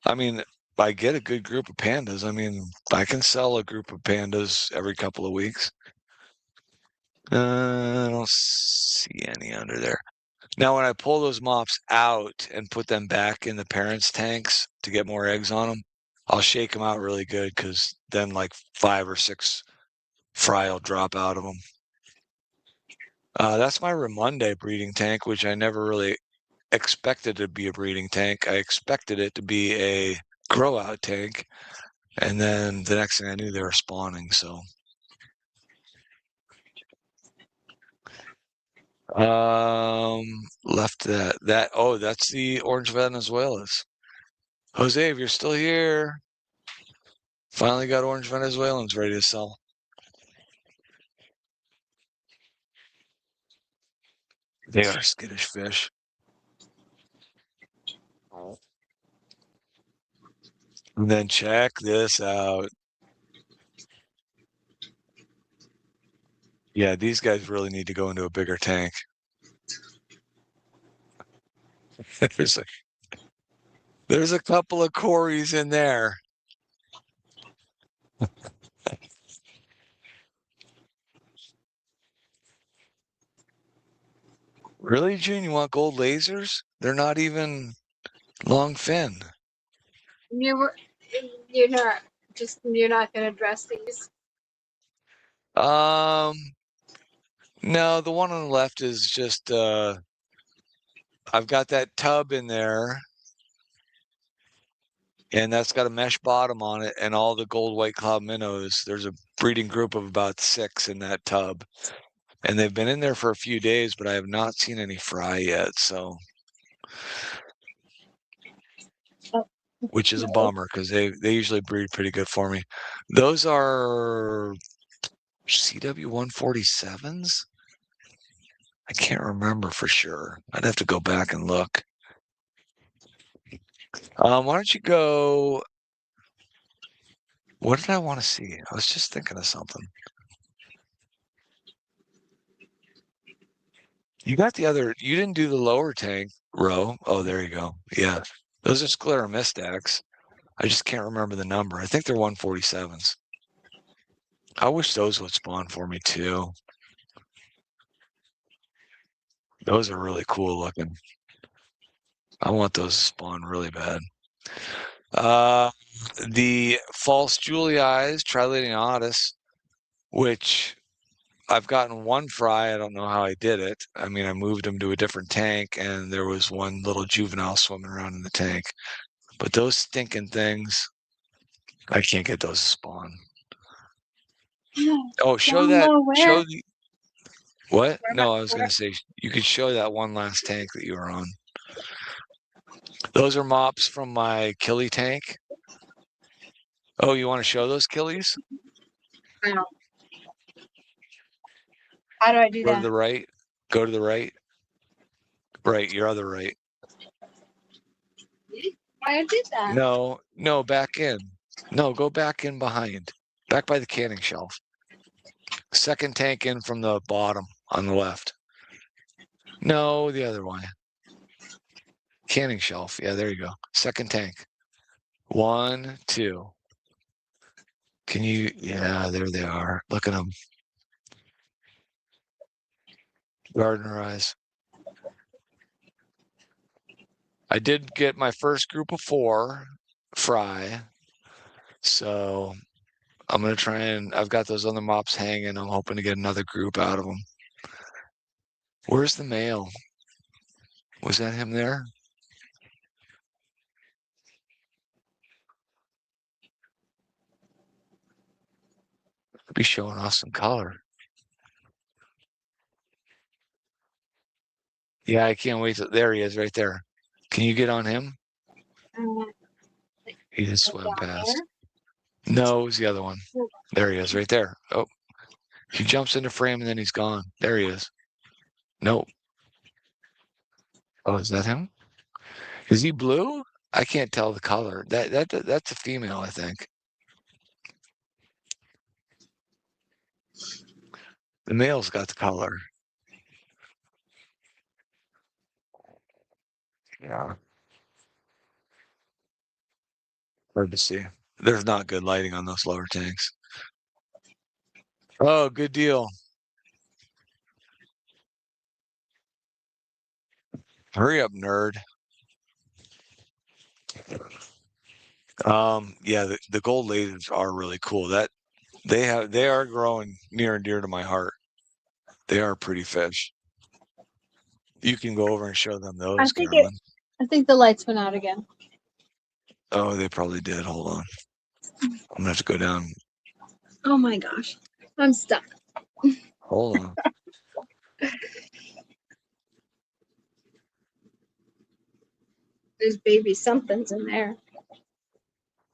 I mean, I get a good group of pandas. I mean, I can sell a group of pandas every couple of weeks. I don't see any under there. Now, when I pull those mops out and put them back in the parents' tanks to get more eggs on them, I'll shake them out really good because then like 5 or 6 fry will drop out of them. That's my Ramonde breeding tank, which I never really expected to be a breeding tank. I expected it to be a grow out tank. And then the next thing I knew, they were spawning. So, left that. Oh, that's the orange Venezuelas. Jose, if you're still here, finally got orange Venezuelans ready to sell. They are skittish fish. And then check this out. Yeah, these guys really need to go into a bigger tank. There's a couple of Corys in there. Really, June? You want gold lasers? They're not even long fin. You're not gonna address these. No, the one on the left is just I've got that tub in there, and that's got a mesh bottom on it, and all the gold white cloud minnows. There's a breeding group of about 6 in that tub, and they've been in there for a few days, but I have not seen any fry yet. So, which is a bummer because they usually breed pretty good for me. Those are CW 147s. I can't remember for sure. I'd have to go back and look. Why don't you go? What did I want to see? I was just thinking of something. You got the other. You didn't do the lower tank row. Oh, there you go. Yeah, those are scleromistax. I just can't remember the number. I think they're 147s. I wish those would spawn for me too. Those are really cool looking. I want those to spawn really bad. The false Julie eyes, Trilidionatus, which I've gotten one fry. I don't know how I did it. I mean, I moved him to a different tank, and there was one little juvenile swimming around in the tank. But those stinking things, I can't get those to spawn. Oh, show that. Show the. What? No, I was going to say you could show that one last tank that you were on. Those are mops from my killie tank. Oh, you want to show those killies? How do I do Go to that? the right. Go to the right. Right, your other right. I did that. No, back in. No, go back in behind. Back by the canning shelf. Second tank in from the bottom on the left. No, the other one. Canning shelf. Yeah, there you go. Second tank. 1, 2. Can you? Yeah, there they are. Look at them. Gardener eyes. I did get my first group of 4 fry. So I'm going to try and I've got those other mops hanging. I'm hoping to get another group out of them. Where's the male? Was that him there? Could be showing off some color. Yeah, I can't wait. There he is right there. Can you get on him? He just swam past. No, it was the other one. There he is right there. Oh, he jumps into frame and then he's gone. There he is. Nope. Oh, is that him? Is he blue? I can't tell the color. That's a female, I think. The male's got the color. Yeah. Hard to see. There's not good lighting on those lower tanks. Oh, good deal. Hurry up, nerd. Yeah, the gold lasers are really cool. That they are growing near and dear to my heart. They are pretty fish. You can go over and show them those, Carolyn. I think the lights went out again. Oh, they probably did. Hold on. I'm gonna have to go down. Oh my gosh. I'm stuck. Hold on. There's baby somethings in there.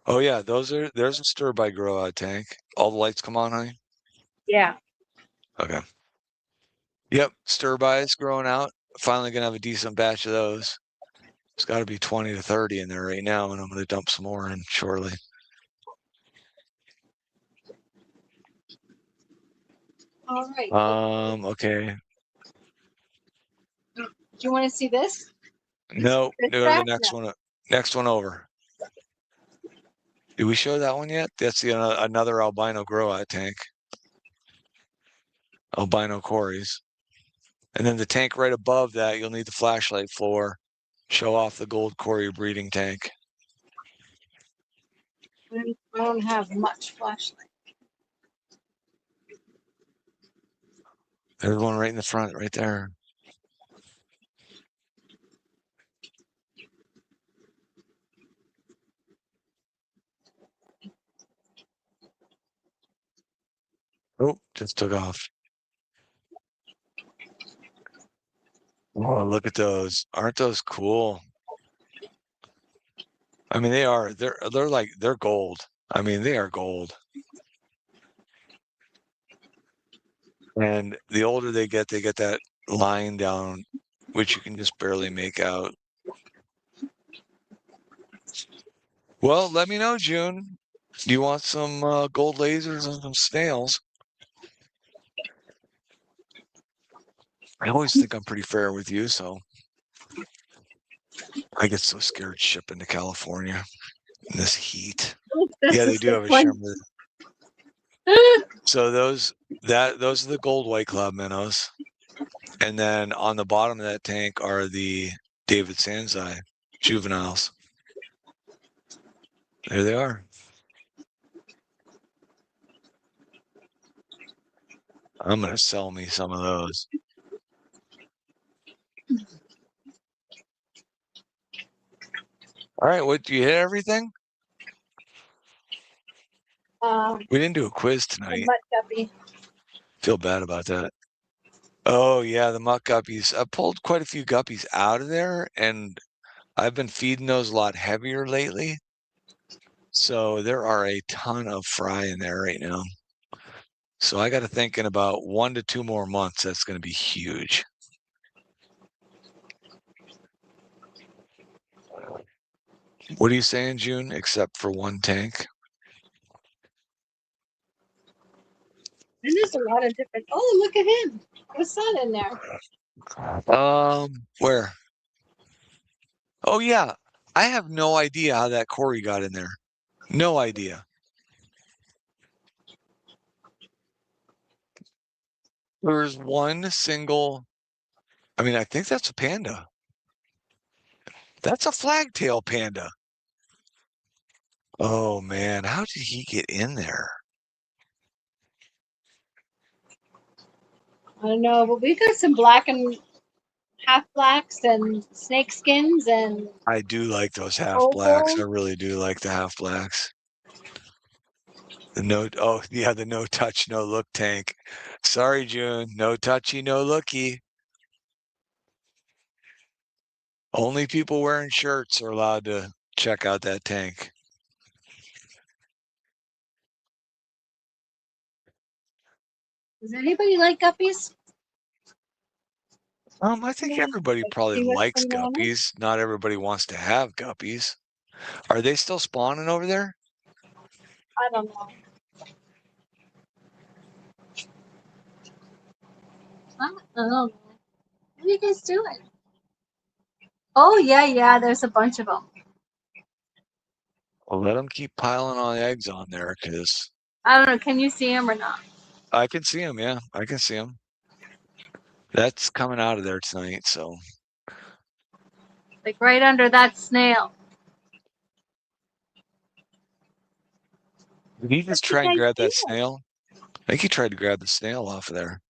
Oh yeah, there's a stir by grow out tank. All the lights come on, honey? Yeah. Okay. Yep, stir bys growing out. Finally gonna have a decent batch of those. There's gotta be 20 to 30 in there right now, and I'm gonna dump some more in shortly. All right. Okay. Do you want to see this? No, This go to the back? next No. one. Next one over. Did we show that one yet? That's the another albino grow out tank. Albino quarries. And then the tank right above that, you'll need the flashlight for. Show off the gold quarry breeding tank. I don't have much flashlight. There's one right in the front, right there. Oh, just took off. Oh, look at those. Aren't those cool? I mean, they are. They're gold. I mean, they are gold. And the older they get that line down, which you can just barely make out. Well, let me know, June. Do you want some gold lasers and some snails? I always think I'm pretty fair with you, so I get so scared shipping to California in this heat. Yeah, they do have a shimmer. So those are the gold white cloud minnows. And then on the bottom of that tank are the David Sanzai juveniles. There they are. I'm gonna sell me some of those. All right, what do you hit everything? We didn't do a quiz tonight. Mutt guppy. Feel bad about that. Oh yeah, the muck guppies. I pulled quite a few guppies out of there, and I've been feeding those a lot heavier lately. So there are a ton of fry in there right now. So I got to think in about 1 to 2 more months, that's going to be huge. What are you saying, June? Except for one tank? And there's a lot of different. Oh, look at him. What's that in there? Where? Oh yeah, I have no idea how that Corey got in there. No idea. There's one single. I mean, I think that's a panda. That's a flagtail panda. Oh man, how did he get in there? I don't know, but we got some black and half blacks and snake skins and I do like those half blacks. I really do like the half blacks. Oh yeah, the no touch, no look tank. Sorry, June. No touchy, no looky. Only people wearing shirts are allowed to check out that tank. Does anybody like guppies? I think Yeah, everybody like, probably see what's likes going on? guppies. Not everybody wants to have guppies. Are they still spawning over there? I don't know. I don't know. What are you guys doing? Oh, yeah, there's a bunch of them. Well, let them keep piling on eggs on there, because I don't know. Can you see them or not? I can see them. Yeah, I can see them. That's coming out of there tonight. So Like right under that snail. did he just try and grab that snail? I think he tried to grab the snail off of there.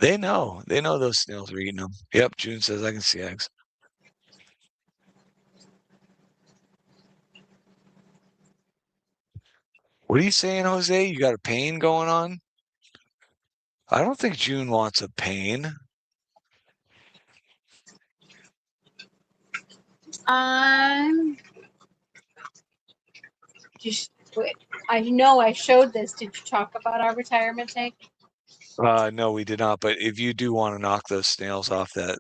They know. They know those snails are eating them. Yep, June says I can see eggs. What are you saying, Jose? You got a pain going on? I don't think June wants a pain. Just wait. I know I showed this. Did you talk about our retirement tank? No, we did not. But if you do want to knock those snails off, that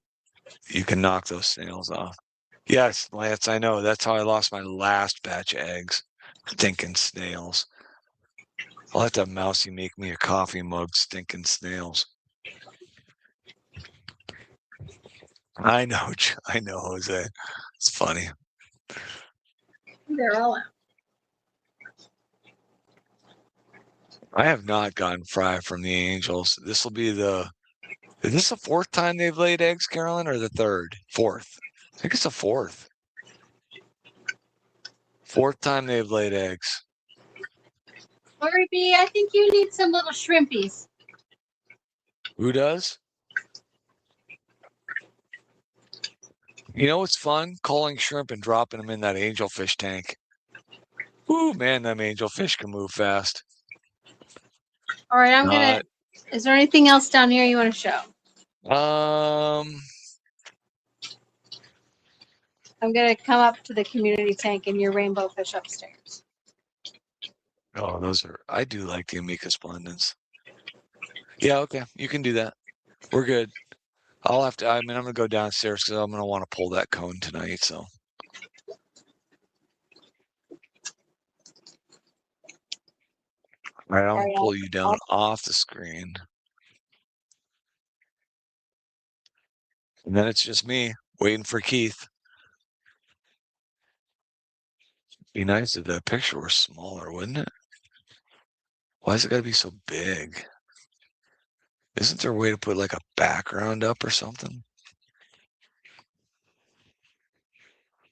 you can knock those snails off. Yes, Lance, I know. That's how I lost my last batch of eggs. Stinking snails. I'll have to have Mousy make me a coffee mug, stinking snails. I know, I know, Jose. It's funny. They're all out. I have not gotten fry from the Angels. This will be the. Is this the fourth time they've laid eggs, Carolyn, or the third? Fourth. I think it's the fourth. Fourth time they've laid eggs. Lori B, I think you need some little shrimpies. Who does? You know what's fun? Calling shrimp and dropping them in that angelfish tank. Ooh, man, them angelfish can move fast. All right, I'm gonna. Is there anything else down here you want to show? I'm gonna come up to the community tank and your rainbow fish upstairs. Oh, those are. I do like the Amica Splendens. Yeah, okay, you can do that. We're good. I'll have to. I mean, I'm gonna go downstairs because I'm gonna want to pull that cone tonight. So. All right, I'll Alright, pull you down off the screen. And then it's just me waiting for Keith. Be nice if that picture were smaller, wouldn't it? Why is it gotta be so big? Isn't there a way to put like a background up or something?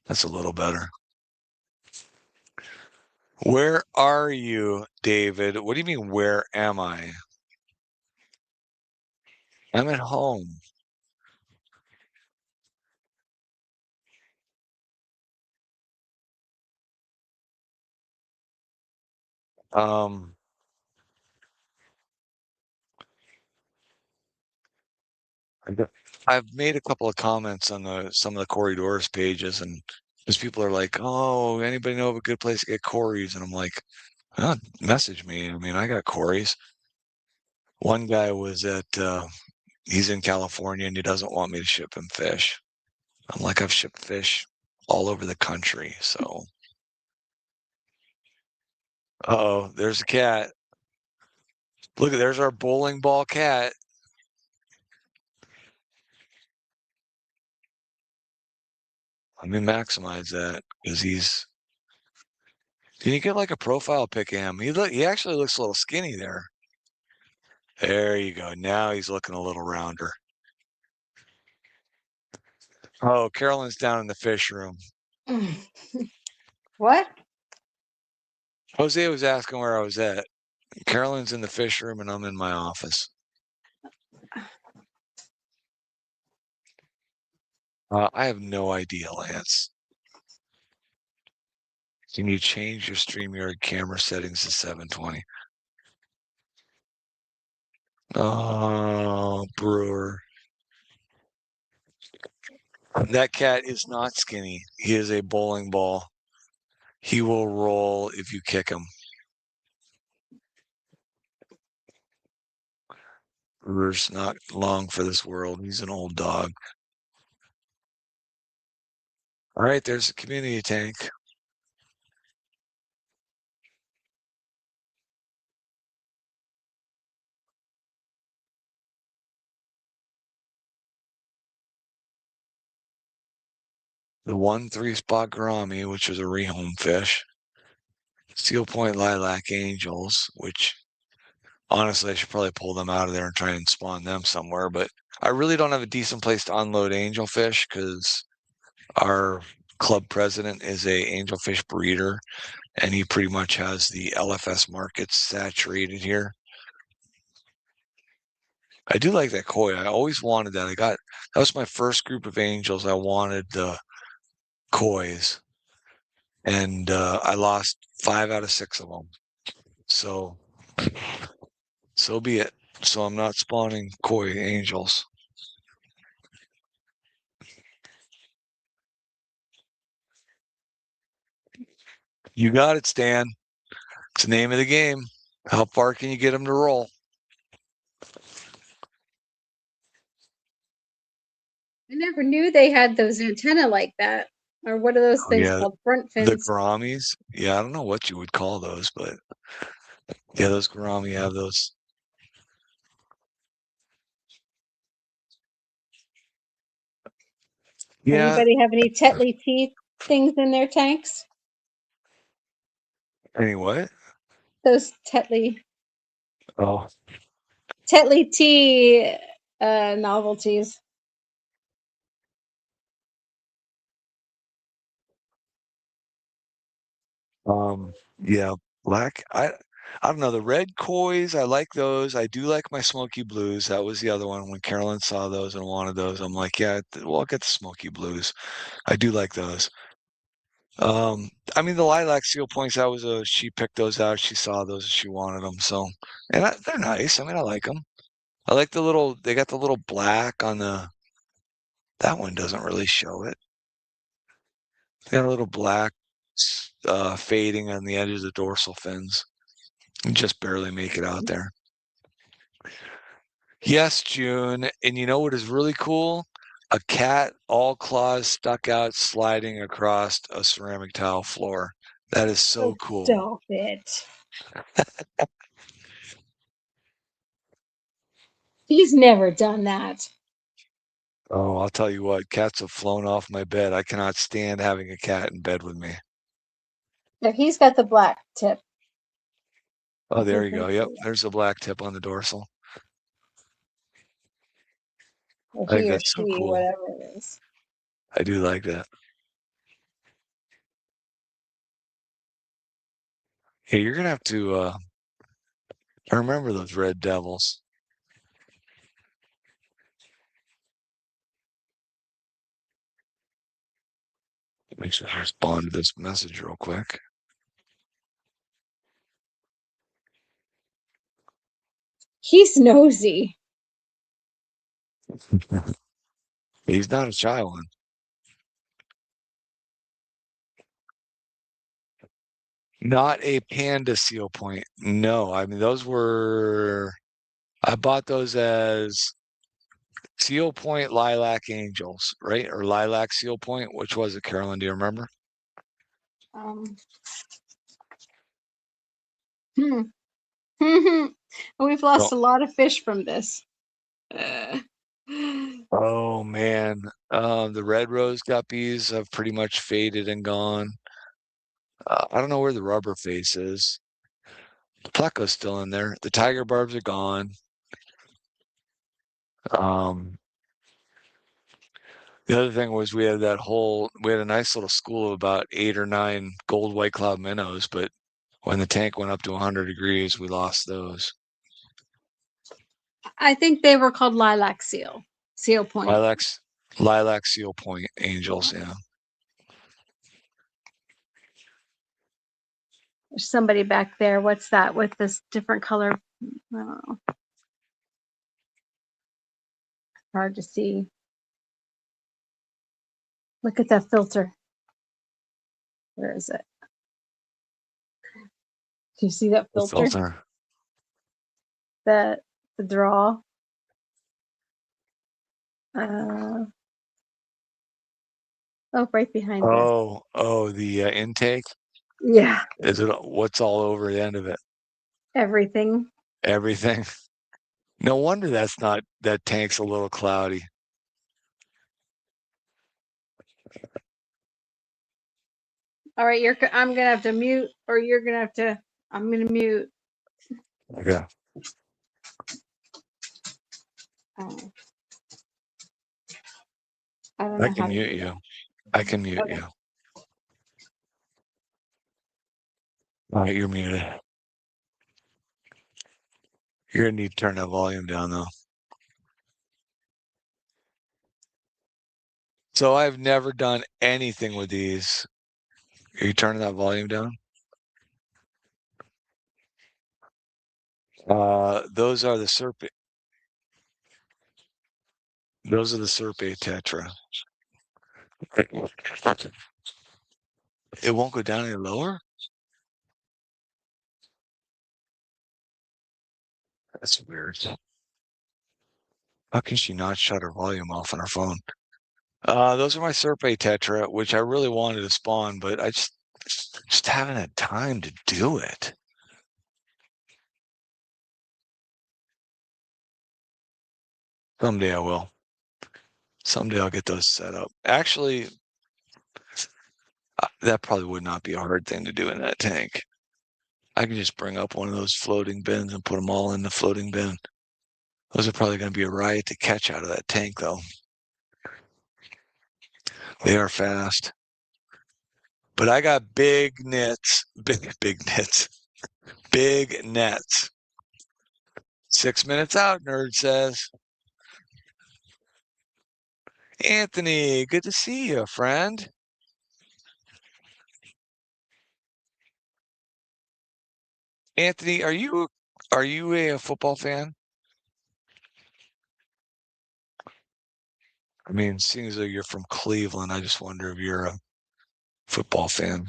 That's a little better. Where are you, David? What do you mean, where am I? I'm at home. Um, I've made a couple of comments on some of the corridors pages, and just people are like, "Oh, anybody know of a good place to get Corys?" And I'm like, oh, "Message me. I mean, I got Corys." One guy was he's in California and he doesn't want me to ship him fish. I'm like, I've shipped fish all over the country, so. Oh, there's a cat. Look, there's our bowling ball cat. Let me maximize that because he's. Can you get like a profile pic of him? He actually looks a little skinny there. There you go. Now he's looking a little rounder. Oh, Carolyn's down in the fish room. What? Jose was asking where I was at. Carolyn's in the fish room and I'm in my office. I have no idea, Lance. Can you change your StreamYard camera settings to 720? Oh, Brewer. That cat is not skinny. He is a bowling ball. He will roll if you kick him. Brewer's not long for this world. He's an old dog. All right, there's a community tank. The 1-3 spot gourami, which is a rehome fish. Steel Point Lilac Angels, which honestly, I should probably pull them out of there and try and spawn them somewhere. But I really don't have a decent place to unload angelfish because our club president is a angelfish breeder and he pretty much has the LFS market saturated here. I do like that koi. I always wanted that. That was my first group of angels. I wanted the kois, and I lost 5 out of 6 of them. So be it. So I'm not spawning koi angels. You got it, Stan. It's the name of the game. How far can you get them to roll? I never knew they had those antenna like that. Or what are those Oh, things yeah, called? Front the fins. gouramis. Yeah, I don't know what you would call those, but yeah, those gourami have those. Yeah. Anybody have any Tetley tea things in their tanks? Anyway. Those Tetley Oh, tea novelties. yeah, black. I don't know. The red kois, I like those. I do like my smoky blues. That was the other one. When Carolyn saw those and wanted those, I'm like, yeah, well, I'll get the smoky blues. I do like those. I mean, the lilac seal points, she picked those out. She saw those and she wanted them. So, and they're nice. I mean, I like them. I like they got the little black on that one doesn't really show it. They got a little black fading on the edge of the dorsal fins. You just barely make it out there. Yes, June. And you know what is really cool? A cat, all claws stuck out, sliding across a ceramic tile floor. That is so cool. Stop it. He's never done that. Oh, I'll tell you what, cats have flown off my bed. I cannot stand having a cat in bed with me. No, he's got the black tip. Oh, there you go. Yep, there's the black tip on the dorsal. Or I think he or that's so she, cool. whatever it is. I do like that. Hey, you're gonna have to remember those red devils. Make sure I respond to this message real quick. He's nosy. He's not a shy one. Not a panda seal point. No, I mean I bought those as seal point lilac angels, right? Or lilac seal point. Which was it, Carolyn? Do you remember? We've lost Oh, a lot of fish from this. oh man. The red rose guppies have pretty much faded and gone. I don't know where the rubber face is. The pleco's still in there. The tiger barbs are gone. Um, the other thing was we had a nice little school of about 8 or 9 gold white cloud minnows, but when the tank went up to 100 degrees, we lost those. I think they were called lilac seal point. Lilac seal point angels, yeah. There's somebody back there. What's that with this different color? I don't know. Hard to see. Look at that filter. Where is it? Do you see that The filter? filter. The draw. Oh, right behind this. Oh, the intake. Yeah, What's all over the end of it? everything. Everything. No wonder that tank's a little cloudy. All right, I'm gonna have to mute, or you're gonna have to. I'm gonna mute. Okay. Oh. I don't I know how can to mute do you. that. I can mute Okay. you. All right, you're muted. You're gonna need to turn that volume down though. So I've never done anything with these. Are you turning that volume down? Those are the Serpe. Those are the Serpe Tetra. It won't go down any lower? That's weird. How can she not shut her volume off on her phone? Those are my Serpe Tetra, which I really wanted to spawn, but I just haven't had time to do it. Someday I will. Someday I'll get those set up. Actually, that probably would not be a hard thing to do in that tank. I can just bring up one of those floating bins and put them all in the floating bin. Those are probably going to be a riot to catch out of that tank, though. They are fast. But I got big nets, big nets, big nets. 6 minutes out, nerd says. Anthony, good to see you, friend. Anthony, are you a football fan? I mean, seeing as though you're from Cleveland, I just wonder if you're a football fan.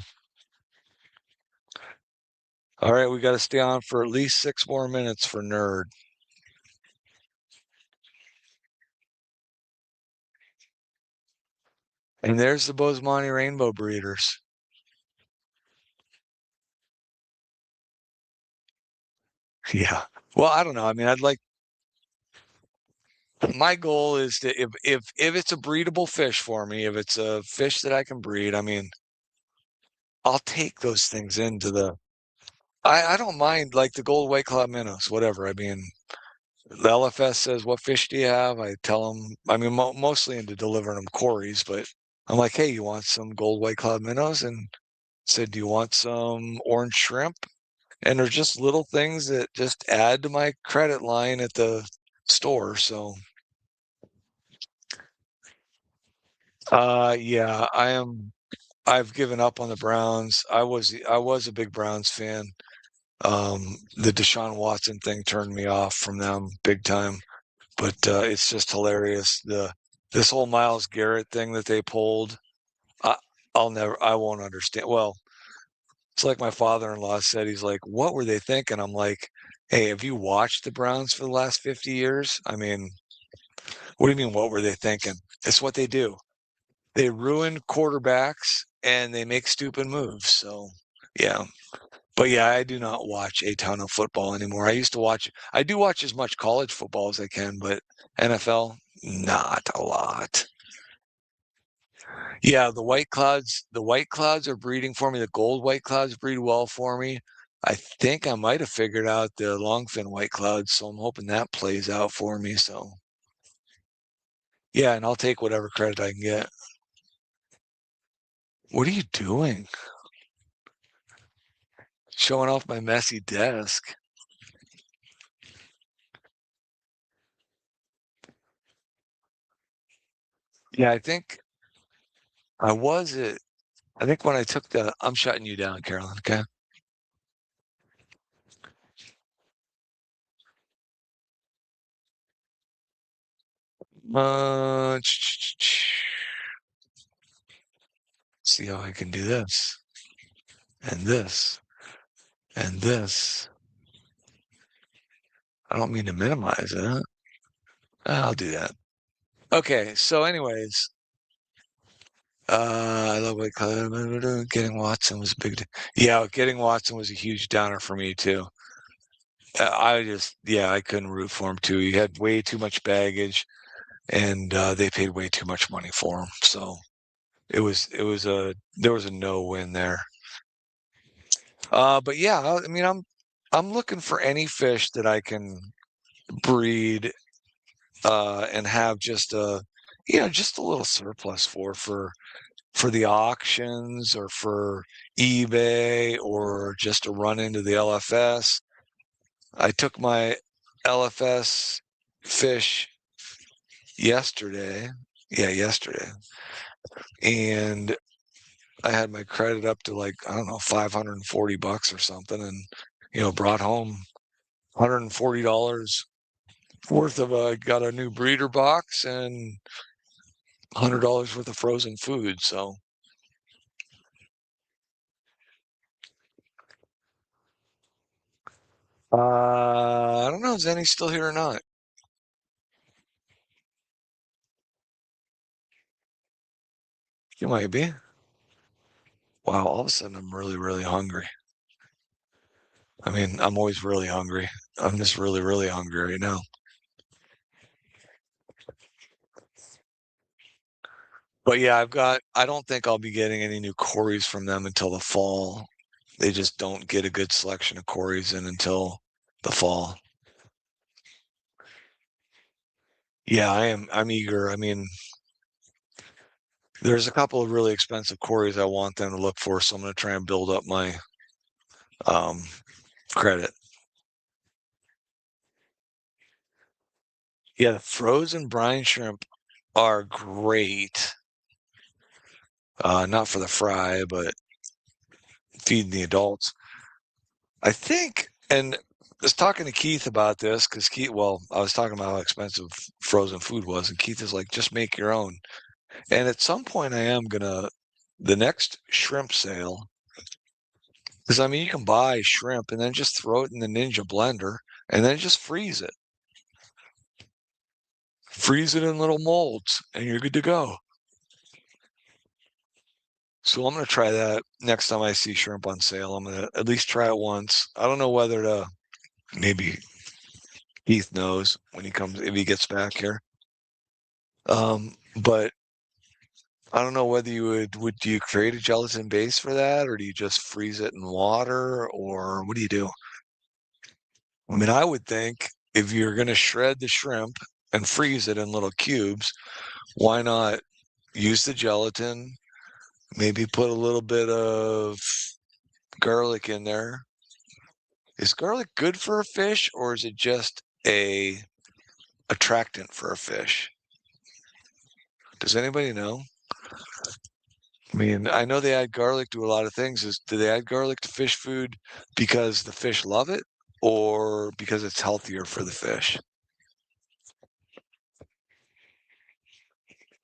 All right, we got to stay on for at least 6 more minutes for Nerd. And there's the Bosemani Rainbow Breeders. Yeah. Well, I don't know. I mean, my goal is to if it's a breedable fish for me, if it's a fish that I can breed, I mean, I'll take those things into the I don't mind like the gold white cloud minnows, whatever. I mean, the LFS says, "What fish do you have?" I tell them. I mean, mostly into delivering them Corys, but I'm like, "Hey, you want some gold white cloud minnows?" And said, "Do you want some orange shrimp?" And they're just little things that just add to my credit line at the store. So, yeah, I've given up on the Browns. I was a big Browns fan. The Deshaun Watson thing turned me off from them big time. But it's just hilarious. This whole Myles Garrett thing that they pulled, I won't understand. Well, it's like my father-in-law said. He's like, "What were they thinking?" I'm like, "Hey, have you watched the Browns for the last 50 years? I mean, what do you mean? What were they thinking? It's what they do. They ruin quarterbacks and they make stupid moves." So, yeah. But yeah, I do not watch a ton of football anymore. I do watch as much college football as I can, but NFL, not a lot. Yeah, the white clouds are breeding for me. The gold white clouds breed well for me. I think I might have figured out the longfin white clouds, so I'm hoping that plays out for me. So yeah, and I'll take whatever credit I can get. What are you doing? Showing off my messy desk. Yeah, I think I was it. I think when I took I'm shutting you down, Carolyn. Okay. Uh, see how I can do this and this and this. I don't mean to minimize it. I'll do that. Okay. So, anyways, I love what getting Watson was a yeah, getting Watson was a huge downer for me too. I couldn't root for him too. He had way too much baggage, and they paid way too much money for him. So there was a no win there. But yeah, I mean, I'm looking for any fish that I can breed and have just just a little surplus for the auctions or for eBay or just to run into the LFS. I took my LFS fish yesterday. Yeah, yesterday. And I had my credit up to like, I don't know, $540 or something, and brought home $140 worth of got a new breeder box and $100 worth of frozen food. So I don't know, is Zenny still here or not? You might be. Wow, all of a sudden I'm really, really hungry. I mean, I'm always really hungry. I'm just really, really hungry right now. But yeah, I don't think I'll be getting any new Corys from them until the fall. They just don't get a good selection of Corys in until the fall. Yeah, I'm eager. I mean, there's a couple of really expensive Corys I want them to look for, so I'm going to try and build up my um, credit. Yeah, the frozen brine shrimp are great. Not for the fry, but feeding the adults. I think, and I was talking to Keith about this because Keith, well, I was talking about how expensive frozen food was, and Keith is like, just make your own. And at some point, I am gonna, the next shrimp sale, because I mean, you can buy shrimp and then just throw it in the Ninja blender and then just freeze it. Freeze it in little molds, and you're good to go. So I'm gonna try that next time I see shrimp on sale. I'm gonna at least try it once. I don't know whether to, maybe Keith knows when he comes, if he gets back here. But I don't know whether do you create a gelatin base for that, or do you just freeze it in water, or what do you do? I mean, I would think if you're going to shred the shrimp and freeze it in little cubes, why not use the gelatin, maybe put a little bit of garlic in there. Is garlic good for a fish, or is it just a attractant for a fish? Does anybody know? I mean, I know they add garlic to a lot of things. Do they add garlic to fish food because the fish love it or because it's healthier for the fish?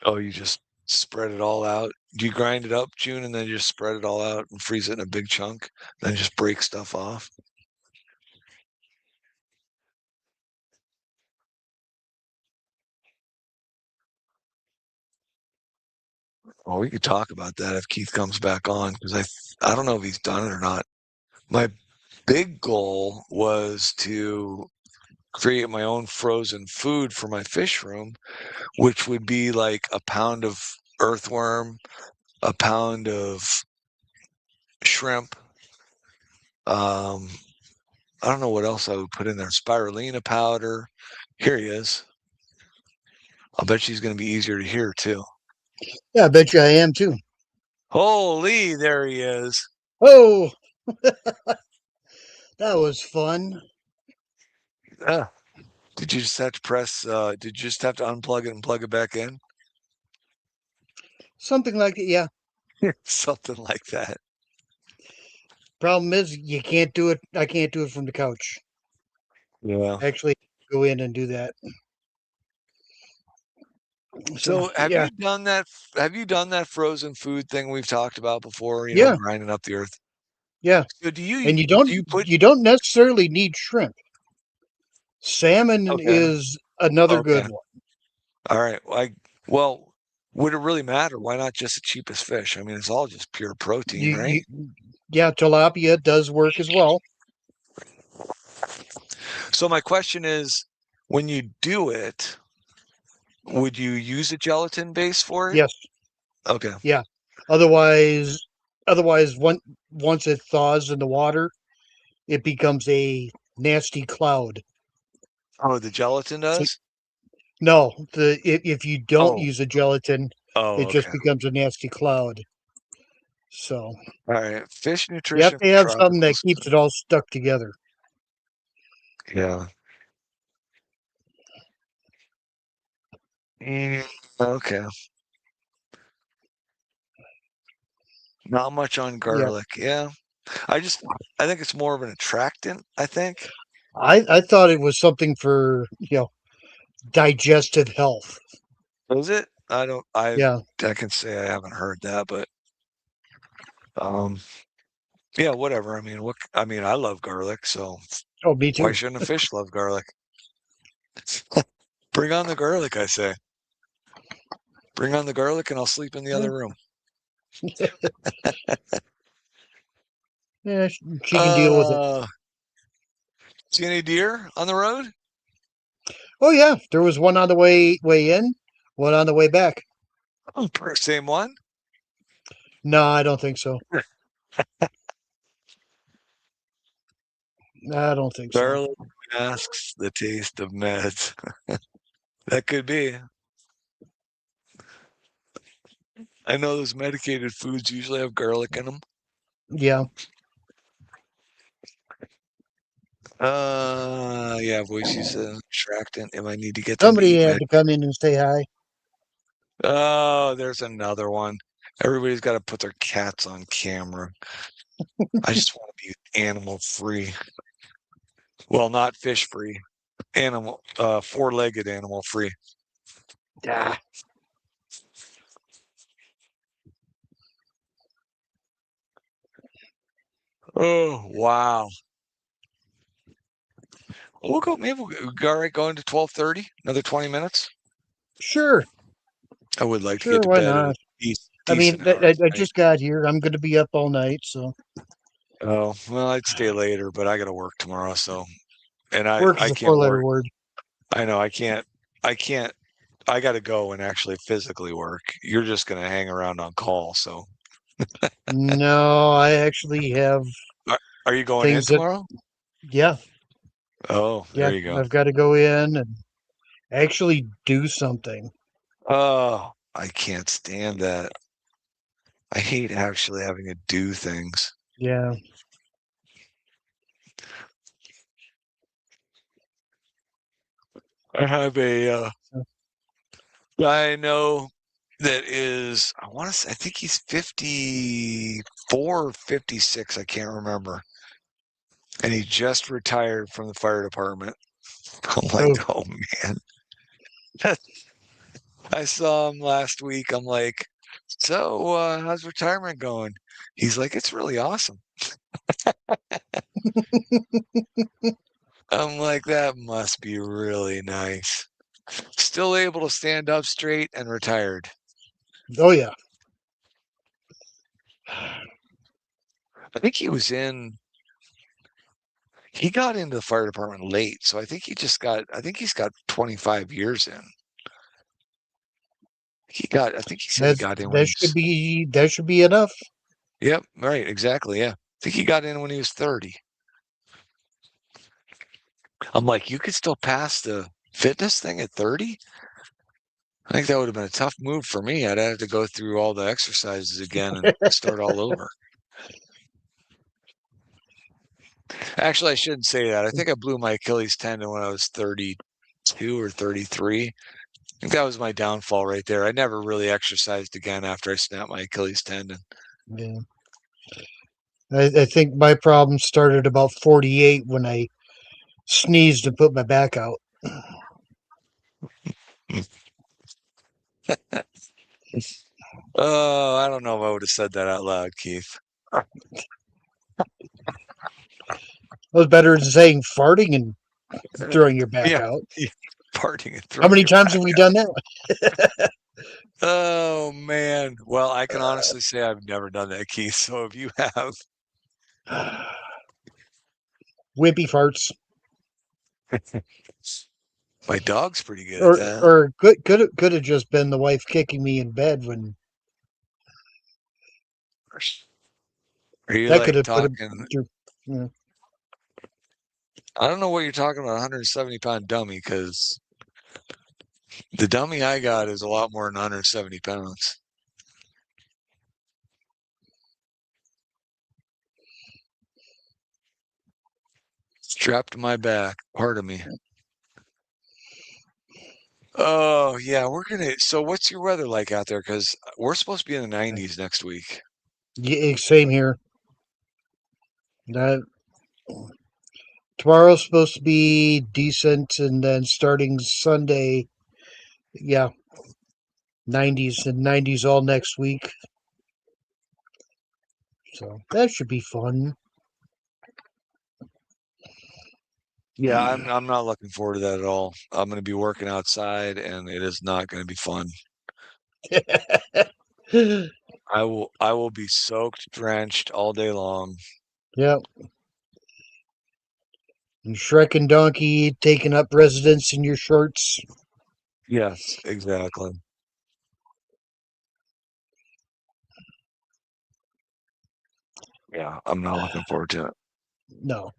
Oh, you just spread it all out. Do you grind it up, June, and then just spread it all out and freeze it in a big chunk, then just break stuff off? Well, we could talk about that if Keith comes back on because I don't know if he's done it or not. My big goal was to create my own frozen food for my fish room, which would be like a pound of earthworm, a pound of shrimp. Um, I don't know what else I would put in there. Spirulina powder. Here he is. I'll bet she's going to be easier to hear too. Yeah, I bet you I am too. Holy, there he is. Oh, that was fun. Ah, did you just have to press? Did you just have to unplug it and plug it back in? Something like that. Yeah. Something like that. Problem is, you can't do it. I can't do it from the couch. Yeah. Actually, go in and do that. So have yeah, you done that? Have you done that frozen food thing we've talked about before? You know, yeah, grinding up the earth. yeah. So And do you put? you don't necessarily need shrimp. Salmon Okay. is another Okay. good one. All right. Well, would it really matter? Why not just the cheapest fish? I mean, it's all just pure protein, right? Yeah, tilapia does work as well. So my question is, when you do it, would you use a gelatin base for it? Yes, Okay. yeah. Otherwise, once it thaws in the water, it becomes a nasty cloud. Oh, the gelatin So does? no, if you don't Oh. use a gelatin, Oh, it just okay. becomes a nasty cloud. So All right. Fish you have nutrition to for have something that tropicals. keeps it all stuck together. Yeah. Okay. Not much on Yeah, garlic. Yeah. I think it's more of an attractant, I think. I thought it was something for digestive health. Was it? I don't. Yeah. I can say I haven't heard that, but um, yeah, whatever. I mean, what? I mean, I love garlic, so Oh, me why too. shouldn't a fish love garlic? Bring on the garlic, I say. Bring on the garlic, and I'll sleep in the other room. Yeah, she can deal with it. See any deer on the road? Oh yeah, there was one on the way in, one on the way back. Oh, same one. No, I don't think so. I don't think so. Garlic masks the taste of meds. That could be. I know those medicated foods usually have garlic in them. Yeah. Yeah, voice use an attractant. If I need to get them to Somebody eat had med. to come in and say hi. Oh, there's another one. Everybody's got to put their cats on camera. I just want to be animal free. Well, not fish free. Animal, four-legged animal free. Ah, Oh, wow. We'll go. Maybe we'll go, all right, going to 12:30. Another 20 minutes. sure, I would like to sure, get to why bed at a not? I mean, decent hour I tonight. just got here. I'm going to be up all night, so Oh, well, I'd stay later, but I got to work tomorrow, so and I work is I a can't four-letter work. word. I know I can't. I can't. I got to go and actually physically work. You're just going to hang around on call, so No, I actually have are you going in things that, tomorrow? yeah, Oh, yeah, there you go. I've got to go in and actually do something. Oh, I can't stand that. I hate actually having to do things. Yeah. I have a guy I know that is, I want to say, I think he's 54, 56. I can't remember. And he just retired from the fire department. I'm Oh, like, oh man. I saw him last week. I'm like, so how's retirement going? He's like, it's really awesome. I'm like, that must be really nice. Still able to stand up straight and retired. oh yeah. I think he got into the fire department late. So I think I think he's got 25 years in. I think he said he got in when That should be enough. yep, right, exactly. Yeah. I think he got in when he was 30. I'm like, you could still pass the fitness thing at 30? I think that would have been a tough move for me. I'd have to go through all the exercises again and start all over. Actually, I shouldn't say that. I think I blew my Achilles tendon when I was 32 or 33. I think that was my downfall right there. I never really exercised again after I snapped my Achilles tendon. Yeah. I think my problem started about 48 when I sneezed and put my back out. Oh, I don't know if I would have said that out loud, Keith. It was better than saying farting and throwing your back Yeah, out. parting and How throwing many your times back have we out. done that? Oh man. Well, I can honestly say I've never done that, Keith. So if you have, Wimpy farts. my dog's pretty good at that. Or could have just been the wife kicking me in bed when Are you that could like have put talking? him. I don't know what you're talking about, 170-pound dummy, because the dummy I got is a lot more than 170 pounds. Strapped to my back, part of me. Oh yeah, so what's your weather like out there? Because we're supposed to be in the 90s next week. Yeah, same here. That tomorrow's supposed to be decent, and then starting Sunday, yeah, 90s and 90s all next week. So that should be fun. Yeah, I'm not looking forward to that at all. I'm going to be working outside, and it is not going to be fun. I will be soaked, drenched all day long. Yep. And Shrek and Donkey taking up residence in your shorts. Yes, exactly. Yeah, I'm not looking forward to it. No.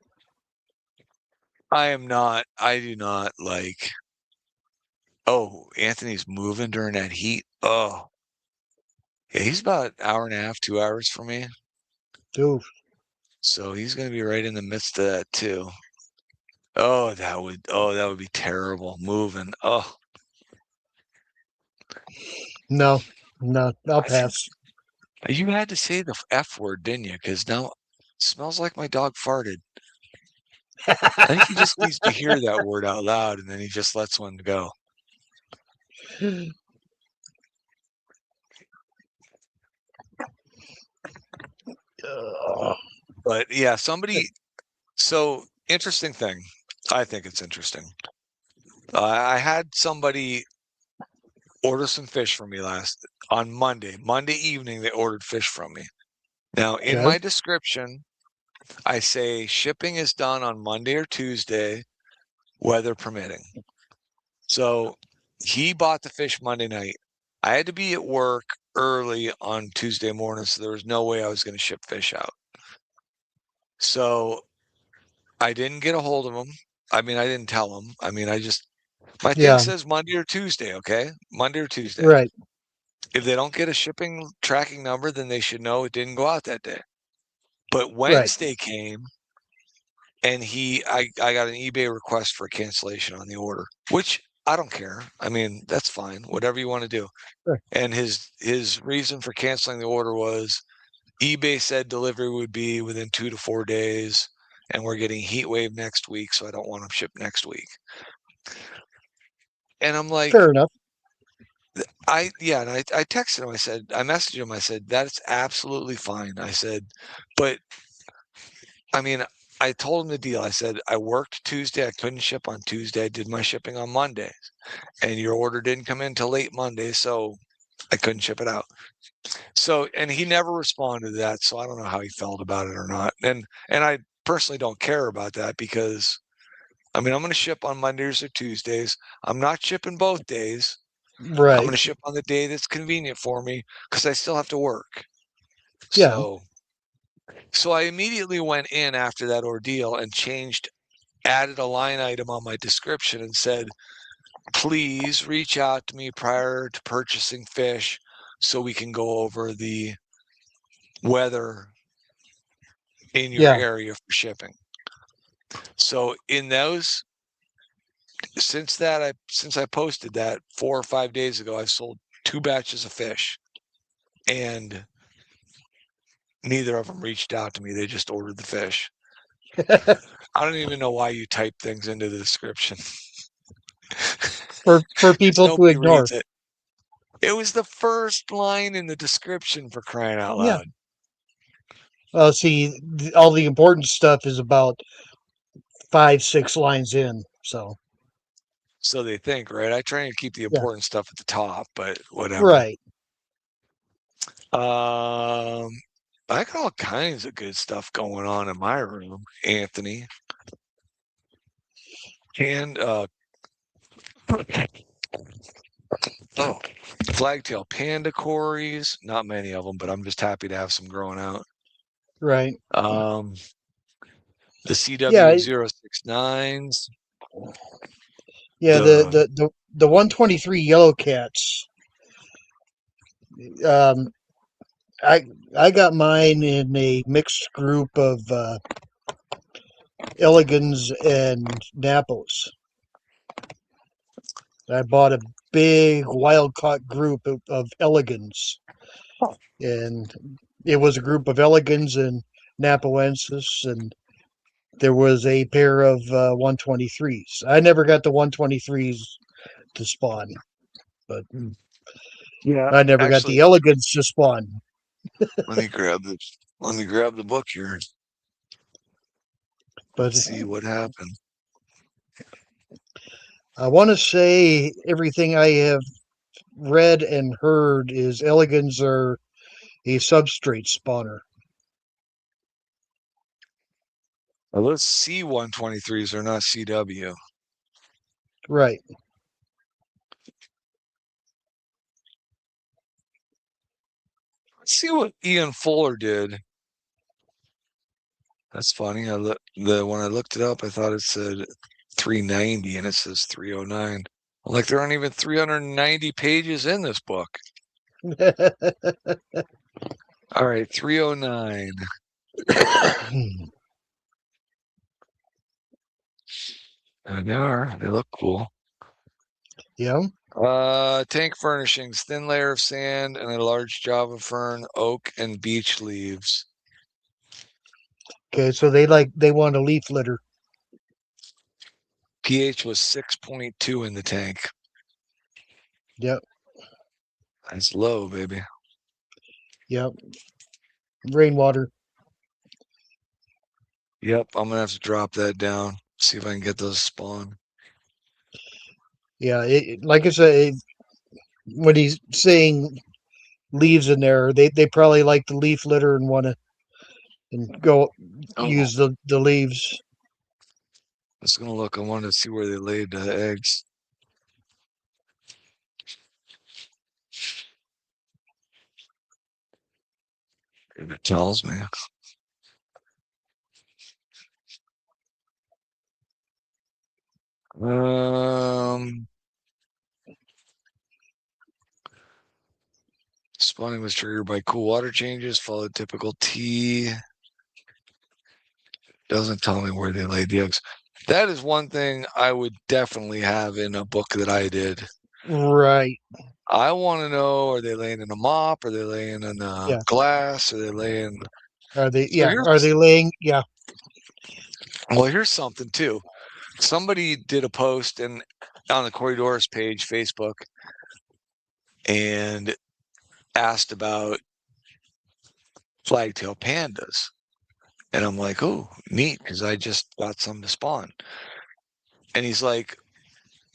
I am not. I do not like. Oh, Anthony's moving during that heat. Oh, yeah, he's about an hour and a half, 2 hours from me. Oof. So he's going to be right in the midst of that too. Oh, that would be terrible. Moving. Oh, No. No. I'll I think pass. you had to say the F word, didn't you? Because now it smells like my dog farted. I think he just needs to hear that word out loud, and then he just lets one go. But yeah, so interesting thing. I think it's interesting. I had somebody order some fish from me on Monday. Monday evening, they ordered fish from me. Now, in Okay. my description, I say shipping is done on Monday or Tuesday, weather permitting. So he bought the fish Monday night. I had to be at work early on Tuesday morning, so there was no way I was going to ship fish out. So I didn't get a hold of him. I mean, I didn't tell him. I mean, my thing Yeah. says Monday or Tuesday, okay? Monday or Tuesday. Right. If they don't get a shipping tracking number, then they should know it didn't go out that day. But Right. Wednesday came and I got an eBay request for a cancellation on the order, which I don't care. I mean, that's fine. Whatever you want to do. Sure. And his reason for canceling the order was eBay said delivery would be within 2 to 4 days, and we're getting heat wave next week, so I don't want them shipped next week. And I'm like, Fair enough. and I texted him. I messaged him. I said, that's absolutely fine. I said, but I mean, I told him the deal. I said, I worked Tuesday. I couldn't ship on Tuesday. I did my shipping on Monday, and your order didn't come in till late Monday, so I couldn't ship it out. So, and he never responded to that. So I don't know how he felt about it or not. And I personally don't care about that because, I mean, I'm going to ship on Mondays or Tuesdays. I'm not shipping both days. I'm Right. going to ship on the day that's convenient for me because I still have to work. Yeah. So I immediately went in after that ordeal and added a line item on my description and said, please reach out to me prior to purchasing fish so we can go over the weather in your Yeah. area for shipping. So since I posted that 4 or 5 days ago, I've sold 2 batches of fish, and neither of them reached out to me. They just ordered the fish. I don't even know why you type things into the description. For 'Cause people to nobody ignore. reads it. It was the first line in the description, for crying out Yeah. loud. See, all the important stuff is about 5-6 lines in. So So they think, right? I try and keep the important stuff at the top, but whatever. right. I got all kinds of good stuff going on in my room, Anthony. And flagtail panda cories, not many of them, but I'm just happy to have some growing out. Right. The Yeah. CW069s. Yeah. The 123 yellow cats. I got mine in a mixed group of Elegans and Napos. I bought a big wild caught group of Elegans, Oh. and it was a group of Elegans and Napoensis, and there was a pair of 123s. I never got the 123s to spawn. Yeah, I never got actually, the elegance to spawn. let me grab the book here. But See what happened. I want to say everything I have read and heard is elegans are a substrate spawner. Well, those C123s are not CW. Right. Let's see what Ian Fuller did. That's funny. When I looked it up, I thought it said 390 and it says 309. Like there aren't even 390 pages in this book. All right, 309. And they are. They look cool. Yeah. Tank furnishings, thin layer of sand and a large Java fern, oak, and beech leaves. Okay, so they want a leaf litter. pH was 6.2 in the tank. Yep. That's low, baby. Yep. Rainwater. Yep, I'm gonna have to drop that down. See if I can get those spawn. Yeah, like I said, when he's saying leaves in there, they probably like the leaf litter and want to and go Oh, use the leaves. I was gonna look. I wanted to see where they laid the eggs. If it tells me. Spawning was triggered by cool water changes, followed typical T. Doesn't tell me where they laid the eggs. That is one thing I would definitely have in a book that I did. Right. I want to know: are they laying in a mop? Are they laying in Yeah. glass? Are they laying? Are they? So Yeah. Are they laying? Yeah. Well, here's something too. Somebody did a post on the Corridors page, Facebook, and asked about flagtail pandas. And I'm like, oh, neat, because I just got some to spawn. And he's like,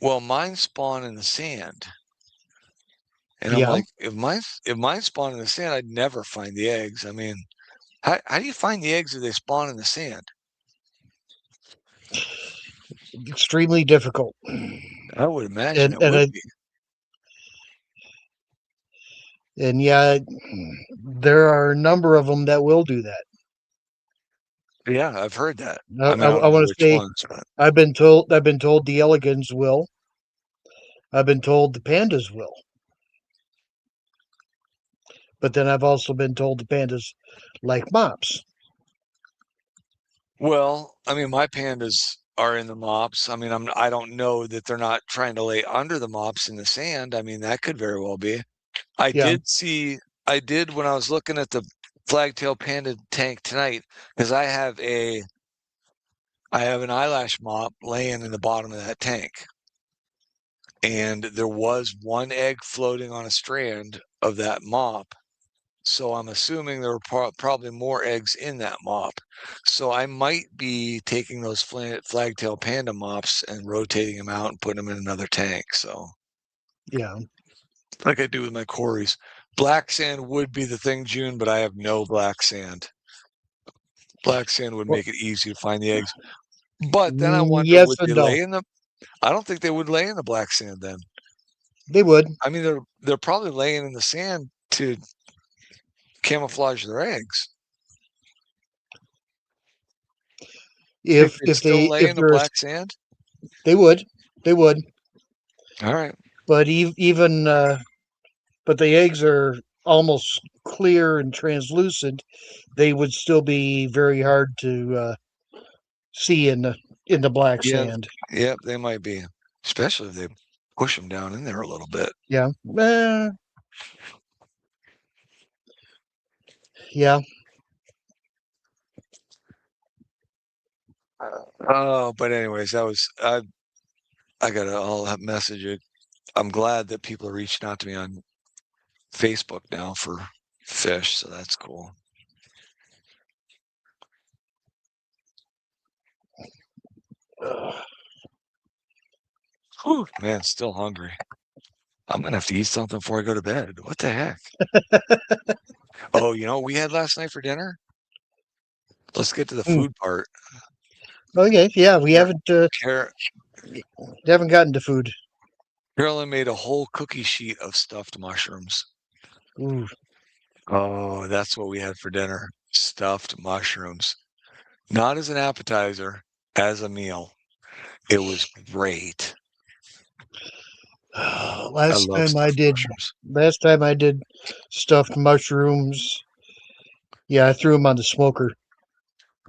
well, mine spawn in the sand. And I'm Yeah. like, if mine spawn in the sand, I'd never find the eggs. I mean, how do you find the eggs if they spawn in the sand? Extremely difficult. I would imagine it And would be. yeah, there are a number of them that will do that. Yeah, I've heard that. I, I mean, I don't I know want to which say ones, but I've been told the elegans will. I've been told the pandas will. But then I've also been told the pandas like mops. well, I mean, my pandas are in the mops. I mean, I don't know that they're not trying to lay under the mops in the sand. I mean, that could very well be. I Yeah. did when I was looking at the flagtail panda tank tonight, because I have an eyelash mop laying in the bottom of that tank. And there was one egg floating on a strand of that mop. So I'm assuming there were probably more eggs in that mop. So I might be taking those flagtail panda mops and rotating them out and putting them in another tank. So, Yeah. like I do with my quarries. Black sand would be the thing, June, but I have no black sand. Black sand would Well, make it easy to find the eggs. But then I wonder, yes would they and no. lay in the? I don't think they would lay in the black sand then. They would. I mean, they're probably laying in the sand to camouflage their eggs. Think they'd still lay If in the there's black sand? they would. They would. All right. But even but the eggs are almost clear and translucent. They would still be very hard to see in the black Yeah. sand. Yep, they might be, especially if they push them down in there a little bit. Yeah. Yeah. Oh, but anyways, I got a message. I'm glad that people are reaching out to me on Facebook now for fish, so that's cool. Whew, man, still hungry. I'm gonna have to eat something before I go to bed. What the heck? Oh, you know what we had last night for dinner? Let's get to the Hmm. food part. Okay, yeah, we Car- haven't gotten to food. Carolyn made a whole cookie sheet of stuffed mushrooms. Ooh. Oh, that's what we had for dinner. Stuffed mushrooms. Not as an appetizer, as a meal. It was great. I Last love time I stuffed did, mushrooms. last time I did stuffed mushrooms. Yeah, I threw them on the smoker.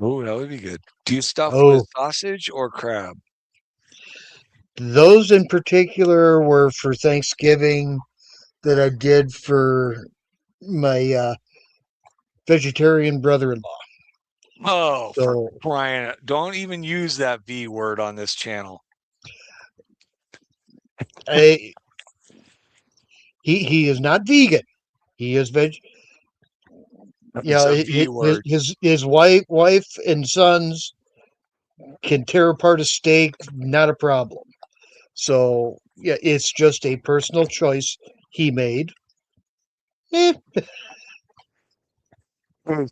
Oh, that would be good. Do you stuff with Oh, sausage or crab? those in particular were for Thanksgiving that I did for my vegetarian brother-in-law. Oh, for So crying! Don't even use that V word on this channel. I he is not vegan. He is veg. It's Yeah, a V word. his wife and sons can tear apart a steak, not a problem. So yeah, it's just a personal choice he made. Eh,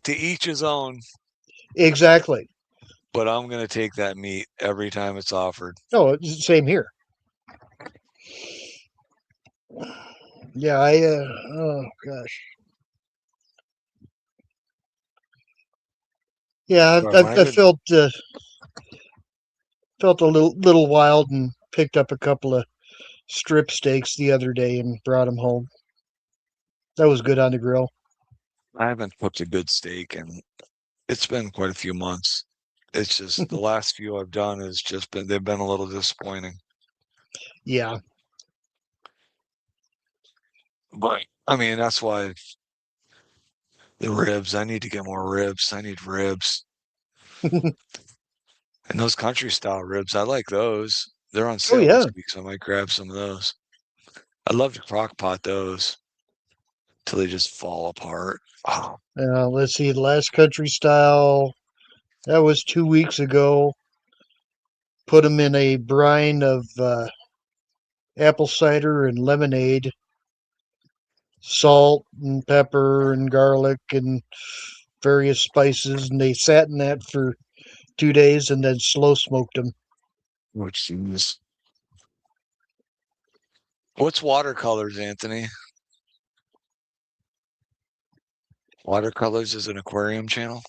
To each his own, exactly. but I'm gonna take that meat every time it's offered. No, it's the same here. Yeah, oh gosh. Yeah, Sorry, when I I go, felt a little wild and picked up a couple of strip steaks the other day and brought them home. That was good on the grill. I haven't cooked a good steak, and it's been quite a few months. It's just the last few I've done has just been they've been a little disappointing. Yeah. But I mean, that's why the ribs. I need to get more ribs. I need ribs. And those country style ribs, I like those. They're on Oh sale this yeah. week, so I might grab some of those. I'd love to crock pot those till they just fall apart. Oh, Let's see. The last country style that was 2 weeks ago. Put them in a brine of apple cider and lemonade, salt and pepper and garlic and various spices, and they sat in that for 2 days and then slow smoked them. which is what's watercolors, Anthony? Watercolors is an aquarium channel.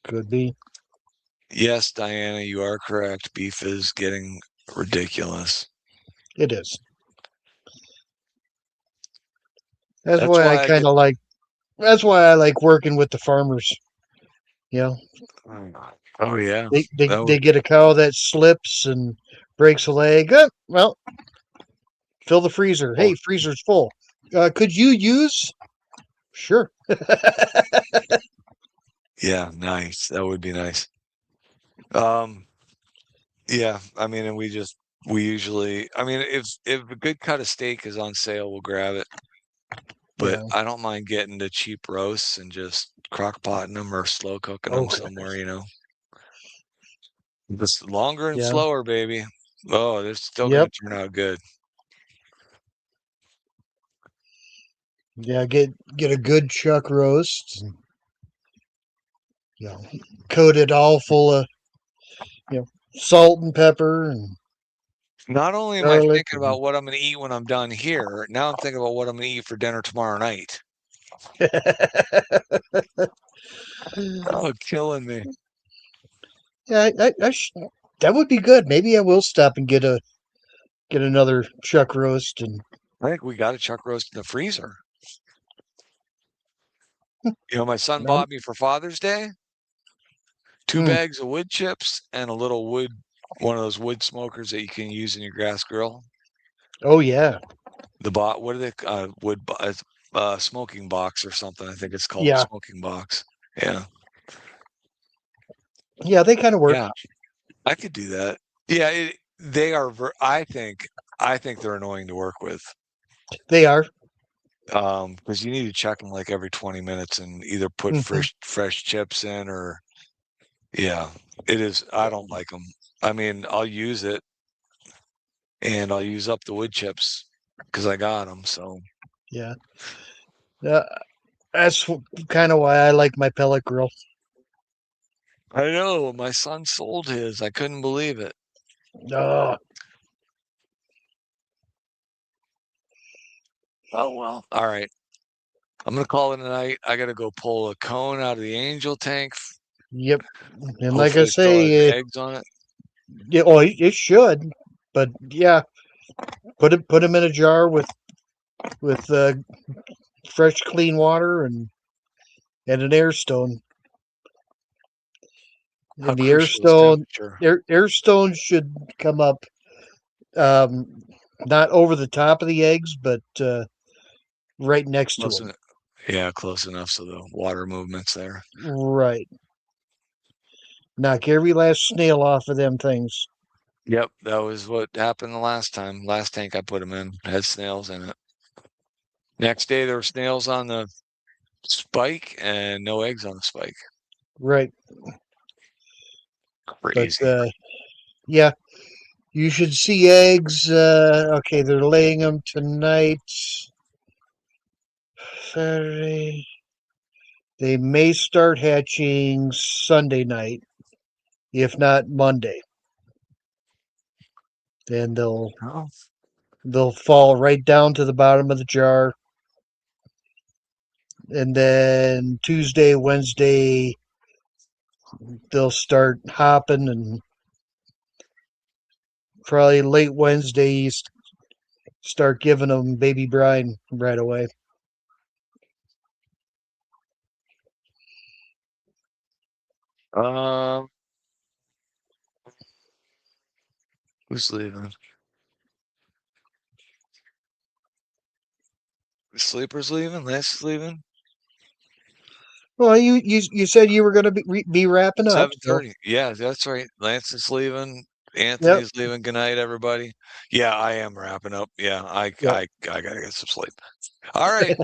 Could be. Yes, Diana, you are correct. Beef is getting ridiculous. It is. That's That's why I why I kind get. of like. That's why I like working with the farmers. You know, Oh yeah, that they would. get a cow that slips and breaks a leg. Well, fill the freezer. Oh Hey, freezer's full. Could you use? Sure. yeah, nice. That would be nice. Um, yeah. I mean, and we usually. I mean, if a good cut of steak is on sale, we'll grab it. But Yeah. I don't mind getting the cheap roasts and just crock potting them or slow cooking Oh, them somewhere. Just longer and yeah. slower, baby. Oh, they're still gonna Yep. turn out good. Yeah. Get a good chuck roast. You know, coat it all full of salt and pepper and Not only am I garlic. thinking about what I'm gonna eat when I'm done here, now I'm thinking about what I'm gonna eat for dinner tomorrow night. Oh, killing me. Yeah, that would be good. Maybe I will stop and get another chuck roast and I think we got a chuck roast in the freezer. My son um, bought me for Father's Day 2 mm, bags of wood chips and a little one of those wood smokers that you can use in your gas grill. oh yeah, What are they? Smoking box or something. I think it's called a yeah, smoking box. Yeah. Yeah, they kind of work. Yeah, I could do that. Yeah, they are. I think they're annoying to work with. They are. Because you need to check them like every 20 minutes and either put Mhm. fresh chips in or yeah, it is. I don't like them. I mean, I'll use it and I'll use up the wood chips because I got them. So Yeah. Uh, that's kind of why I like my pellet grill. I know my son sold his. I couldn't believe it. Oh, Oh well. All right. I'm gonna call it a night. I gotta go pull a cone out of the angel tank. yep. And like I Hopefully, it still has say, eggs on it. yeah, oh, it should. But yeah, put them in a jar with fresh, clean water and an air stone. How And the crucial is temperature? air stone should come up um, not over the top of the eggs, but right next to Close them. enough. Yeah, close enough so the water movement's there. Right. Knock every last snail off of them things. Yep, that was what happened the last time. Last tank I put them in had snails in it. Next day there were snails on the spike and no eggs on the spike. Right. But Crazy. yeah, you should see eggs. Okay, they're laying them tonight. Saturday. They may start hatching Sunday night, if not Monday. Then Oh. they'll fall right down to the bottom of the jar. And then Tuesday, Wednesday, they'll start hopping, and probably late Wednesday, start giving them baby brine right away. Um, who's leaving? The sleeper's leaving? Lance is leaving? Well, you said you were going to be wrapping up, so 7:30. Yeah, that's right. Lance is leaving. yep, Anthony's leaving. Good night, everybody. Yeah, I am wrapping up. Yeah, yep. I gotta get some sleep. All right.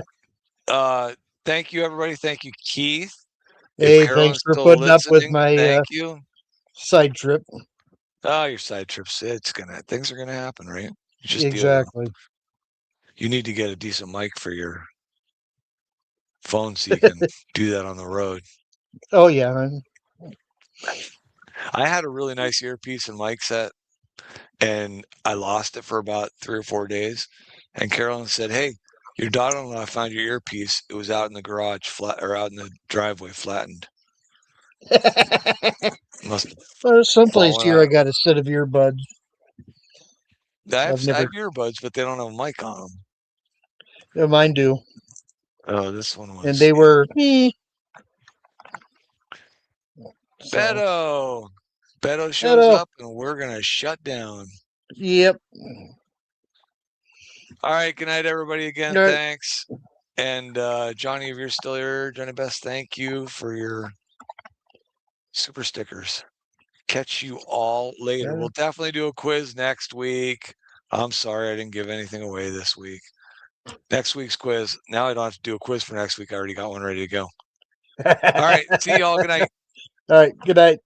Uh, thank you, everybody. Thank you, Keith. If Hey, thanks Carolyn's for still putting up with listening, my thank you. side trip. Oh, your side trips. Things are gonna happen, right? You just deal with them. Exactly. You need to get a decent mic for your phone so you can do that on the road. Oh yeah, I had a really nice earpiece and mic set, and I lost it for about 3 or 4 days. And Carolyn said, "Hey, your daughter-in-law found your earpiece. It was out in the garage, flat or out in the driveway, flattened. Must have well, someplace fallen here I out." got a set of earbuds. I've I have never. earbuds, but they don't have a mic on them. Yeah, mine do, Oh, this one and was, they yeah. were. So, Beto. Beto shows hello. up and we're gonna shut down. Yep. All right, good night, everybody. Again, All right. thanks. And Johnny, if you're still here, Johnny Best, thank you for your super stickers. Catch you all later. Yeah. We'll definitely do a quiz next week. I'm sorry I didn't give anything away this week. Next week's quiz. Now I don't have to do a quiz for next week. I already got one ready to go. All right. See y'all. Good night. All right. Good night.